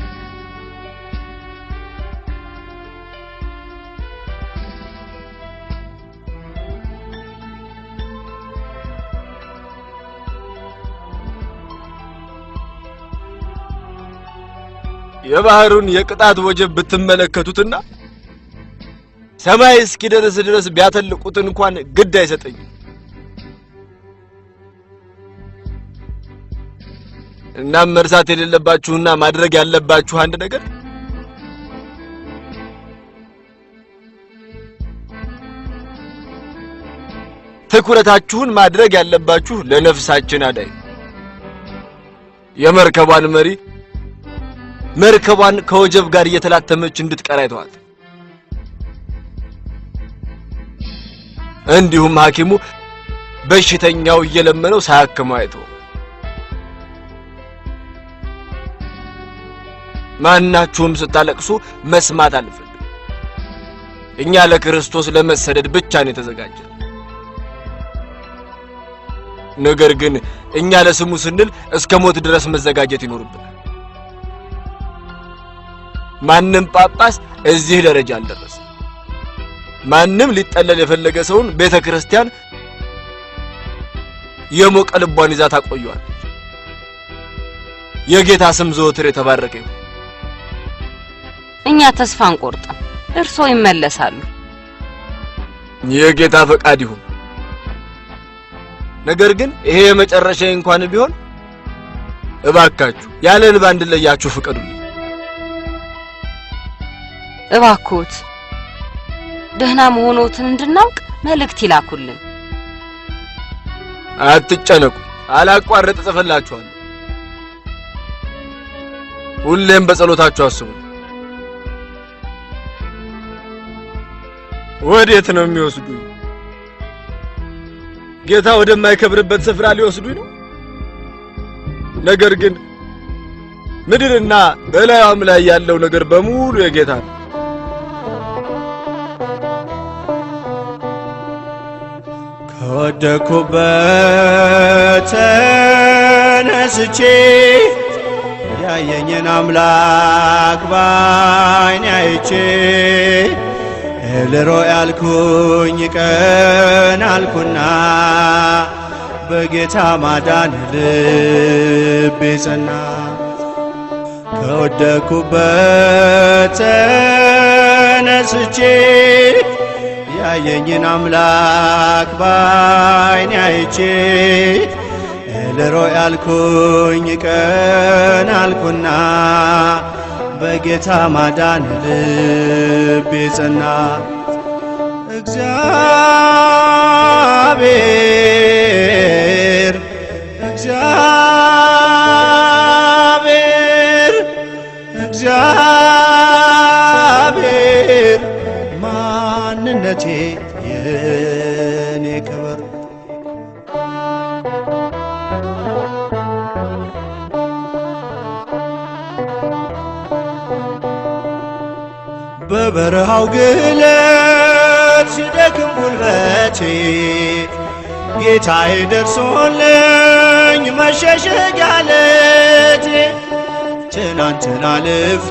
የባህሩን የቅጣት ወጀብ ብትመለከቱትና ሰማይ እስኪደርስ ድረስ ቢያተልቁት እንኳን ግድ አይሰጠኝም። እናም መርሳት የሌለባችሁና ማድረግ ያለባችሁ አንድ ነገር ትኩረታችሁን ማድረግ ያለባችሁ ለነፍሳችን አዳኝ የመርከቧን መሪ መርከቧን ከወጀብ ጋር እየተላተመች እንድትቀር አይተዋት። እንዲሁም ሐኪሙ በሽተኛው እየለመነው ሳያክመው አይተው። ማናችሁም ስታለቅሱ መስማት አልፈልግም። እኛ ለክርስቶስ ለመሰደድ ብቻ ነው የተዘጋጀን። ነገር ግን እኛ ለስሙ ስንል እስከ ሞት ድረስ መዘጋጀት ይኖርብናል። ማንም ጳጳስ እዚህ ደረጃ አልደረሰም። ማንም ሊጠለል የፈለገ ሰውን ቤተክርስቲያን የሞቀ ልቧን ይዛ ታቆየዋለች። የጌታ ስም ዘወትር የተባረከ ይሁን። እኛ ተስፋ አንቆርጥም። እርሶ ይመለሳሉ። የጌታ ፈቃድ ይሁን። ነገር ግን ይሄ የመጨረሻ እንኳን ቢሆን እባካችሁ ያለ እንባ እንድለያችሁ ፍቀዱልኝ። እባክዎት ደህና መሆኖትን እንድናውቅ መልእክት ይላኩልን። አትጨነቁ፣ አላቋርጥ ጽፈላችኋለሁ። ሁሌም በጸሎታችሁ አስቡ። ወዴት ነው የሚወስዱኝ? ጌታ ወደማይከብርበት ስፍራ ሊወስዱኝ ነው? ነገር ግን ምድርና በላዩም ላይ ያለው ነገር በሙሉ የጌታ ነው። ከወደኩበት ተነስቼ ያየኝን አምላክ ባይኔ አይቼ ኤልሮይ ያልኩኝ ቀን አልኩና በጌታ ማዳን ልቤ ጸና። ከወደኩበት ተነስቼ ያየኝን አምላክ ባይኔ አይቼ ኤልሮይ አልኩኝ ቀን አልኩና በጌታ ማዳን ልቤ ጸና። እግዚአብሔር እግዚአብሔር እግዚአብሔር ማንነቴ የኔ ክብር በበረሃው ግለት ሲደክም ጉልበቴ ጌታዬ ደርሶልኝ መሸሸጊያ ዓለቴ። ትናንትና አልፌ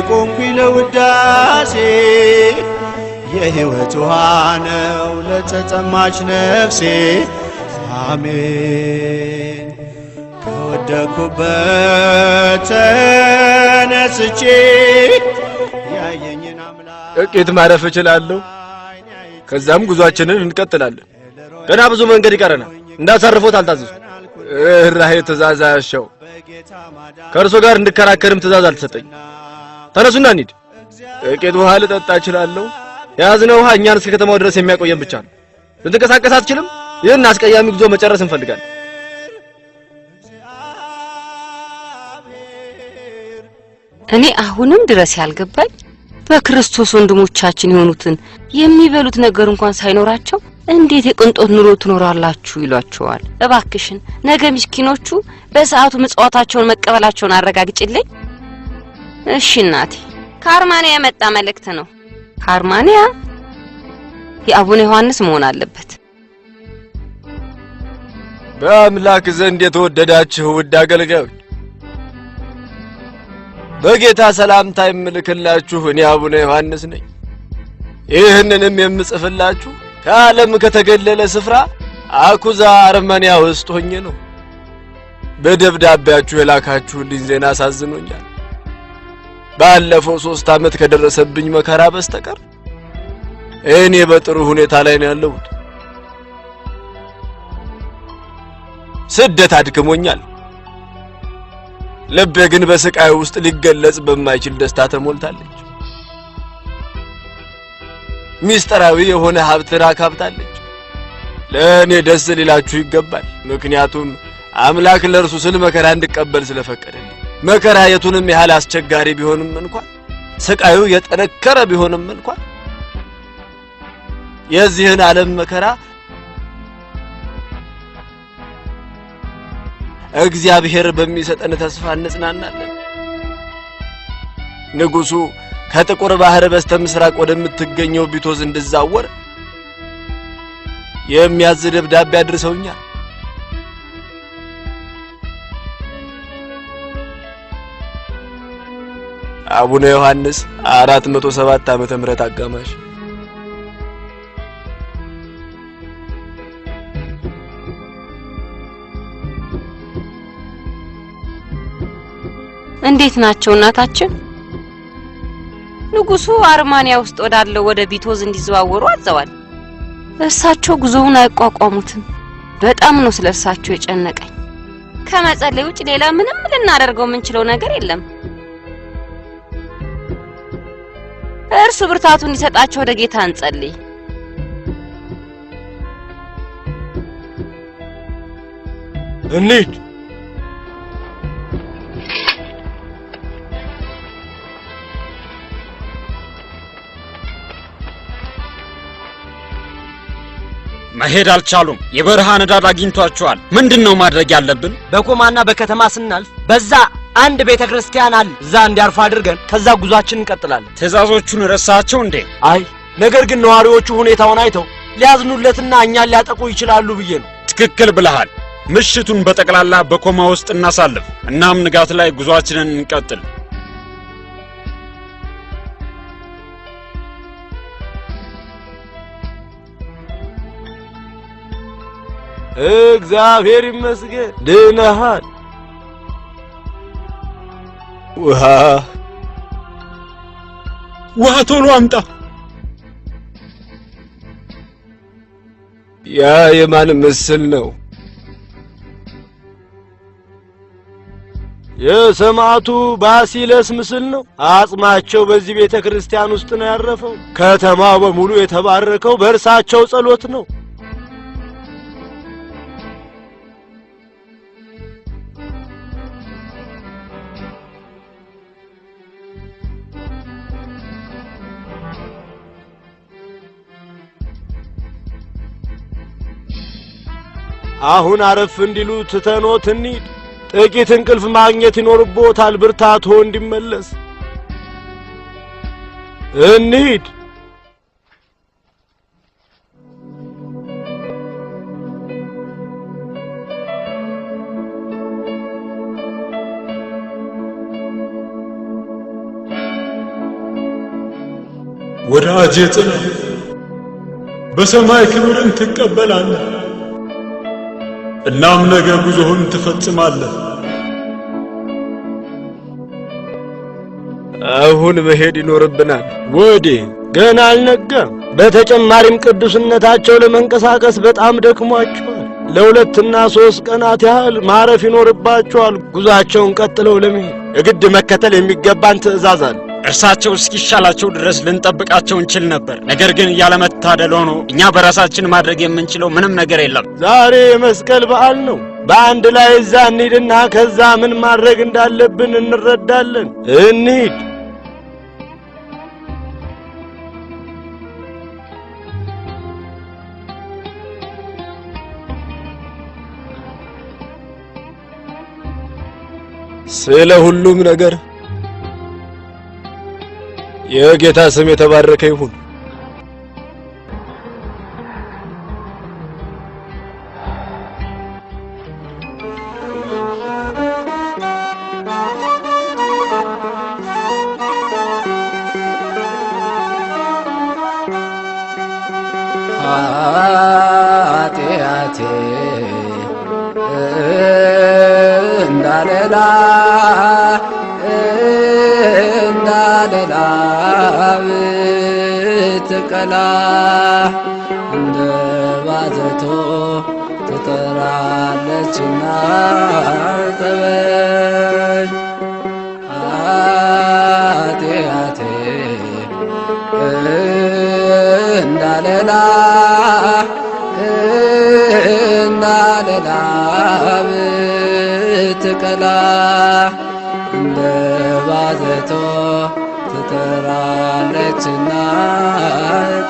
ቆምኩኝ ለውዳሴ የሕይወት ውሃ ነው ለተጠማች ነፍሴ። አሜን ከወደኩበት ተነስቼ ያየኝን አምላክ ጥቂት ማረፍ እችላለሁ። ከዛም ጉዟችንን እንቀጥላለን። ገና ብዙ መንገድ ይቀረናል። እንዳሳርፎት አልታዘዙ። ራሄ ትእዛዝ አያሻው። ከእርሶ ጋር እንድከራከርም ትእዛዝ አልተሰጠኝ። ተነሱና እንሂድ። ጥቂት ውሃ ልጠጣ እችላለሁ። የያዝነው ውሃ እኛን እስከ ከተማው ድረስ የሚያቆየን ብቻ ነው። ልትንቀሳቀስ አትችልም። ይህን አስቀያሚ ጉዞ መጨረስ እንፈልጋለን። እኔ አሁንም ድረስ ያልገባኝ በክርስቶስ ወንድሞቻችን የሆኑትን የሚበሉት ነገር እንኳን ሳይኖራቸው እንዴት የቅንጦት ኑሮ ትኖራላችሁ ይሏቸዋል። እባክሽን ነገ ምስኪኖቹ በሰዓቱ ምጽዋታቸውን መቀበላቸውን አረጋግጭልኝ። እሺ እናቴ። ከአርማንያ የመጣ መልእክት ነው። ከአርማንያ የአቡነ ዮሐንስ መሆን አለበት። በአምላክ ዘንድ የተወደዳችሁ ውድ አገልጋዮች በጌታ ሰላምታ የምልክላችሁ እኔ አቡነ ዮሐንስ ነኝ። ይህንንም የምጽፍላችሁ ከዓለም ከተገለለ ስፍራ አኩዛ አርመንያ ውስጥ ሆኜ ነው። በደብዳቤያችሁ የላካችሁልኝ ዜና አሳዝኖኛል። ባለፈው 3 ዓመት ከደረሰብኝ መከራ በስተቀር እኔ በጥሩ ሁኔታ ላይ ነው ያለሁት። ስደት አድክሞኛል። ልቤ ግን በስቃይ ውስጥ ሊገለጽ በማይችል ደስታ ተሞልታለች። ሚስጥራዊ የሆነ ሀብት አካብታለች። ለእኔ ደስ ሊላችሁ ይገባል። ምክንያቱም አምላክ ለእርሱ ስል መከራ እንድቀበል ስለፈቀደልኝ። መከራ የቱንም ያህል አስቸጋሪ ቢሆንም እንኳን ስቃዩ የጠነከረ ቢሆንም እንኳን የዚህን ዓለም መከራ እግዚአብሔር በሚሰጠን ተስፋ እንጽናናለን። ንጉሱ ከጥቁር ባህር በስተምስራቅ ወደምትገኘው ቢቶዝ እንድዛወር የሚያዝ ደብዳቤ አድርሰውኛል። አቡነ ዮሐንስ 407 ዓመተ ምህረት አጋማሽ። እንዴት ናቸው እናታችን? ንጉሱ አርማንያ ውስጥ ወዳለው ወደ ቢቶዝ እንዲዘዋወሩ አዘዋል። እርሳቸው ጉዞውን አይቋቋሙትም። በጣም ነው ስለ እርሳቸው የጨነቀኝ። ከመጸለይ ውጭ ሌላ ምንም ልናደርገው የምንችለው ነገር የለም። እርሱ ብርታቱን እንዲሰጣቸው ወደ ጌታ እንጸልይ። እንሂድ። መሄድ አልቻሉም። የበረሃ ንዳድ አግኝቷቸዋል። ምንድነው ማድረግ ያለብን? በኮማና በከተማ ስናልፍ በዛ አንድ ቤተክርስቲያን አለ። እዛ እንዲያርፉ አድርገን ከዛ ጉዟችን እንቀጥላለን። ትዕዛዞቹን ረሳቸው እንዴ? አይ ነገር ግን ነዋሪዎቹ ሁኔታውን አይተው ሊያዝኑለትና እኛን ሊያጠቁ ይችላሉ ብዬ ነው። ትክክል ብለሃል። ምሽቱን በጠቅላላ በኮማ ውስጥ እናሳልፍ። እናም ንጋት ላይ ጉዟችንን እንቀጥል። እግዚአብሔር ይመስገን ድነሃል። ውሃ ቶሎ አምጣ። ያ የማን ምስል ነው? የሰማዕቱ ባሲለስ ምስል ነው። አጽማቸው በዚህ ቤተ ክርስቲያን ውስጥ ነው ያረፈው። ከተማው በሙሉ የተባረከው በእርሳቸው ጸሎት ነው። አሁን አረፍ እንዲሉ ትተኖት እንሂድ። ጥቂት እንቅልፍ ማግኘት ይኖርቦታል፣ ብርታቶ እንዲመለስ። እንሂድ። ወዳጄ ጽና፣ በሰማይ ክብርን ትቀበላለህ። እናም ነገ ጉዞህን ትፈጽማለህ። አሁን መሄድ ይኖርብናል። ወዴት? ገና አልነጋም። በተጨማሪም ቅዱስነታቸው ለመንቀሳቀስ በጣም ደክሟቸዋል። ለሁለትና 3 ቀናት ያህል ማረፍ ይኖርባቸዋል። ጉዟቸውን ቀጥለው ለመሄድ የግድ መከተል የሚገባን ትዕዛዝ አለ። እርሳቸው እስኪሻላቸው ድረስ ልንጠብቃቸው እንችል ነበር። ነገር ግን ያለመታደል ሆኖ እኛ በራሳችን ማድረግ የምንችለው ምንም ነገር የለም። ዛሬ የመስቀል በዓል ነው። በአንድ ላይ እዛ እንሂድና ከዛ ምን ማድረግ እንዳለብን እንረዳለን። እንሂድ። ስለ ሁሉም ነገር የጌታ ስም የተባረከ ይሁን። ኃጢአቴ እንዳለላ ብትቀላ እንደ ባዘቶ ትጠራለችና ጠበኝ። ኃጢአቴ እንዳለላ ብትቀላ እንደ ባዘቶ ትጠራለችና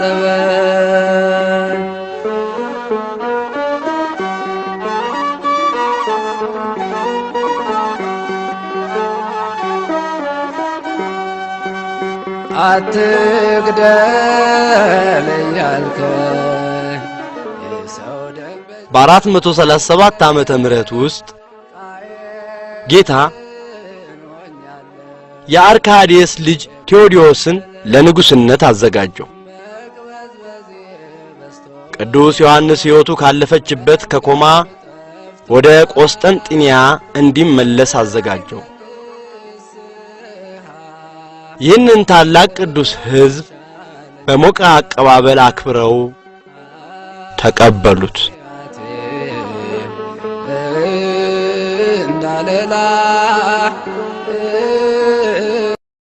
ጠበኝ። አትግደል እያልከኝ በ437 ዓመተ ምህረት ውስጥ ጌታ የአርካዲየስ ልጅ ቴዎዲዮስን ለንጉስነት አዘጋጀው። ቅዱስ ዮሐንስ ሕይወቱ ካለፈችበት ከኮማ ወደ ቆስጠንጢንያ እንዲመለስ አዘጋጀው። ይህንን ታላቅ ቅዱስ ሕዝብ በሞቀ አቀባበል አክብረው ተቀበሉት። እንዳለላ